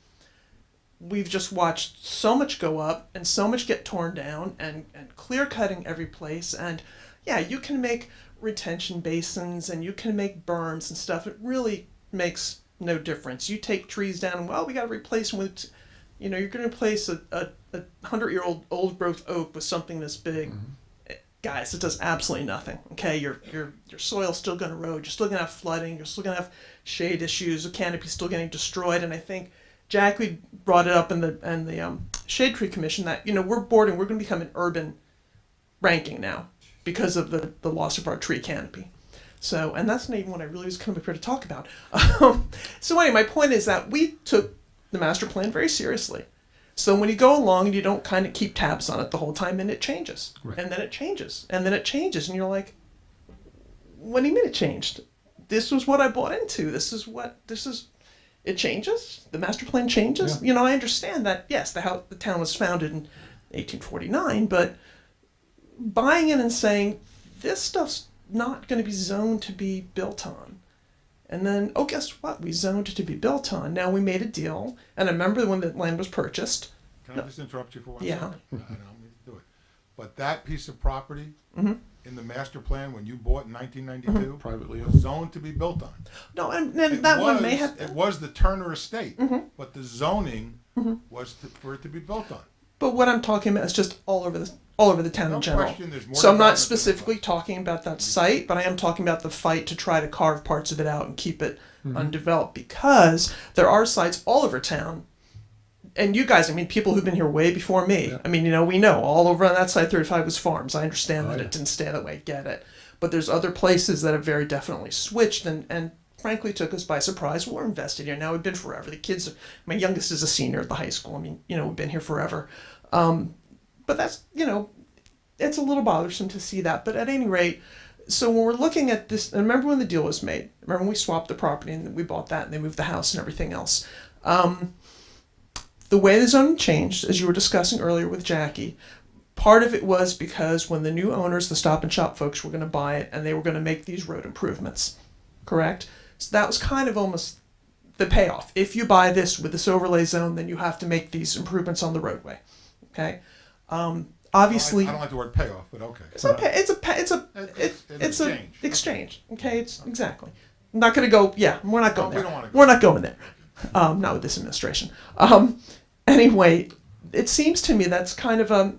We've just watched so much go up and so much get torn down and clear cutting every place. And yeah, you can make retention basins and you can make berms and stuff. It really makes no difference. You take trees down and, well, we got to replace them with, you know, you're going to replace a 100-year-old old growth oak with something this big. Mm-hmm. Guys, it does absolutely nothing. Okay, your soil's still going to erode. You're still going to have flooding. You're still going to have shade issues. The canopy's still getting destroyed. And I think Jackie brought it up in the Shade Tree Commission that, you know, we're going to become an urban ranking now because of the loss of our tree canopy. So, and that's not even what I really was coming up here to talk about. So anyway, my point is that we took the master plan very seriously. So when you go along and you don't kind of keep tabs on it the whole time, then it changes. Right. And then it changes. And then it changes. And you're like, what do you mean it changed? This was what I bought into. It changes? The master plan changes? Yeah. You know, I understand that, yes, the town was founded in 1849, but buying in and saying, this stuff's not going to be zoned to be built on. And then, oh, guess what? We zoned it to be built on. Now we made a deal, and I remember when the land was purchased. Can I just interrupt you for 1 yeah. second? I don't mean to do it. But that piece of property in the master plan when you bought in 1992 privately was zoned to be built on. No, and that one may have. It was the Turner estate, but the zoning was for it to be built on. But what I'm talking about is just all over the town in general. So I'm not specifically talking about that site, but I am talking about the fight to try to carve parts of it out and keep it undeveloped, because there are sites all over town. And you guys, I mean, people who've been here way before me. Yeah. I mean, you know, we know all over on that side 35 was farms. I understand that it didn't stay that way. Get it. But there's other places that have very definitely switched and frankly took us by surprise. We're invested here now. We've been forever. The kids, my youngest is a senior at the high school. I mean, you know, we've been here forever. But that's, you know, it's a little bothersome to see that. But at any rate, so when we're looking at this, and remember when the deal was made? Remember when we swapped the property and we bought that and they moved the house and everything else? The way the zoning changed, as you were discussing earlier with Jackie, part of it was because when the new owners, the Stop and Shop folks, were going to buy it and they were going to make these road improvements, correct? So that was kind of almost the payoff. If you buy this with this overlay zone, then you have to make these improvements on the roadway, okay? Obviously, I don't like the word payoff, but okay. It's an exchange. Okay, it's exactly. I'm not going to go. Yeah, we're not going there. We're not going there. Not with this administration. Anyway, it seems to me that's kind of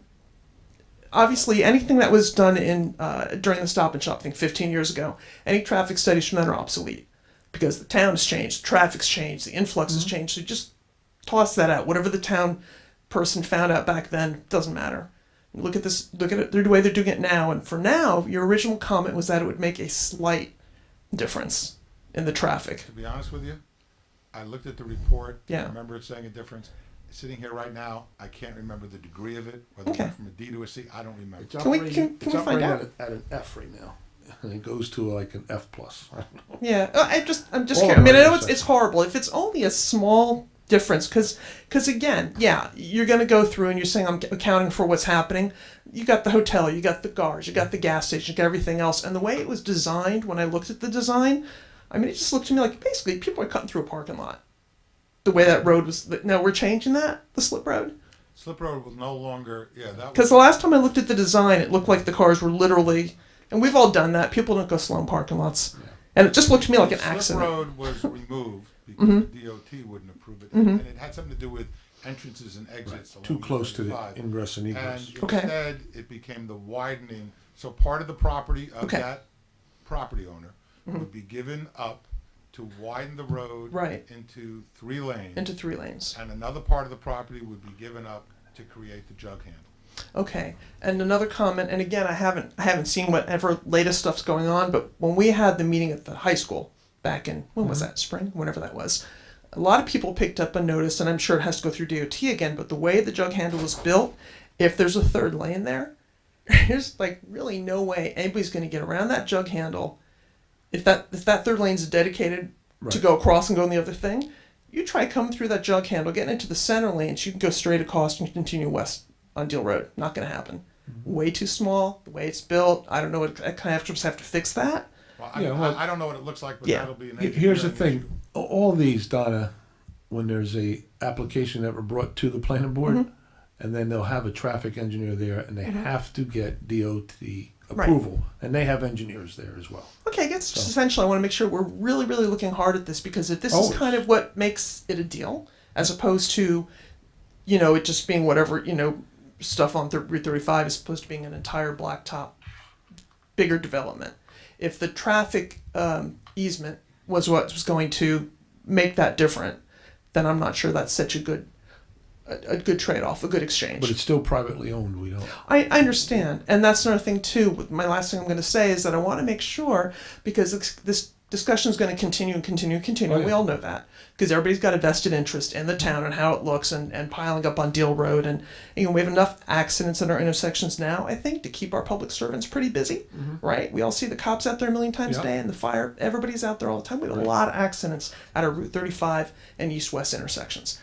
obviously anything that was done in during the Stop and Shop, I think 15 years ago, any traffic studies from then are obsolete because the town has changed, the traffic's changed, the influx has changed. So just toss that out. Whatever the town person found out back then doesn't matter. Look at this. Look at it the way they're doing it now. And for now, your original comment was that it would make a slight difference in the traffic. To be honest with you, I looked at the report. Yeah. I remember it saying a difference. Sitting here right now, I can't remember the degree of it, whether it went from a D to a C. I don't remember. Can we find out? At an F right now. And it goes to like an F plus. Yeah, I'm just curious. I mean, I know it's horrible. If it's only a small difference, because again, yeah, you're going to go through and you're saying I'm accounting for what's happening. You got the hotel, you got the cars, you got the gas station, you got everything else. And the way it was designed, when I looked at the design, I mean, it just looked to me like basically people are cutting through a parking lot. The way that road was. Now we're changing that, the slip road. Slip road will no longer, yeah, that Because the last time I looked at the design, it looked like the cars were literally, and we've all done that. People don't go slow in parking lots, and it just looked to me like an accident. Slip road was removed because the DOT wouldn't approve it, and it had something to do with entrances and exits. along Too close to the 35. ingress and egress. And Okay. instead, it became the widening. So part of the property of that property owner would be given up to widen the road into 3 lanes. Into 3 lanes. And another part of the property would be given up to create the jug handle. Okay, and another comment, and again, I haven't seen whatever latest stuff's going on, but when we had the meeting at the high school back in, when was that, spring, whenever that was, a lot of people picked up a notice, and I'm sure it has to go through DOT again, but the way the jug handle was built, if there's a 3rd lane there, there's like really no way anybody's going to get around that jug handle. If that 3rd lane's dedicated to go across and go in the other thing, you try coming through that jug handle, getting into the center lanes, you can go straight across and continue west on Deal Road. Not going to happen. Way too small, the way it's built. I don't know what, I kind of just have to fix that. Well, I don't know what it looks like, but Yeah. that'll be an Here's the engineering thing, all these, Donna, when there's a application that were brought to the planning board, and then they'll have a traffic engineer there, and they have to get DOT approval, and they have engineers there as well. Okay, I guess just essentially I want to make sure we're really, really looking hard at this, because if this is kind of what makes it a deal, as opposed to, it just being whatever, stuff on Route 35 is supposed to being an entire blacktop, bigger development. If the traffic easement was what was going to make that different, then I'm not sure that's such a good trade-off, a good exchange. But it's still privately owned, we don't. I understand, and that's another thing too. My last thing I'm going to say is that I want to make sure, because this discussion is going to continue and continue and continue. Oh, yeah. We all know that, because everybody's got a vested interest in the town and how it looks, and piling up on Deal Road, and we have enough accidents in our intersections now, I think, to keep our public servants pretty busy, right? We all see the cops out there a million times a day, and the fire. Everybody's out there all the time. We have a lot of accidents at our Route 35 and east-west intersections.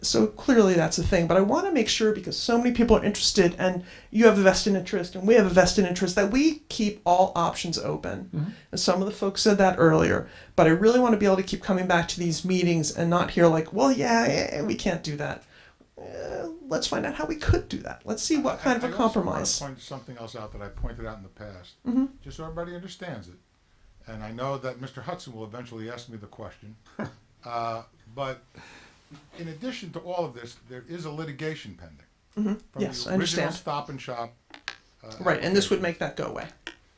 So clearly that's a thing, but I want to make sure, because so many people are interested, and you have a vested interest, and we have a vested interest, that we keep all options open. And some of the folks said that earlier, but I really want to be able to keep coming back to these meetings and not hear like, well, yeah, we can't do that. Let's find out how we could do that. Let's see what kind of a compromise. I want to point something else out that I pointed out in the past, just so everybody understands it. And I know that Mr. Hudson will eventually ask me the question, but in addition to all of this, there is a litigation pending. From Yes, the I understand. original Stop and Shop. Right, and this would make that go away.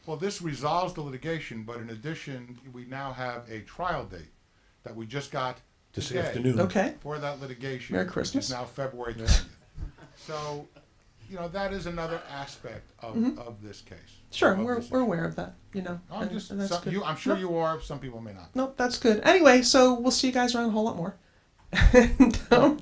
Well, this resolves the litigation, but in addition, we now have a trial date that we just got This today afternoon. Okay. for that litigation. Merry Which Christmas. is now February 20th. So, that is another aspect of this case. Sure, of we're this we're aware of that, I'm just, and that's some, good. I'm sure Nope. you are. Some people may not. Nope, that's good. Anyway, so we'll see you guys around a whole lot more. Well,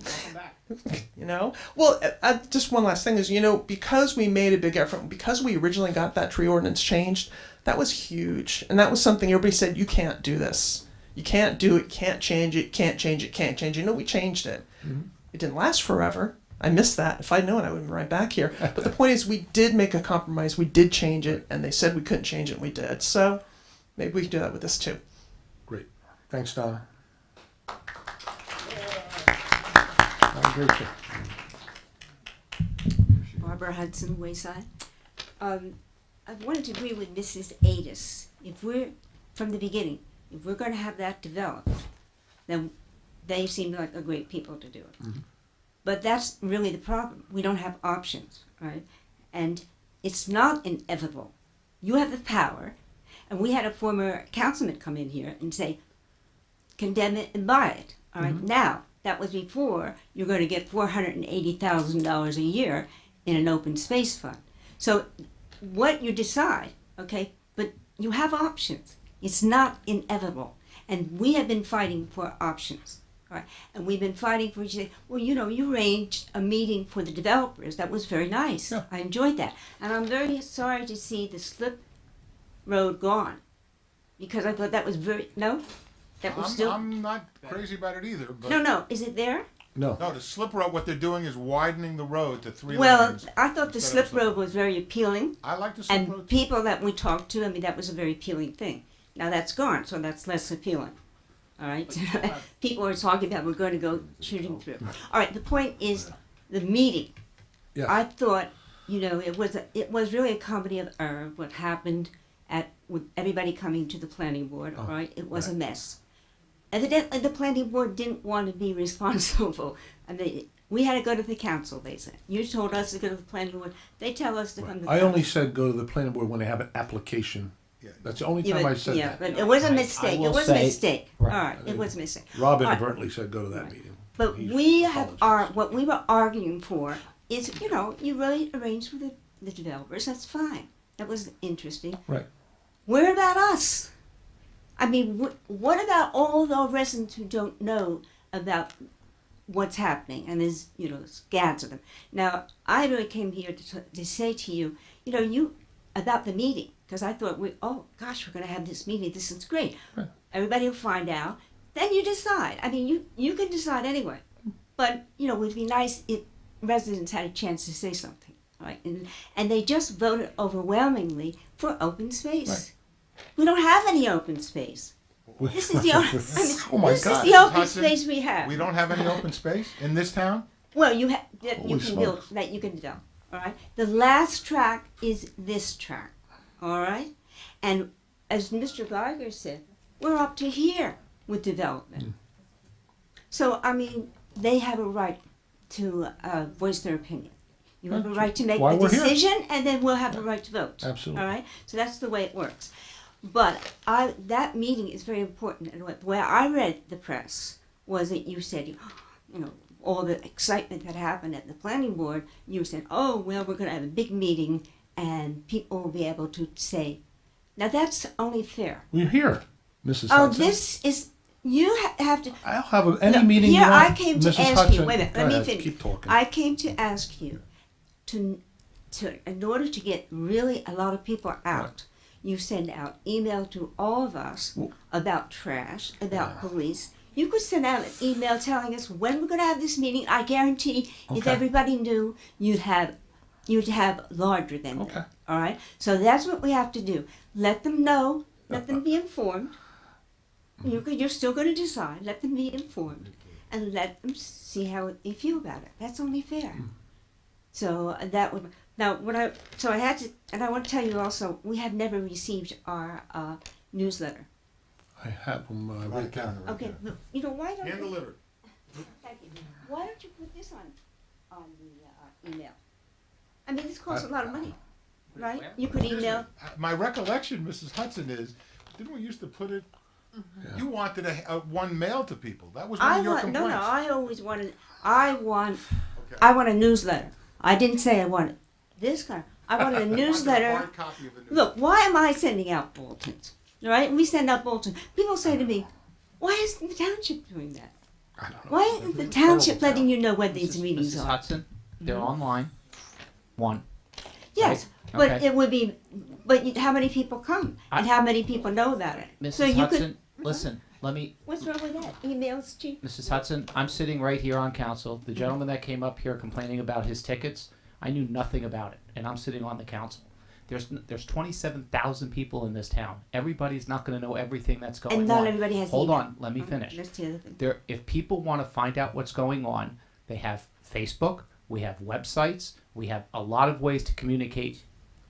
just one last thing is, because we made a big effort, because we originally got that tree ordinance changed, that was huge. And that was something everybody said, you can't do this. You can't do it, can't change it, can't change it, can't change it. We changed it. It didn't last forever. I missed that. If I'd known, I would have been right back here. But the point is, we did make a compromise. We did change it, and they said we couldn't change it, and we did. So maybe we can do that with this too. Great. Thanks, Donna. Barbara Hudson, Wayside. I wanted to agree with Mrs. Adis. If we're, from the beginning, if we're going to have that developed, then they seem like a great people to do it. But that's really the problem. We don't have options, right? And it's not inevitable. You have the power, and we had a former councilman come in here and say, condemn it and buy it. All right. Now, that was before you're going to get $480,000 a year in an open space fund. So what you decide, okay, but you have options. It's not inevitable. And we have been fighting for options. All right. And we've been fighting for, you say, well, you arranged a meeting for the developers. That was very nice. Yeah. I enjoyed that. And I'm very sorry to see the slip road gone, because I thought that was that was I'm not crazy about it either. But No, is it there? No, the slip road, what they're doing is widening the road to 3 lanes. Well, I thought the slip road was very appealing. I like the slip road And people that we talked to, that was a very appealing thing. Now that's gone, so that's less appealing. All right, people are talking about we're going to go shooting through. All right, the point is the meeting. Yes. I thought, it was really a comedy of error what happened with everybody coming to the planning board. All right, it was a mess. Evidently, the planning board didn't want to be responsible. I mean, we had to go to the council. They said you told us to go to the planning board. They tell us to come to the I only council. said go to the planning board when they have an application. That's the only time I said that. But it was a mistake. will It was a say- mistake. Right. All right, it was a mistake. Rob All right. inadvertently said go to that meeting. But we have what we were arguing for is, you really arranged for the developers. That's fine. That was interesting. Right. What about us? I mean, what about all the residents who don't know about what's happening? And there's, scads of them. Now, I really came here to say to you, about the meeting, because I thought, we're going to have this meeting. This is great. Right. Everybody will find out. Then you decide. I mean, you can decide anyway. But, it would be nice if residents had a chance to say something. Right? And they just voted overwhelmingly for open space. Right. We don't have any open space. This is the only, Oh my this God. is the open Hudson, space we have. We don't have any open space in this town? Well, you have that you Holy can build smokes. that you can develop. All right. The last track is this track. All right. And as Mr. Geiger said, we're up to here with development. So I mean, they have a right to voice their opinion. You have a right to make why a we're here. decision, and then we'll have a right to vote. Absolutely. All right. So that's the way it works. But that meeting is very important. And the way I read the press was that you said, all the excitement that happened at the planning board, you said, oh, well, we're going to have a big meeting and people will be able to say. Now, that's only fair. We're here, Mrs. Oh, Hudson. this is, you have to. I'll have any Look, meeting you here want. I came to Mrs. ask Hudson, you, wait a minute, go let me ahead, finish. Keep talking. I came to ask you to in order to get really a lot of people out, you send out email to all of us about trash, about police. You could send out an email telling us when we're going to have this meeting. I guarantee if Okay. everybody knew, you'd have larger than Okay. that. All right. So that's what we have to do. Let them know. Let them be informed. You're still going to decide. Let them be informed, and let them see how they feel about it. That's only fair. So that would. Now, I had to, and I want to tell you also, we have never received our newsletter. I have them right down. Okay, but, why don't Hand you, delivered. thank you. Why don't you put this on the email? I mean, this costs a lot of money, right? You could email. My recollection, Mrs. Hudson, is didn't we used to put it? You wanted one mail to people. That was one of your complaints. No. I always wanted. I want a newsletter. I didn't say I wanted this kind. I wanted a newsletter. Hard copy of a newsletter. Look, why am I sending out bulletins? Right? We send out bulletins. People say to me, "Why isn't the township doing that? I don't know. Why isn't the township letting you know when these meetings Mrs. are?" Hudson, they're online. One. Yes, Right? but Okay. it would be. But how many people come, and how many people know about it? Mrs. So you Hudson, could. listen, let me. What's wrong with that? Emails, chief. Mrs. Hudson, I'm sitting right here on council. The gentleman that came up here complaining about his tickets, I knew nothing about it, and I'm sitting on the council. There's 27,000 people in this town. Everybody's not going to know everything that's going on. And not everybody has Hold email. on, let me finish. That's the other thing. If people want to find out what's going on, they have Facebook, we have websites, we have a lot of ways to communicate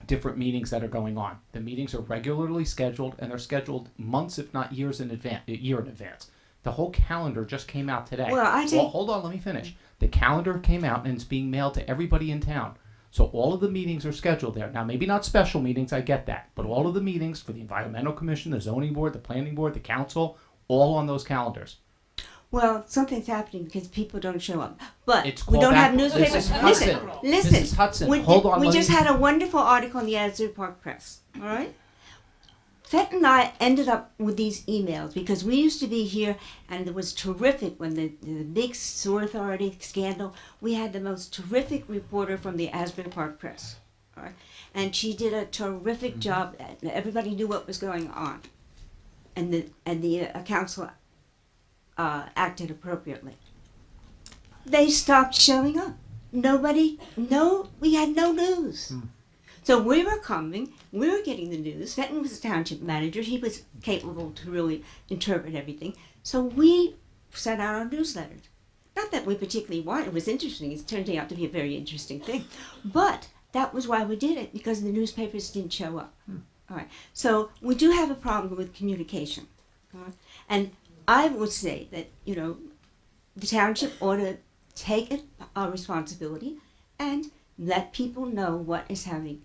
different meetings that are going on. The meetings are regularly scheduled, and they're scheduled months, if not years in advance. A year in advance. The whole calendar just came out today. Well, hold on, let me finish. The calendar came out, and it's being mailed to everybody in town. So all of the meetings are scheduled there. Now, maybe not special meetings, I get that, but all of the meetings for the Environmental Commission, the Zoning Board, the Planning Board, the Council, all on those calendars. Well, something's happening because people don't show up. But It's we called don't have back- newspapers. Mrs. Listen, Hudson. listen. Mrs. Hudson, We, hold on, we let just me- had a wonderful article in the Asbury Park Press. All right. Fenton and I ended up with these emails because we used to be here, and it was terrific when the big sewer authority scandal. We had the most terrific reporter from the Asbury Park Press, all right? And she did a terrific job. Everybody knew what was going on, and the council acted appropriately. They stopped showing up. We had no news. So we were coming, we were getting the news. Fenton was the township manager. He was capable to really interpret everything. So we sent out our newsletters. Not that we particularly wanted, it was interesting. It turned out to be a very interesting thing. But that was why we did it, because the newspapers didn't show up. All right. So we do have a problem with communication. And I would say that, you know, the township ought to take a responsibility and let people know what is having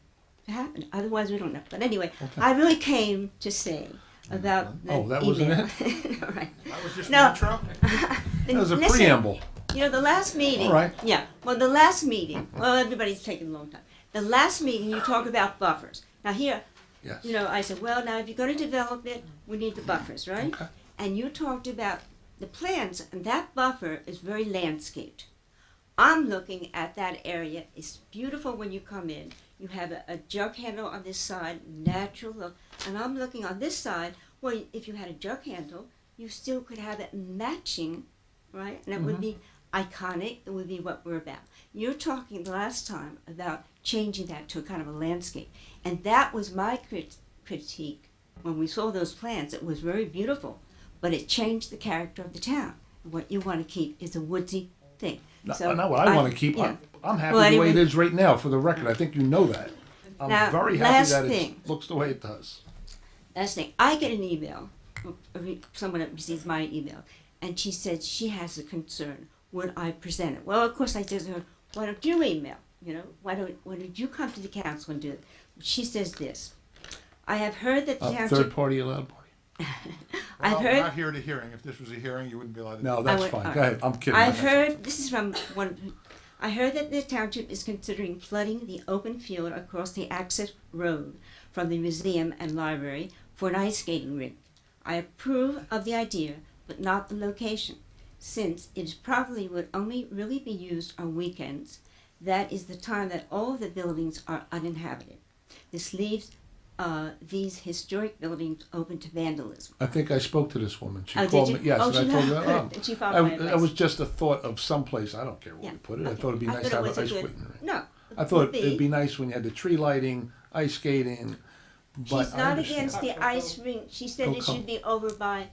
to happen. Otherwise, we don't know. But anyway, I really came to say about the that email. wasn't it? All right. That was just No. an intro? That was a Listen, preamble. You know, the last meeting. All right. Yeah. Well, the last meeting. Well, everybody's taking a long time. The last meeting, you talk about buffers. Now here, Yes. you know, I said, well, now if you're going to develop it, we need the buffers, right? Okay. And you talked about the plans, and that buffer is very landscaped. I'm looking at that area. It's beautiful when you come in. You have a jug handle on this side, natural look. And I'm looking on this side, well, if you had a jug handle, you still could have it matching, right? And it would be iconic. It would be what we're about. You're talking the last time about changing that to a kind of a landscape. And that was my critique when we saw those plans. It was very beautiful, but it changed the character of the town. And what you want to keep is a woodsy thing. Not what I want to keep. yeah. I'm happy Well, the way it anyway. is right now, for the record. I think you know that. I'm Now, very happy last that thing. it looks the way it does. Last thing, I get an email, someone that receives my email, and she said she has a concern when I present it. Well, of course, I said to her, why don't you email? You know, why don't you come to the council and do it? She says this, I have heard that the township... Third party allowed party? I've Well, heard... we're not here to hearing. If this was a hearing, you wouldn't be allowed to. No, do that's would- fine. all Go right. ahead. I'm kidding. I've heard, this is from one, I heard that the township is considering flooding the open field across the access road from the museum and library for an ice skating rink. I approve of the idea, but not the location, since it probably would only really be used on weekends. That is the time that all of the buildings are uninhabited. This leaves these historic buildings open to vandalism. I think I spoke to this woman. She Oh, did called you? me. Yes, Oh, and she I told her. did. Oh, And she followed my that advice. was just a thought of someplace. I don't care where Yeah, we put it. I okay. thought it'd be I nice thought to have it an was a ice good- skating rink. No. I thought would it'd be nice when you had the tree lighting, ice skating. But She's I not understand. against the ice rink. She said it Come. should be over by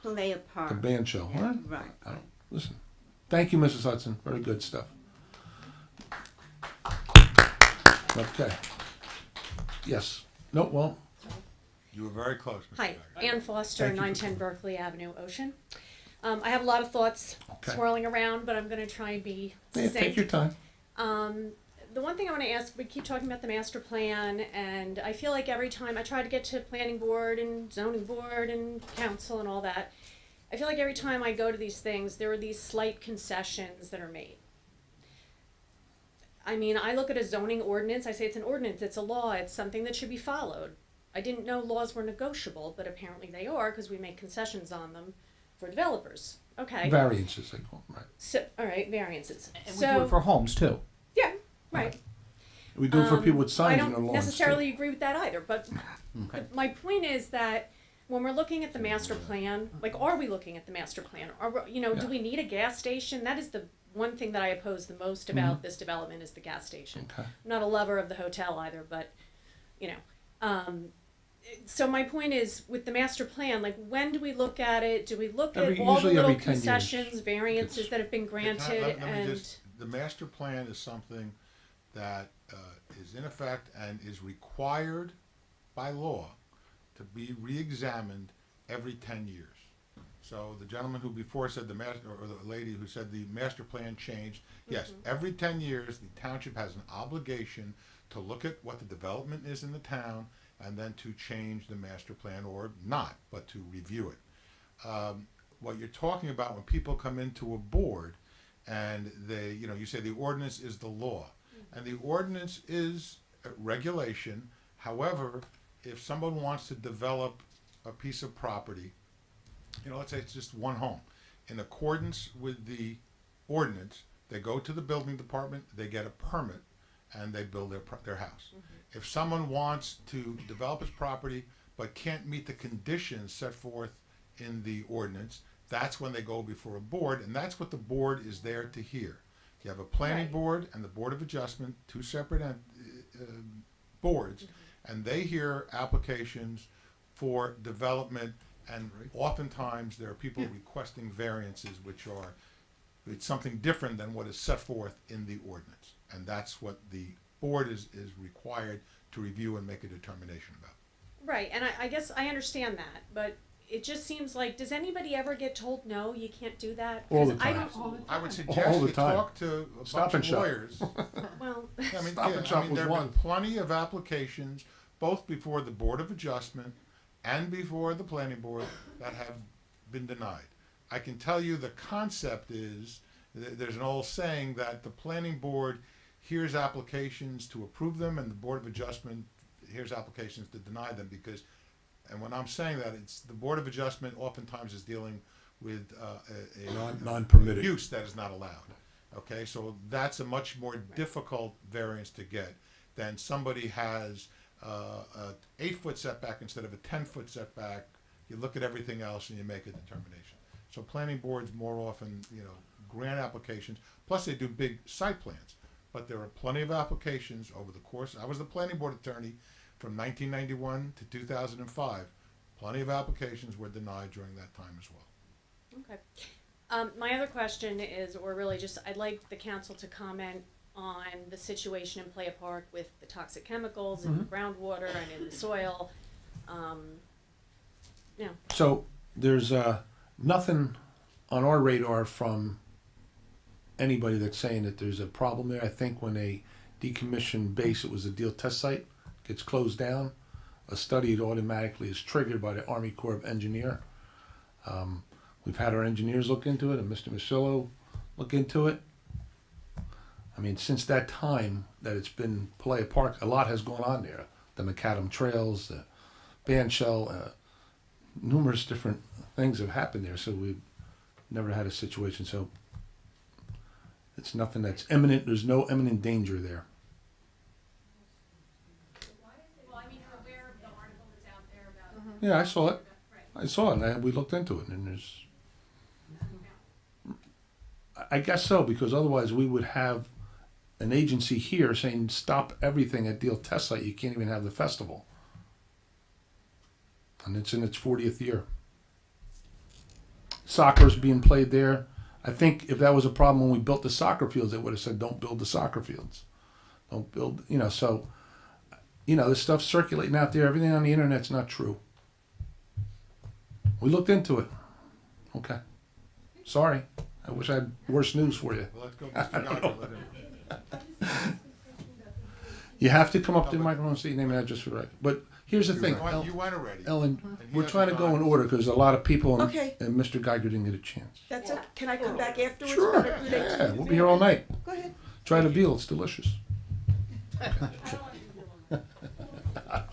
Palea Park. The band show. Yeah, All right. right. I don't, listen. Thank you, Mrs. Hudson. Very good stuff. Okay. Yes. No, well, You were very close, Mr. Hi, Geiger. Ann Foster, Thank you. 910 Berkeley Avenue, Ocean. I have a lot of thoughts Okay. swirling around, but I'm going to try and be yeah, succinct. take your time. The one thing I want to ask, we keep talking about the master plan, and I feel like every time I try to get to planning board and zoning board and council and all that, I feel like every time I go to these things, there are these slight concessions that are made. I mean, I look at a zoning ordinance, I say it's an ordinance, it's a law, it's something that should be followed. I didn't know laws were negotiable, but apparently they are, because we make concessions on them for developers. Okay. Variances, they call them, right? So, all right, variances. And we so, do it for homes too. yeah, right. We do it for people with I signs in don't their lawns. necessarily agree with that either, but my point is that when we're looking at the master plan, like, are we looking at the master plan? Are we, you know, do we need a gas station? That is the one thing that I oppose the most about this development is the gas station. Okay. I'm not a lover of the hotel either, but you know. So my point is with the master plan, like, when do we look at it? Do we look at all the Usually little every 10 years. concessions, variances that have been Can I- granted, let me and just- the master plan is something that is in effect and is required by law to be re-examined every 10 years. So the gentleman who before said the master, or the lady who said the master plan changed, yes, every 10 years, the township has an obligation to look at what the development is in the town and then to change the master plan, or not, but to review it. What you're talking about when people come into a board and they, you know, you say the ordinance is the law, and the ordinance is a regulation. However, if someone wants to develop a piece of property, you know, let's say it's just one home, in accordance with the ordinance, they go to the building department, they get a permit, and they build their house. If someone wants to develop his property but can't meet the conditions set forth in the ordinance, that's when they go before a board, and that's what the board is there to hear. You have a planning board and the Board of Adjustment, two separate boards, and they hear applications for development, and oftentimes there are people requesting variances, which are, it's something different than what is set forth in the ordinance. And that's what the board is required to review and make a determination about. Right, and I guess I understand that, but it just seems like, does anybody ever get told, no, you can't do that? All the 'Cause I time. don't. I would All suggest the you time. talk to a Stop bunch and of shop. lawyers. Well, I mean, Stop and Shop was there have one. been plenty of applications, both before the Board of Adjustment and before the Planning Board, that have been denied. I can tell you the concept is, there's an old saying that the Planning Board hears applications to approve them, and the Board of Adjustment hears applications to deny them, because, and when I'm saying that, it's the Board of Adjustment oftentimes is dealing with a Non-permitted. use that is not allowed. Okay, so that's a much more difficult variance to get than somebody has a 8-foot setback instead of a 10-foot setback. You look at everything else and you make a determination. So planning boards more often, grant applications, plus they do big site plans. But there are plenty of applications over the course. I was the planning board attorney from 1991 to 2005. Plenty of applications were denied during that time as well. Okay. My other question is, or really just, I'd like the council to comment on the situation in Playa Park with the toxic chemicals in the groundwater and in the soil. So there's nothing on our radar from anybody that's saying that there's a problem there. I think when a decommissioned base, it was a deal test site, gets closed down, a study automatically is triggered by the Army Corps of Engineer. We've had our engineers look into it, and Mr. Masillo look into it. I mean, since that time that it's been Playa Park, a lot has gone on there. The macadam trails, the band shell, numerous different things have happened there. So we've never had a situation. So it's nothing that's imminent. There's no imminent danger there. Well, I mean, you're aware of the article that's out there about. Yeah, I saw it. I saw it, and we looked into it, and there's. I guess so, because otherwise we would have an agency here saying stop everything at Deal Test Site. You can't even have the festival, and it's in its 40th year. Soccer's being played there. I think if that was a problem when we built the soccer fields, they would have said don't build the soccer fields, don't build. So, this stuff's circulating out there. Everything on the internet's not true. We looked into it. Okay. Sorry. I wish I had worse news for you. Well, let's go, Mr. Geiger, let him. You have to come up to the microphone and say your name and address for the record. But here's the thing. You went already. Ellen, And he we're has trying to go in time. order because a lot of people and, Okay. and Mr. Geiger didn't get a chance. That's okay. Can I come back afterwards? Sure. Would I- Yeah, we'll be here all night. Go ahead. Try the veal. It's delicious.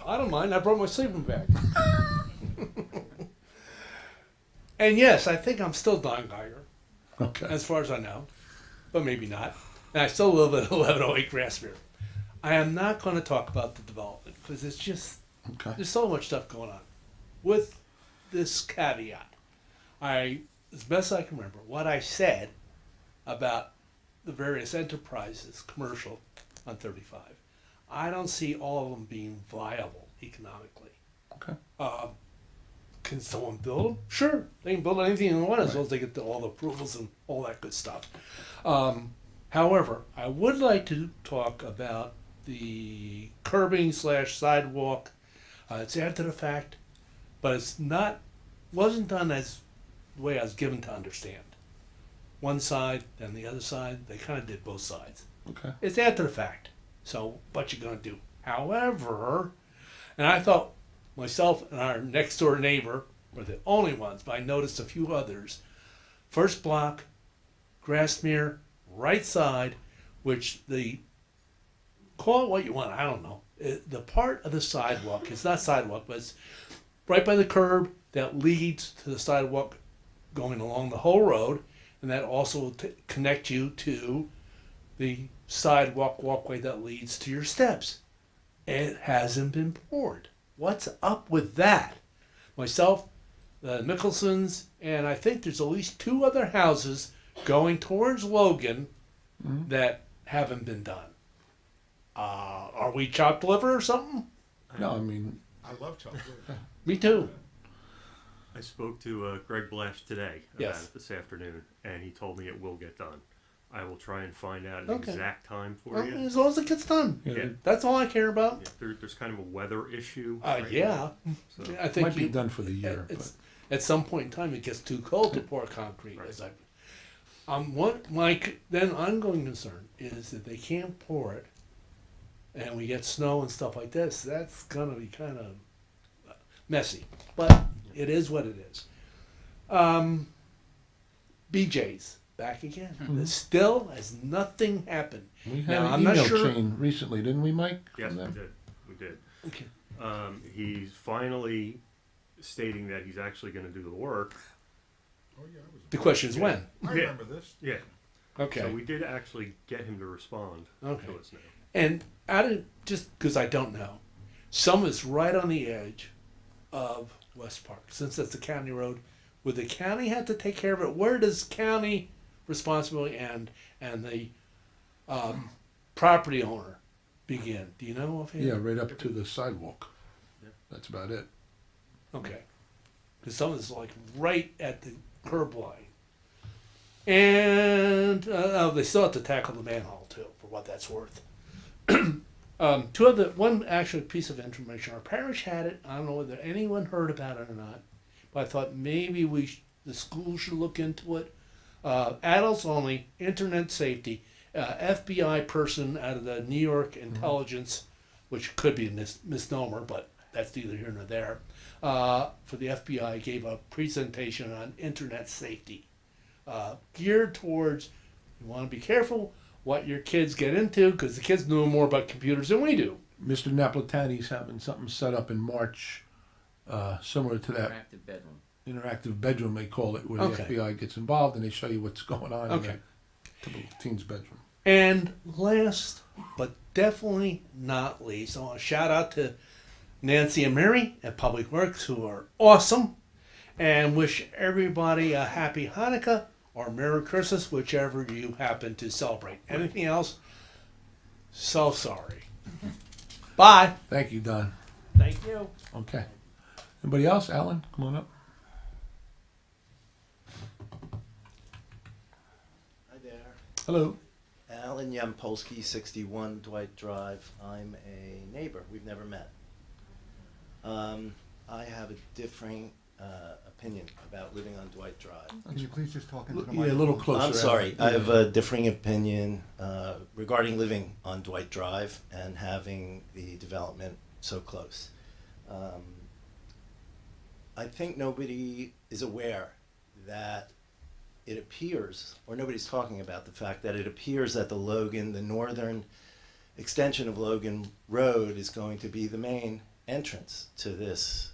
I don't mind. I brought my sleeping bag. And yes, I think I'm still Don Geiger, Okay. as far as I know, but maybe not. And I still live at 1108 Grassmere. I am not going to talk about the development because it's just Okay. there's so much stuff going on. With this caveat, as best I can remember, what I said about the various enterprises, commercial, on 35, I don't see all of them being viable economically. Okay. Can someone build them? Sure, they can build anything they want as long as they get all the approvals and all that good stuff. However, I would like to talk about the curbing / sidewalk. It's after the fact, but it's wasn't done as the way I was given to understand. One side, then the other side. They kind of did both sides. Okay. It's after the fact. So what you gonna do? However, and I thought myself and our next door neighbor were the only ones, but I noticed a few others. First block, Grassmere, right side, which call it what you want, I don't know. The part of the sidewalk, it's not sidewalk, but it's right by the curb that leads to the sidewalk going along the whole road, and that also will connect you to the sidewalk walkway that leads to your steps. It hasn't been poured. What's up with that? Myself, the Mickelsons, and I think there's at least 2 other houses going towards Logan that haven't been done. Are we chopped liver or something? No, I mean, I love chocolate. Me too. I spoke to Greg Blash today about Yes. it this afternoon, and he told me it will get done. I will try and find out an Okay. exact time for Well, you. as long as it gets done. Yeah. That's all I care about. Yeah, there's kind of a weather issue. Yeah. now, so. I think might be done for the year. It's, at some point in time, it gets too cold to pour concrete. As what my then ongoing concern is that they can't pour it, and we get snow and stuff like this. That's gonna be kind of messy, but it is what it is. BJ's back again. Mhm. Still has nothing happened. We had Now, an I'm email not sure. chain recently, didn't we, Mike? Yes, from we them? did. We did. Okay. He's finally stating that he's actually going to do the work. Oh, yeah, I was. The question is when. I remember this. Yeah. Okay. So we did actually get him to respond Okay. to us now. And out of just because I don't know, some is right on the edge of West Park. Since that's a county road, would the county have to take care of it? Where does county responsibility end and the property owner begin? Do you know offhand? Yeah, right up to the sidewalk. Yeah. That's about it. Okay. Because some is like right at the curb line. And they still have to tackle the manhole too, for what that's worth. One actual piece of information. Our parish had it. I don't know whether anyone heard about it or not, but I thought maybe the school should look into it. Adults only, internet safety. FBI person out of the New York intelligence, which could be a misnomer, but that's neither here nor there. For the FBI, gave a presentation on internet safety, geared towards you want to be careful what your kids get into, because the kids know more about computers than we do. Mr. Napolitani's having something set up in March, similar to that Interactive bedroom. interactive bedroom, they call it, where Okay. the FBI gets involved and they show you what's going on Okay. in the typical teen's bedroom. And last, but definitely not least, I want to shout out to Nancy and Mary at Public Works, who are awesome, and wish everybody a happy Hanukkah or Merry Christmas, whichever you happen to celebrate. Anything else? So sorry. Bye. Thank you, Don. Thank you. Okay. Anybody else? Alan, come on up. Hi there. Hello. Alan Yampolsky, 61 Dwight Drive. I'm a neighbor. We've never met. I have a differing opinion about living on Dwight Drive. Can you please just talk into the Yeah, microphone? a little closer. I'm sorry. Alan. I have a differing opinion regarding living on Dwight Drive and having the development so close. I think nobody is aware that it appears, or nobody's talking about the fact that it appears that the northern extension of Logan Road is going to be the main entrance to this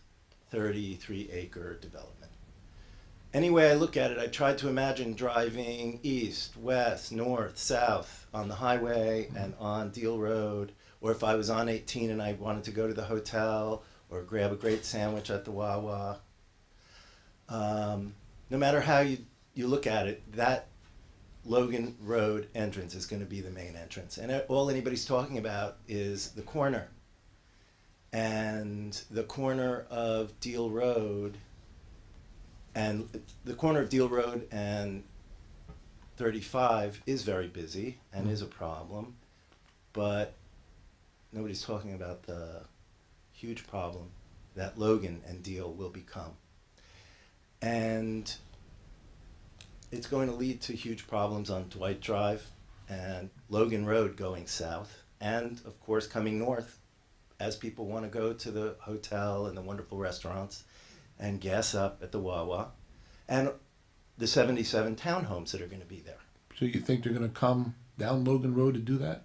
33-acre development. Any way I look at it, I tried to imagine driving east, west, north, south on the highway and on Deal Road, or if I was on 18 and I wanted to go to the hotel or grab a great sandwich at the Wawa. No matter how you look at it, that Logan Road entrance is going to be the main entrance. And all anybody's talking about is the corner. And the corner of Deal Road and 35 is very busy and is a problem, but nobody's talking about the huge problem that Logan and Deal will become. And it's going to lead to huge problems on Dwight Drive and Logan Road going south, and of course coming north as people want to go to the hotel and the wonderful restaurants and gas up at the Wawa, and the 77 townhomes that are going to be there. So you think they're going to come down Logan Road to do that?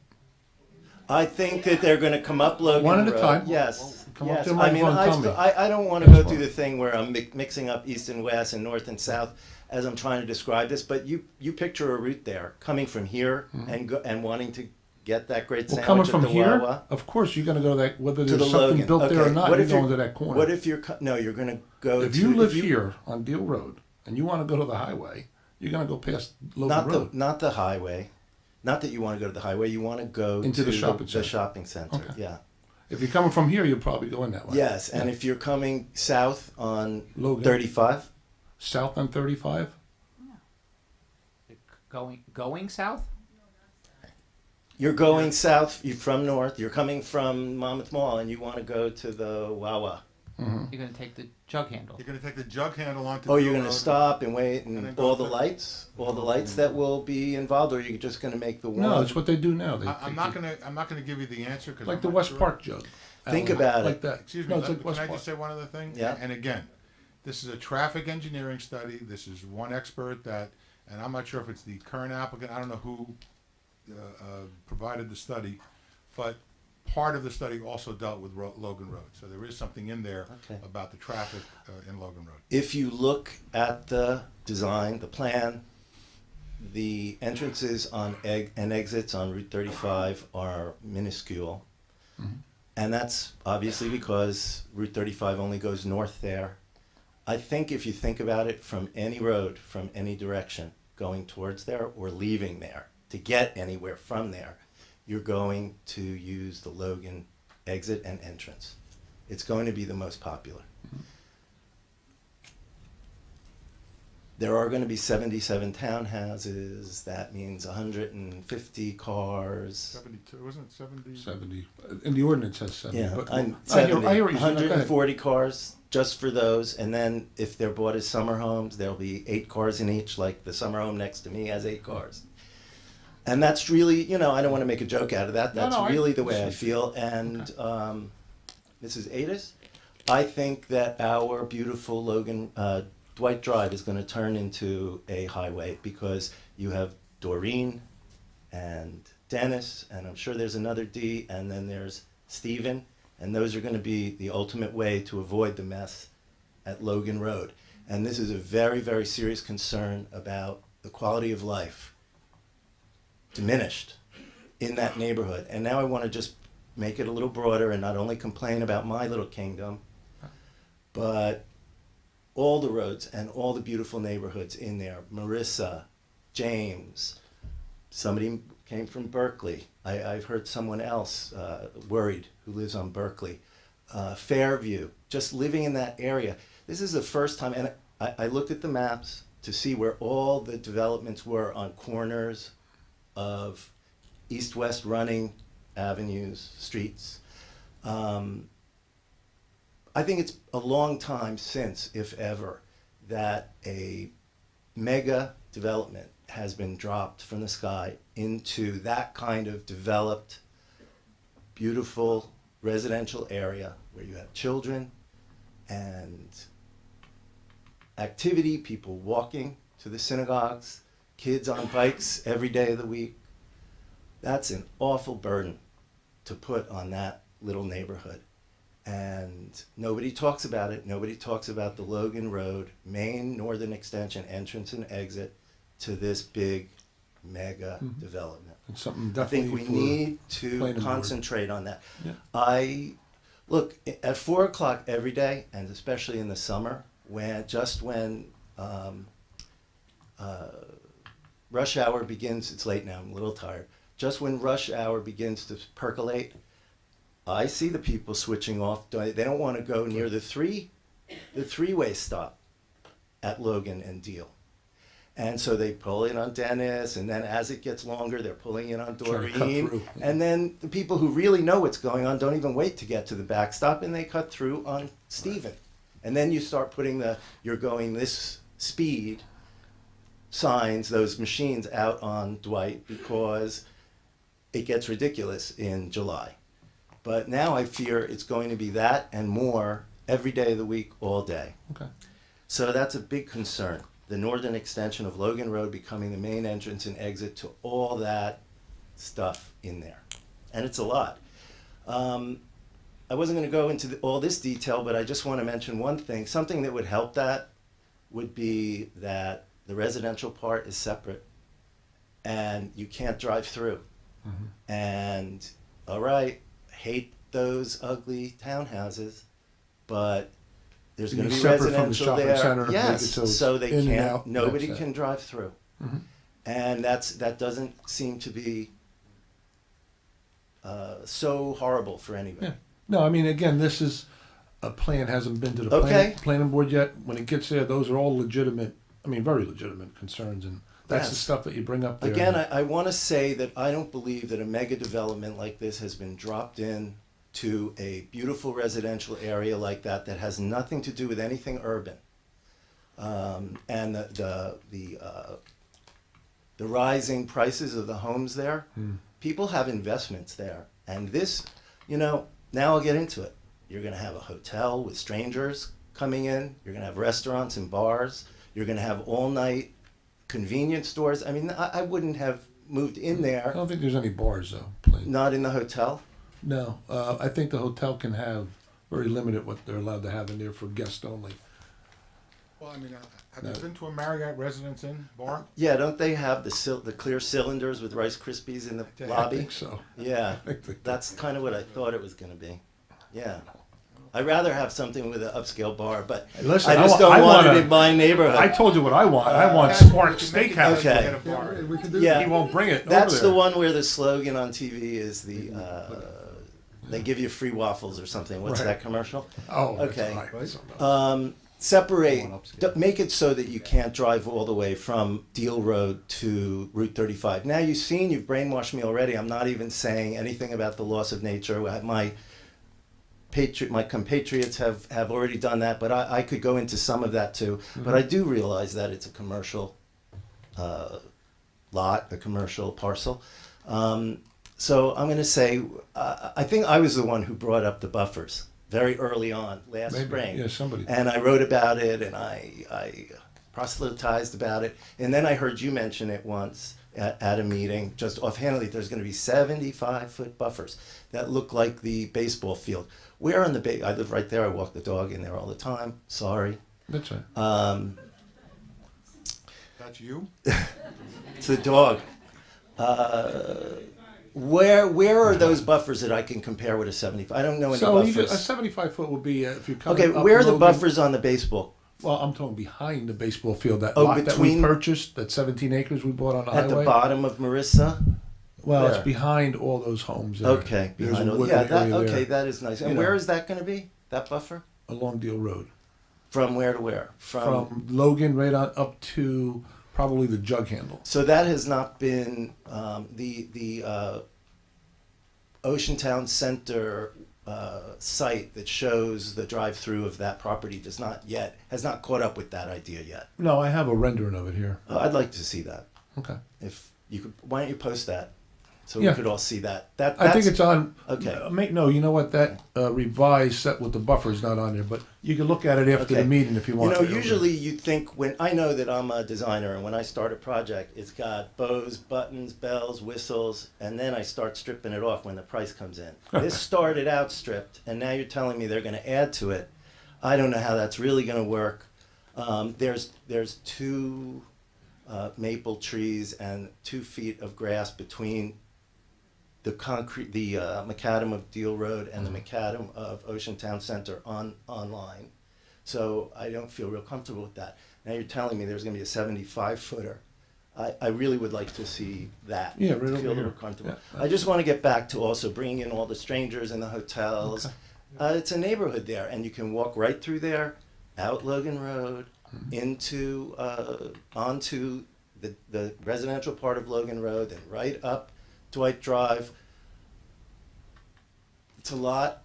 I think that they're going to come up Logan One at a Road. time. Yes. Come up yes. to the I mean, microphone and tell me. I don't want to go That's through fine. the thing where I'm mixing up east and west and north and south as I'm trying to describe this, but you picture a route there coming from here and wanting to get that great Well, sandwich coming at from the here, Wawa. of course you're going to go that, whether To there's the something Logan. built there or Okay. not, What you're if going you're- to that corner. What if you're you're going to go If to, you live here on Deal Road and you want to go to the highway, you're going to go past Logan Road. not the highway. Not that you want to go to the highway, you want to go Into to the shopping the center. shopping center. Okay. Yeah. If you're coming from here, you're probably going that way. Yes, and Yeah. if you're coming south on Logan. 35, South on 35? Going south? you're going south, you're from north, you're coming from Monmouth Mall, and you want to go to the Wawa. Mm-hmm. You're gonna take the jug handle. You're gonna take the jug handle onto. Oh, you're Dual going to Road. stop and wait, And then and go all to the the- lights that will be involved, or you're just going to make the one? No, it's what they do now. They I'm not gonna give you the answer because like the West Park jug. Think Alan, about like it. that. Excuse me. No, it's like Can West I Park. just say one other thing? Yeah. And again, this is a traffic engineering study. This is one expert that, and I'm not sure if it's the current applicant. I don't know who provided the study, but part of the study also dealt with Logan Road. So there is something in there Okay. about the traffic in Logan Road. If you look at the design, the plan, the entrances on and exits on Route 35 are minuscule. And that's obviously because Route 35 only goes north there. I think if you think about it, from any road, from any direction, going towards there or leaving there, to get anywhere from there, you're going to use the Logan exit and entrance. It's going to be the most popular. There are going to be 77 townhouses. That means 150 cars. 72, wasn't it 70? 70. In the ordinance says 70. Yeah, but I'm I hear 70, what you're saying. Go ahead. 140 cars just for those. And then if they're bought as summer homes, there'll be 8 cars in each, like the summer home next to me has 8 cars. And that's really, I don't want to make a joke out of that. No, That's no, really the way I feel. And Mrs. Adis, I think that our beautiful Logan Dwight Drive is going to turn into a highway because you have Doreen and Dennis, and I'm sure there's another D, and then there's Stephen, and those are going to be the ultimate way to avoid the mess at Logan Road. And this is a very, very serious concern about the quality of life diminished in that neighborhood. And now I want to just make it a little broader and not only complain about my little kingdom, but all the roads and all the beautiful neighborhoods in there. Marissa, James, somebody came from Berkeley. I've heard someone else worried who lives on Berkeley. Fairview, just living in that area. This is the first time, and I looked at the maps to see where all the developments were on corners of east-west running avenues, streets. I think it's a long time since, if ever, that a mega development has been dropped from the sky into that kind of developed, beautiful residential area where you have children and activity, people walking to the synagogues, kids on bikes every day of the week. That's an awful burden to put on that little neighborhood. And nobody talks about it. Nobody talks about the Logan Road, main northern extension, entrance and exit to this big mega development. It's something I think definitely we for need to planning board. concentrate on that. Yeah. Look, at 4 o'clock every day, and especially in the summer, when rush hour begins, it's late now, I'm a little tired. Just when rush hour begins to percolate, I see the people switching off. They don't want to go near the three-way stop at Logan and Deal. And so they pull in on Dennis, and then as it gets longer, they're pulling in on Trying to cut Doreen. through. And then the people who really know what's going on don't even wait to get to the backstop, and they cut through on Stephen. And then you start putting you're going this speed signs, those machines out on Dwight, because it gets ridiculous in July. But now I fear it's going to be that and more every day of the week, all day. Okay. So that's a big concern. The northern extension of Logan Road becoming the main entrance and exit to all that stuff in there. And it's a lot. I wasn't going to go into all this detail, but I just want to mention one thing. Something that would help that would be that the residential part is separate and you can't drive through. And all right, hate those ugly townhouses, but there's You going to mean be separate from the residential shopping there. center, make it Yes, so it's so they in and can't. out, Nobody that's can it. drive through. And that doesn't seem to be so horrible for anybody. Yeah. No, I mean, again, this is, a plan hasn't been to the Okay. planning board yet. When it gets there, those are all legitimate, I mean, very legitimate concerns, and that's the Yes. stuff that you bring up there. Again, I want to say that I don't believe that a mega development like this has been dropped in to a beautiful residential area like that that has nothing to do with anything urban. And the rising prices of the homes there, people have investments there. And this, now I'll get into it. You're going to have a hotel with strangers coming in. You're going to have restaurants and bars. You're going to have all-night convenience stores. I mean, I wouldn't have moved in there. I don't think there's any bars, though. Not in the hotel? No, I think the hotel can have very limited what they're allowed to have in there for guests only. Well, I mean, have you been to a Marriott Residence Inn bar? Yeah, don't they have the clear cylinders with Rice Krispies in the lobby? I think so. Yeah, that's kind of what I thought it was going to be. Yeah. I'd rather have something with an upscale bar, but Listen, I just don't want it in my neighborhood. I told you what I want. I want Spark Steakhouse. Okay. Yeah, he won't bring it. That's over there. the one where the slogan on TV is they give you free waffles or something. What's Right. that commercial? Oh, that's okay. right. Separate, make it so that you can't drive all the way from Deal Road to Route 35. Now you've brainwashed me already. I'm not even saying anything about the loss of nature. My compatriots have already done that, but I could go into some of that too. But I do realize that it's a commercial lot, a commercial parcel. So I'm going to say, I think I was the one who brought up the buffers very early on last Maybe. spring. Yeah, somebody. And I wrote about it, and I proselytized about it. And then I heard you mention it once at a meeting, just offhandedly. There's going to be 75-foot buffers that look like the baseball field. Where on the I live right there. I walk the dog in there all the time. Sorry. That's right. That's you? It's the dog. Where are those buffers that I can compare with a 75? I don't know any So buffers. a 75-foot would be if you come. Okay, where are the buffers on the baseball? Well, I'm talking behind the baseball field. That Oh, lot that we between- purchased, that 17 acres we bought on the At highway. the bottom of Marissa? Well, it's There. behind all those homes. There. Okay, There's behind a all, wooded yeah, that, area okay, there. that is nice. And You where know, is that going to be, that buffer? along Deal Road. From where to where? From Logan right on up to probably the jug handle. So that has not been, the Ocean Town Center site that shows the drive-through of that property has not caught up with that idea yet. No, I have a rendering of it here. I'd like to see that. Okay. If you could, why don't you post that so Yeah. we could all see that? I I think it's on. Okay. No, you know what? That revised set with the buffer is not on there, but you can look at it after the Okay. meeting if you want. You know, usually you think I know that I'm a designer, and when I start a project, it's got bows, buttons, bells, whistles, and then I start stripping it off when the price comes in. This started out stripped, and now you're telling me they're going to add to it. I don't know how that's really going to work. There's 2 maple trees and 2 feet of grass between the macadam of Deal Road and the macadam of Ocean Town Center online. So I don't feel real comfortable with that. Now you're telling me there's going to be a 75-footer. I really would like to see that. Yeah, right to over feel a here. little comfortable. Yeah, I just want to get back to also bringing in all the strangers in the hotels. Okay. It's a neighborhood there, and you can walk right through there, out Logan Road, onto the residential part of Logan Road, then right up Dwight Drive. It's a lot.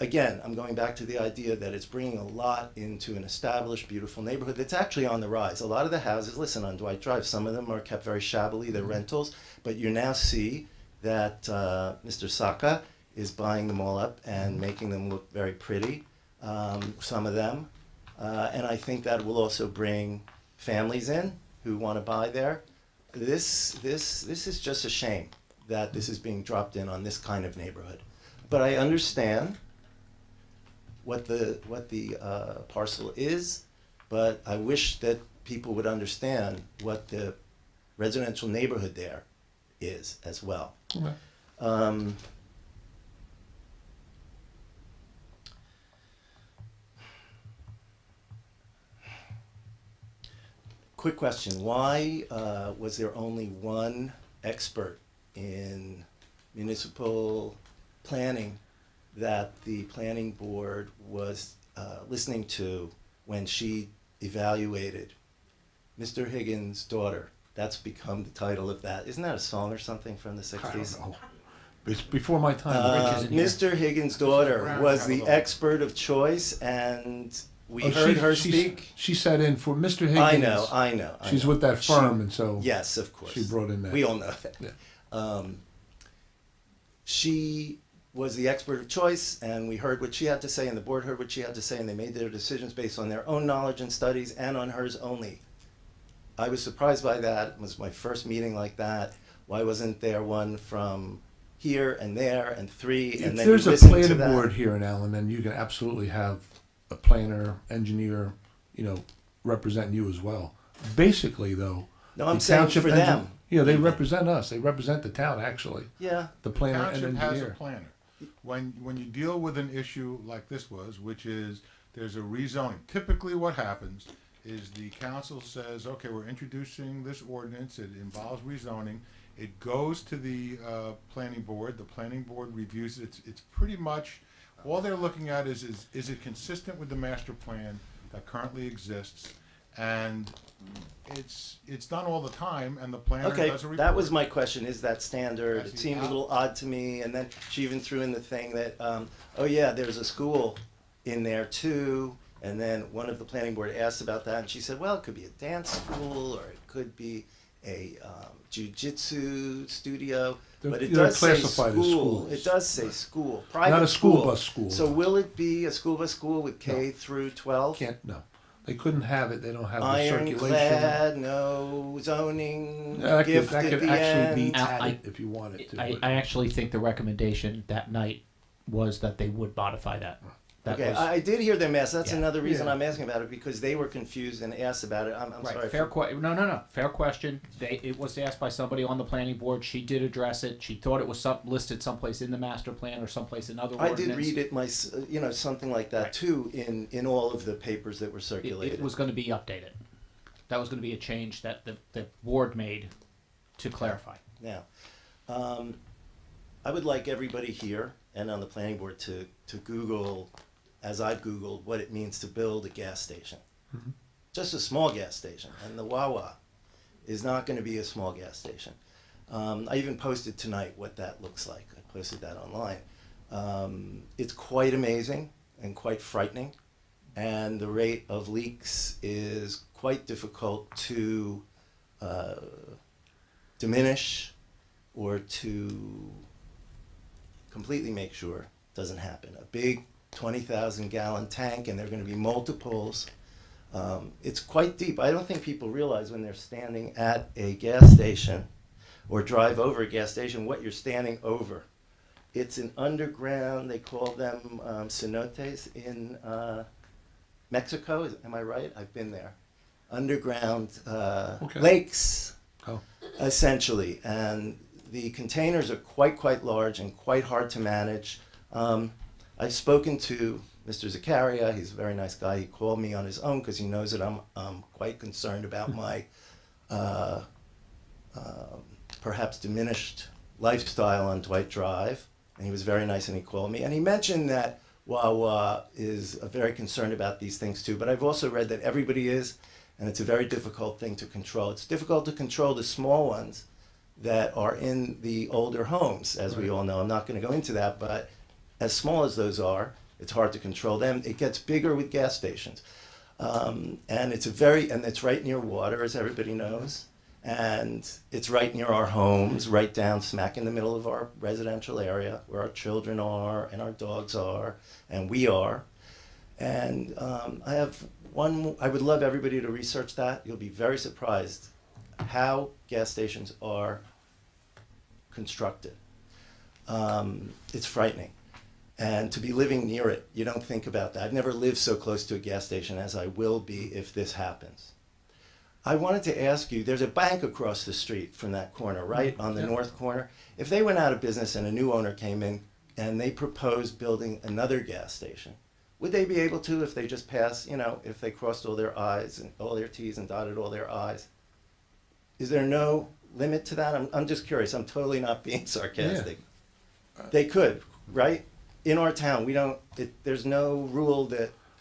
Again, I'm going back to the idea that it's bringing a lot into an established, beautiful neighborhood that's actually on the rise. A lot of the houses, listen, on Dwight Drive, some of them are kept very shabbily, they're rentals, but you now see that Mr. Saka is buying them all up and making them look very pretty, some of them. And I think that will also bring families in who want to buy there. This is just a shame that this is being dropped in on this kind of neighborhood. But I understand what the parcel is, but I wish that people would understand what the residential neighborhood there is as well. Okay. quick question. Why was there only one expert in municipal planning that the planning board was listening to when she evaluated Mr. Higgins' daughter? That's become the title of that. Isn't that a song or something from the 60s? I don't know. It's before my time. Mr. Higgins' daughter was the expert of choice, and we heard her speak. She sat in for Mr. Higgins. I know. She's with that firm, and so yes, of course, she brought in that. We all know that. Yeah. She was the expert of choice, and we heard what she had to say, and the board heard what she had to say, and they made their decisions based on their own knowledge and studies and on hers only. I was surprised by that. It was my first meeting like that. Why wasn't there one from here and there and three? And If then there's you a listen to planning that. board here in Allen, then you can absolutely have a planner, engineer, represent you as well. Basically, though, No, I'm the saying township for engi- them. Yeah, they represent us. They represent the town, actually. Yeah. The planner and Township has a engineer. planner. When you deal with an issue like this was, which is there's a rezoning. Typically, what happens is the council says, okay, we're introducing this ordinance. It involves rezoning. It goes to the planning board. The planning board reviews it. It's pretty much all they're looking at is it consistent with the master plan that currently exists, and it's done all the time, and the planner Okay, does a report. that was my question. Is that standard? That's It the seemed a out- little odd to me. And then she even threw in the thing that, oh yeah, there's a school in there too. And then one of the planning board asked about that, and she said, well, it could be a dance school, or it could be a jiu-jitsu studio. But it They're does say classified as school. schools. It does say school. Private Not a school bus school. So will it be a school bus school with K through 12? No. They couldn't have it. They don't have the circulation. Ironclad, no zoning, That gift could at the actually be end. added if you wanted to. I actually think the recommendation that night was that they would modify that. That Okay, was, I did hear them ask. That's Yeah. another reason Yeah. I'm asking about it, because they were confused and asked about it. I'm right. sorry. Fair no. Fair question. It was asked by somebody on the planning board. She did address it. She thought it was listed someplace in the master plan or someplace in other I ordinance. did read it, something like that too, in all of the papers that were circulated. It was going to be updated. That was going to be a change that the board made to clarify. Now, I would like everybody here and on the planning board to Google, as I've Googled, what it means to build a gas station. Mhm. Just a small gas station. And the Wawa is not going to be a small gas station. I even posted tonight what that looks like. I posted that online. It's quite amazing and quite frightening. And the rate of leaks is quite difficult to diminish or to completely make sure doesn't happen. A big 20,000 gallon tank, and there are going to be multiples. It's quite deep. I don't think people realize when they're standing at a gas station or drive over a gas station what you're standing over. It's an underground, they call them cenotes in Mexico. Am I right? I've been there. Underground lakes, essentially. And the containers are quite large and quite hard to manage. I've spoken to Mr. Zaccaria. He's a very nice guy. He called me on his own because he knows that I'm quite concerned about my perhaps diminished lifestyle on Dwight Drive. And he was very nice, and he called me. And he mentioned that Wawa is very concerned about these things too. But I've also read that everybody is, and it's a very difficult thing to control. It's difficult to control the small ones that are in the older homes, as we all know. I'm not going to go into that, but as small as those are, it's hard to control them. It gets bigger with gas stations. And it's right near water, as everybody knows. And it's right near our homes, right down smack in the middle of our residential area where our children are and our dogs are and we are. And I would love everybody to research that. You'll be very surprised how gas stations are constructed. It's frightening. And to be living near it, you don't think about that. I've never lived so close to a gas station as I will be if this happens. I wanted to ask you, there's a bank across the street from that corner, right, on the north corner. If they went out of business and a new owner came in and they proposed building another gas station, would they be able to if they just pass, you know, if they crossed all their I's and all their T's and dotted all their I's? Is there no limit to that? I'm just curious. I'm totally not being sarcastic. They could, right? In our town, we don't, there's no rule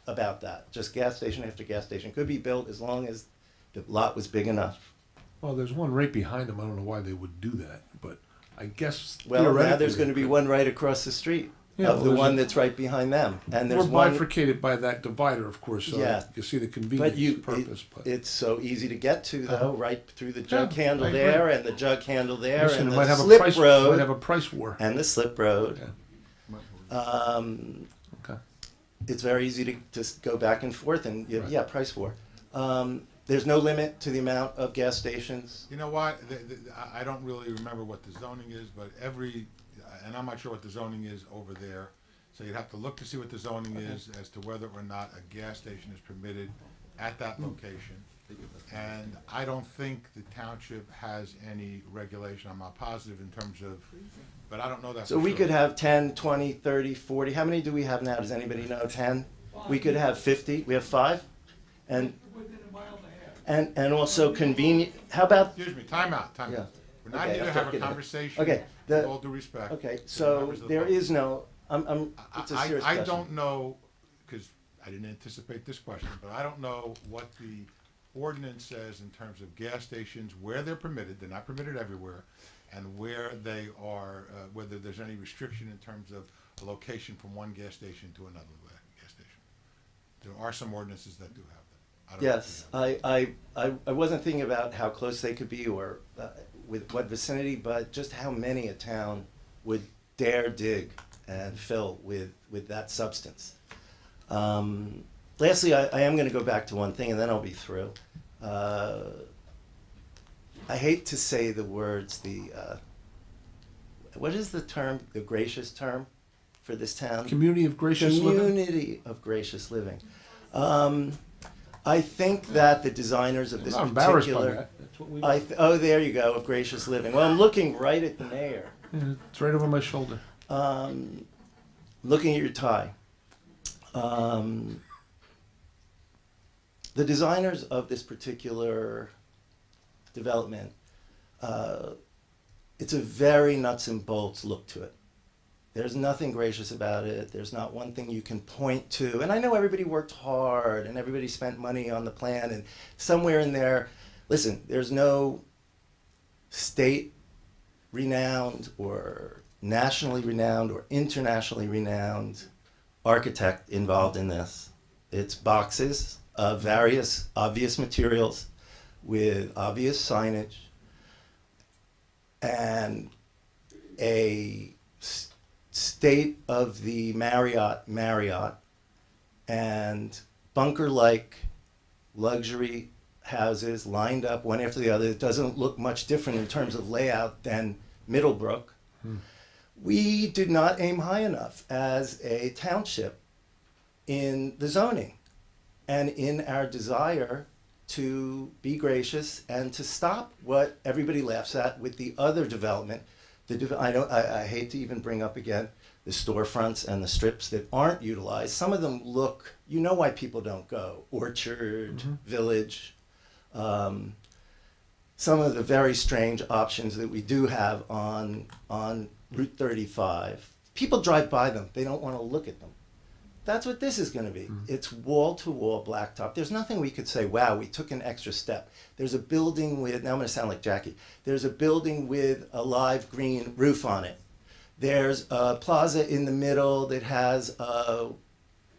about that. Just gas station after gas station could be built as long as the lot was big enough. Well, there's one right behind them. I don't know why they would do that, but I guess Well, now theoretically there's going to they be could. one right across the street Yeah, of well, the there's one a- that's right behind them. And there's We're one. bifurcated by that divider, of course, so Yeah. you see the But convenience purpose. it's so easy to get to, though, Uh-huh. right through the jug Yeah, handle I agree. there, and the jug handle there, Listen, and it the might have a slip price- road. might have a price war. And the slip road. Okay. It's very easy to just go back and forth, and Right. yeah, price war. There's no limit to the amount of gas stations. You know what? I don't really remember what the zoning is, but and I'm not sure what the zoning is over there. So you'd have to look to see what the zoning is as to whether or not a gas station is permitted at that location. And I don't think the township has any regulation. I'm not positive in terms of, but I don't know that So for we sure. could have 10, 20, 30, 40. How many do we have now? Does anybody know? 10? We could have 50. We have 5? And also convenient. How about? Excuse me, time out. Yeah. We're not Okay, here to I'll have take a it. conversation, Okay, with all due respect. Okay, to the so members of the there public. is no. It's a serious I question. don't know, because I didn't anticipate this question, but I don't know what the ordinance says in terms of gas stations, where they're permitted, they're not permitted everywhere, and where they are, whether there's any restriction in terms of a location from one gas station to another gas station. There are some ordinances that do have that. I don't know if Yes, I wasn't thinking about how close they could be or with what vicinity, but just how many a town would dare dig and fill with that substance. Lastly, I am going to go back to one thing, and then I'll be through. I hate to say the words, what is the term, the gracious term for this town? Community of gracious living? Community of gracious living. I think that the designers of this I'm not embarrassed by particular, that. That's what we oh, there you go, of gracious living. Well, I'm looking right at the mayor. Yeah, it's right over my shoulder. Looking at your tie. The designers of this particular development, it's a very nuts and bolts look to it. There's nothing gracious about it. There's not one thing you can point to. And I know everybody worked hard and everybody spent money on the plan, and somewhere in there, listen, there's no state renowned or nationally renowned or internationally renowned architect involved in this. It's boxes of various obvious materials with obvious signage and a state of the Marriott and bunker-like luxury houses lined up one after the other. It doesn't look much different in terms of layout than Middlebrook. We did not aim high enough as a township in the zoning and in our desire to be gracious and to stop what everybody laughs at with the other development. I hate to even bring up again the storefronts and the strips that aren't utilized. Some of them look, you know why people don't go. Orchard, Village, some of the very strange options that we do have on Route 35. People drive by them, they don't want to look at them. That's what this is going to be. It's wall-to-wall blacktop. There's nothing we could say, wow, we took an extra step. There's a building with, now I'm going to sound like Jackie, there's a building with a live green roof on it. There's a plaza in the middle that has a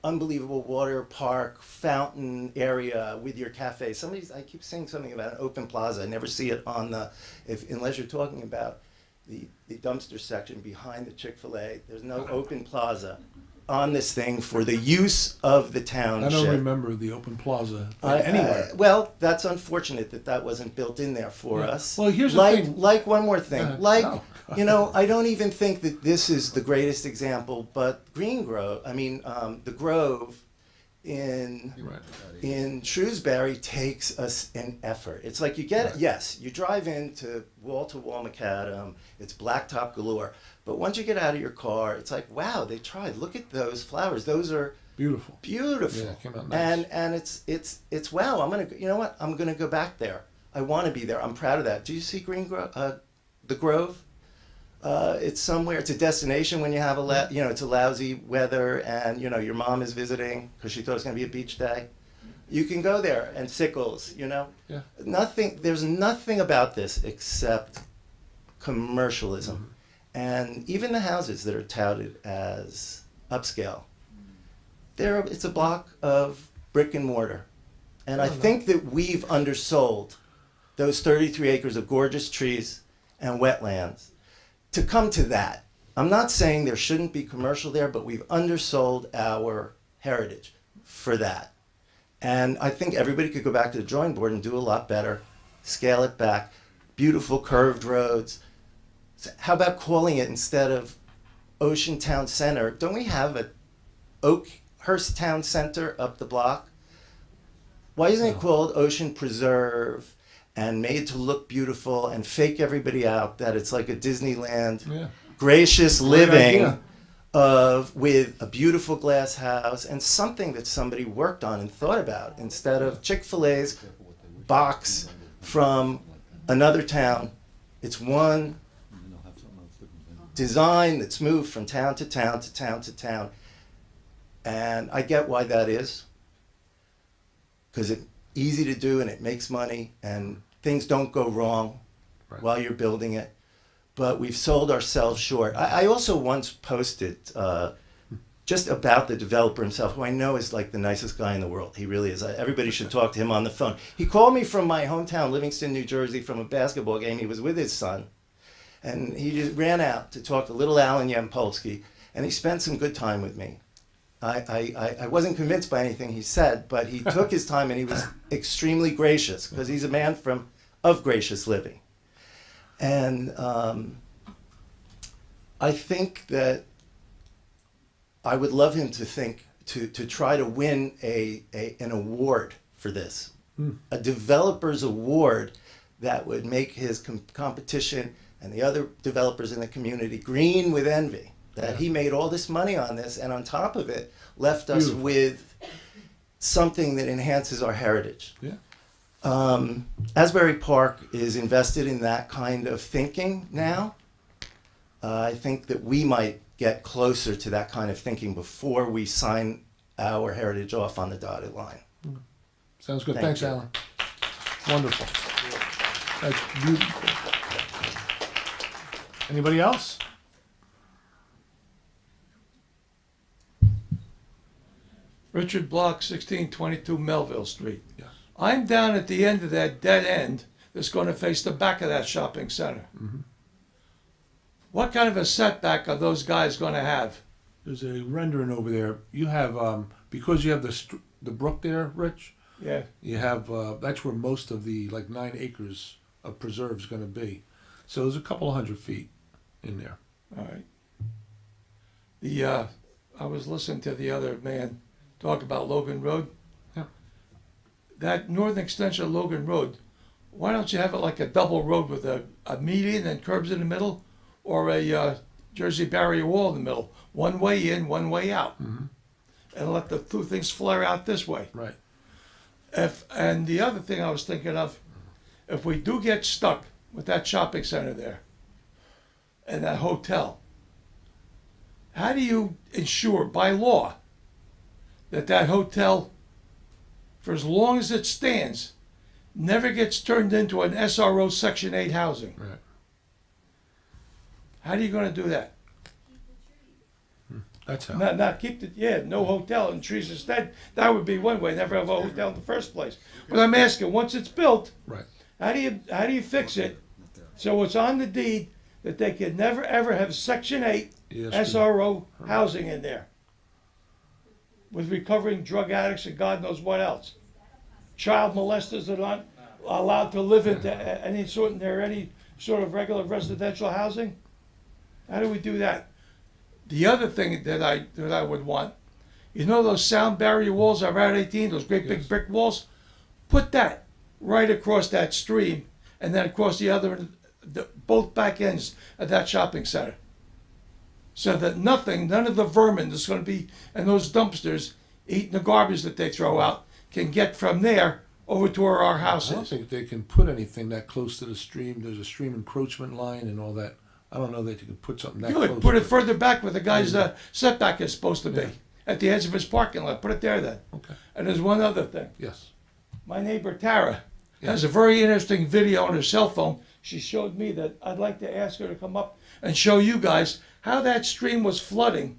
unbelievable water park, fountain area with your cafe. I keep saying something about an open plaza. I never see it on unless you're talking about the dumpster section behind the Chick-fil-A. There's no open plaza on this thing for the use of the township. I don't remember the open plaza anywhere. Well, that's unfortunate that wasn't built in there for us. Well, here's the thing. Like one more thing. I don't even think that this is the greatest example, but the Grove in Shrewsbury takes us an effort. It's like you drive into wall-to-wall macadam, it's blacktop galore, but once you get out of your car, it's like, wow, they tried. Look at those flowers. Those are Beautiful. Beautiful. Yeah, it came out nice. And it's wow. You know what? I'm gonna go back there. I want to be there. I'm proud of that. Do you see the Grove? It's somewhere. It's a destination when you have it's a lousy weather, and your mom is visiting because she thought it was gonna be a beach day. You can go there, and Sickles. Yeah. There's nothing about this except commercialism, and even the houses that are touted as upscale. It's a block of brick and mortar, and I think that we've undersold those 33 acres of gorgeous trees and wetlands to come to that. I'm not saying there shouldn't be commercial there, but we've undersold our heritage for that. And I think everybody could go back to the drawing board and do a lot better, scale it back, beautiful curved roads. How about calling it, instead of Ocean Town Center, don't we have a Oakhurst Town Center up the block? Why isn't it called Ocean Preserve and made to look beautiful and fake everybody out that it's like a Disneyland, gracious living with a beautiful glass house and something that somebody worked on and thought about, instead of Chick-fil-A's box from another town. It's one design that's moved from town to town to town to town. And I get why that is, because it's easy to do and it makes money and things don't go wrong while you're building it. But we've sold ourselves short. I also once posted just about the developer himself, who I know is like the nicest guy in the world. He really is. Everybody should talk to him on the phone. He called me from my hometown, Livingston, New Jersey, from a basketball game. He was with his son. And he just ran out to talk to little Alan Yampolsky, and he spent some good time with me. I wasn't convinced by anything he said, but he took his time and he was extremely gracious, because he's a man of gracious living. And I think that I would love him to try to win an award for this, a developer's award that would make his competition and the other developers in the community green with envy. That he made all this money on this, and on top of it, left us with something that enhances our heritage. Asbury Park is invested in that kind of thinking now. I think that we might get closer to that kind of thinking before we sign our heritage off on the dotted line. Sounds good. Thanks, Alan. Wonderful. That's beautiful. Anybody else? Richard Block, 1622 Melville Street. Yes. I'm down at the end of that dead end that's going to face the back of that shopping center. What kind of a setback are those guys going to have? There's a rendering over there. You have, because you have the brook there, Rich. Yeah. You have, that's where most of the 9 acres of preserve is going to be. So there's a couple of 100 feet in there. All right. I was listening to the other man talk about Logan Road. Yeah. That northern extension of Logan Road, why don't you have it like a double road with a median and curbs in the middle, or a Jersey barrier wall in the middle, one way in, one way out, and let the two things flare out this way. Right. And the other thing I was thinking of, if we do get stuck with that shopping center there and that hotel, how do you ensure by law that that hotel, for as long as it stands, never gets turned into an SRO Section 8 housing? Right. How are you going to do that? That's how. Not keep the, no hotel and trees instead. That would be one way, never have a hotel in the first place. But I'm asking, once it's built, right, how do you fix it so it's on the deed that they could never ever have Section 8 SRO housing in there with recovering drug addicts and God knows what else? Child molesters that aren't allowed to live into any sort of regular residential housing. How do we do that? The other thing that I would want, those sound barrier walls on Route 18, those great big brick walls, put that right across that stream and then across both back ends of that shopping center. So that none of the vermin that's going to be in those dumpsters eating the garbage that they throw out, can get from there over to where our house I don't is. think they can put anything that close to the stream. There's a stream encroachment line and all that. I don't know that you could put something that close. Good, put it to further back where the guy's setback is supposed to be, Yeah. at the edge of his parking lot. Put it there then. Okay. And there's one other thing. Yes. My neighbor Tara has a very interesting video on her cell phone. She showed me that. I'd like to ask her to come up and show you guys how that stream was flooding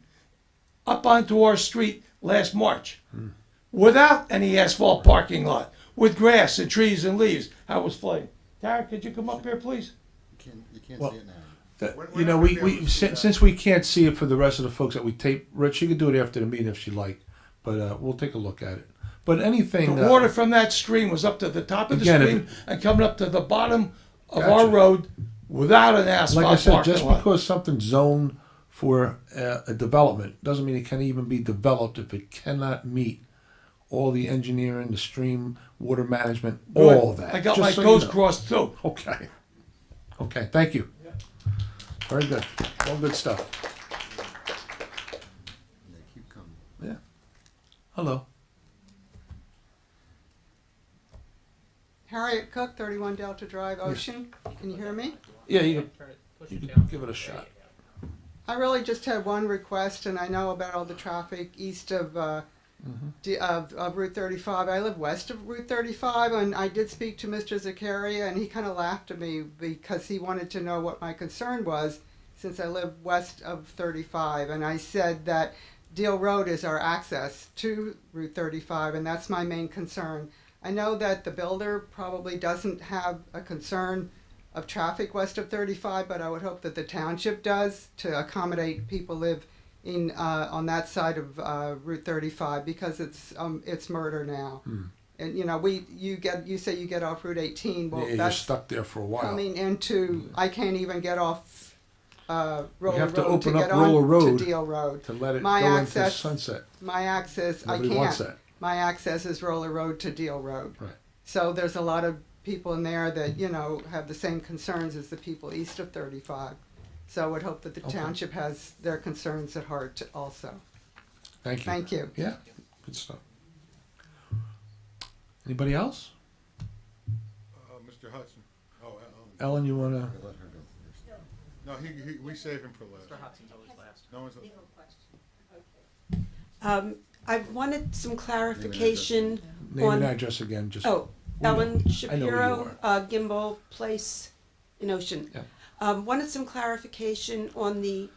up onto our street last March. Without any asphalt parking lot, with grass and trees and leaves, how it was flooding. Tara, could you come up here, please? You can't Well, see it now. You know, since we can't see it for the rest of the folks that we tape, Rich, she could do it after the meeting if she like, but we'll take a look at it. But anything. The water from that stream was up to the top of the Again, if stream and coming up to the bottom of Gotcha. our road without an asphalt Like I said, parking just lot. because something's zoned for a development doesn't mean it can't even be developed if it cannot meet all the engineering, the stream, water management, all of that. I got Just my so you toes know. crossed too. Okay. Okay, thank you. Very good. All good stuff. They keep coming. Yeah. Hello. Harriet Cook, 31 Delta Drive, Ocean. Can you hear me? Yeah, you can give it a shot. I really just had one request, and I know about all the traffic east of Route 35. I live west of Route 35, and I did speak to Mr. Zakaria, and he kind of laughed at me because he wanted to know what my concern was since I live west of 35. And I said that Deal Road is our access to Route 35, and that's my main concern. I know that the builder probably doesn't have a concern of traffic west of 35, but I would hope that the township does to accommodate people live in on that side of Route 35 because it's murder now. And you know you say you get off Route 18. Well, Yeah, you're that's stuck there for a while. coming into. I can't even get off Roller You have to Road open get up Roller on Road to Deal Road to let it my go access, into Sunset. My access, Nobody I can't. wants that. My access is Roller Road to Deal Road. Right. So there's a lot of people in there that, you know, have the same concerns as the people east of 35. So I would hope that the Okay. township has their concerns at heart also. Thank you. Thank you. Yeah, good stuff. Anybody else? Mr. Hudson. Oh, Ellen, you want to? Let her go first. No, we save him for last. Mr. Hudson's always last. No one's. I wanted some clarification Name on. and address again. Just Oh, we know. Ellen I know who you Shapiro, Gimbal Place in Ocean. Yeah. Wanted some clarification on the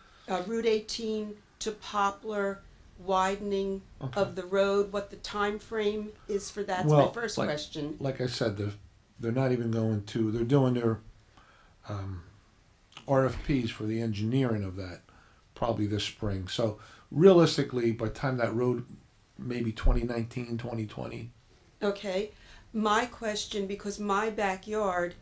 Route 18 to Poplar widening Okay. of the road, what the time frame is for that. That's Well, my first like- question. Like I said, they're not even going to. They're doing their RFPs for the engineering of that probably this spring. So realistically, by the time that road, maybe 2019, 2020. Okay. My question, because my backyard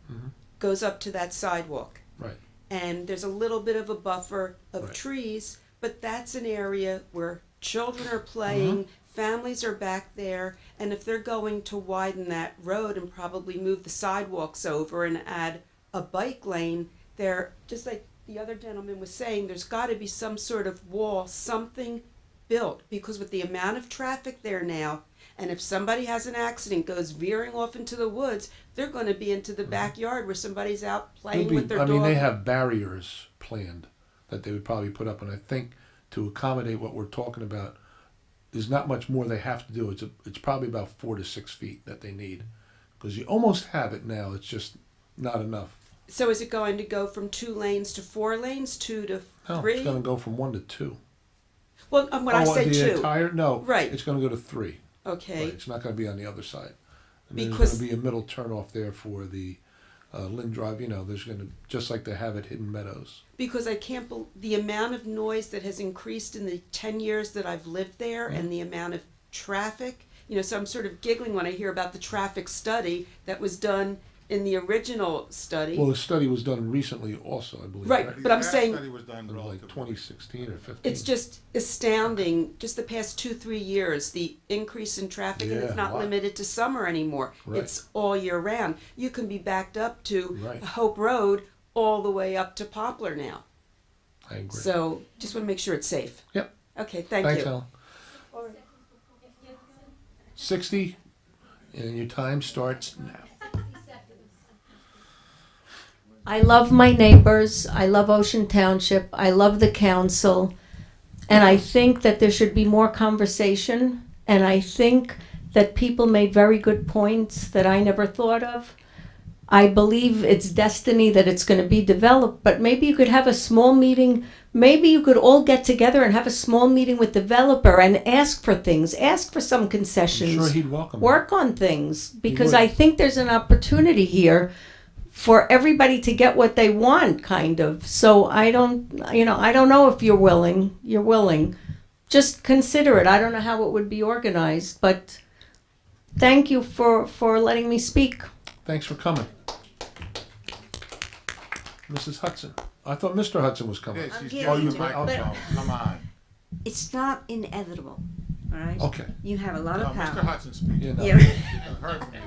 goes up to that sidewalk. Right. And there's a little bit of a buffer of Right. trees, but that's an area where children are playing, families are back there, and if they're going to widen that road and probably move the sidewalks over and add a bike lane, there, just like the other gentleman was saying, there's got to be some sort of wall, something built, because with the amount of traffic there now, and if somebody has an accident, goes veering off into the woods, they're going to be into the backyard where somebody's out playing with their dog. I mean, they have barriers planned that they would probably put up, and I think to accommodate what we're talking about, there's not much more they have to do. It's probably about 4 to 6 feet that they need, because you almost have it now. It's just not enough. So is it going to go from 2 lanes to 4 lanes, 2 to 3? No, it's going to go from 1 to 2. Well, when I say the 2. entire no, Right. It's going to go to 3. Okay. Right, it's not going to be on the other side. And there's Because- going to be a middle turnoff there for the Lynn Drive. You know, there's going to just like they have at Hidden Meadows. Because I can't believe the amount of noise that has increased in the 10 years that I've lived there and the amount of traffic. You know, so I'm sort of giggling when I hear about the traffic study that was done in the original study. Well, the study was done recently, also, I believe. Right, but I'm saying- Study was done It was like relatively. 2016 or 15. It's just astounding, just the past 2-3 years, the increase in traffic, and Yeah, it's a not lot. limited to summer anymore. Right. It's all year round. You can be backed up to Right. Hope Road all the way up to Poplar now. I agree. So just want to make sure it's safe. Yep. Okay, thank Thanks, you. Ellen. 60, and your time starts now. I love my neighbors. I love Ocean Township. I love the council. And I think that there should be more conversation. And I think that people made very good points that I never thought of. I believe it's destiny that it's going to be developed, but maybe you could have a small meeting. Maybe you could all get together and have a small meeting with the developer and ask for things, ask for some concessions. I'm sure he'd welcome it. Work on things, because would. I think there's an opportunity here for everybody to get what they want, kind of. So I don't know if you're willing. You're willing. Just consider it. I don't know how it would be organized, but thank you for letting me speak. Thanks for coming. Mrs. Hudson. I thought Mr. Hudson was coming. I'm Oh, getting you to it, okay. but Come on. it's not inevitable, all right? Okay. You have a lot of power. Mr. Hudson speaking. You know. Yeah. I've heard from you.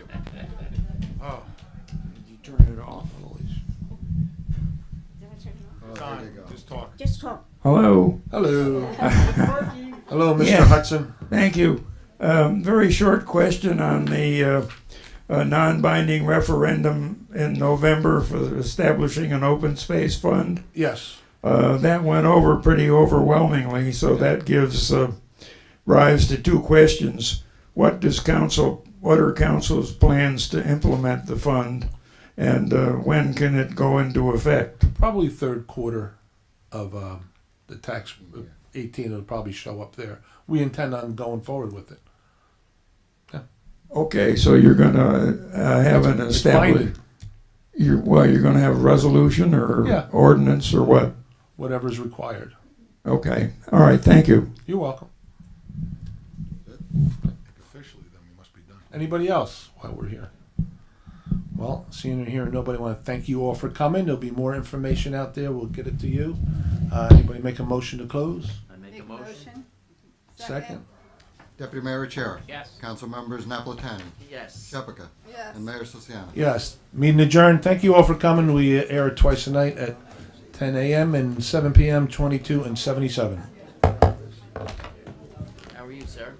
Oh. You turn it off. It's on. Just talk. Just talk. Hello. Hello. Hello, Mr. Yes. Hudson. Thank you. Very short question on the non-binding referendum in November for establishing an open space fund. Yes. That went over pretty overwhelmingly, so that gives rise to two questions. What are council's plans to implement the fund, and when can it go into effect? Probably third quarter of the tax 18 will probably show up there. We intend on going forward with it. Okay, so you're going to have an It's established. You're going to have a resolution or Yeah. ordinance or what? Whatever's required. Okay. All right. Thank you. You're welcome. Officially, then we must be done. Anybody else while we're here? Well, seeing and hearing nobody, want to thank you all for coming. There'll be more information out there. We'll get it to you. Anybody make a motion to close? I make a motion. Second. Deputy Mayor Chair. Yes. Council members Napolitani. Yes. Shephaka. Yes. And Mayor Siciano. Yes. Meeting adjourned. Thank you all for coming. We air it twice a night at 10 a.m. and 7 p.m., 22 and 77. How are you, sir?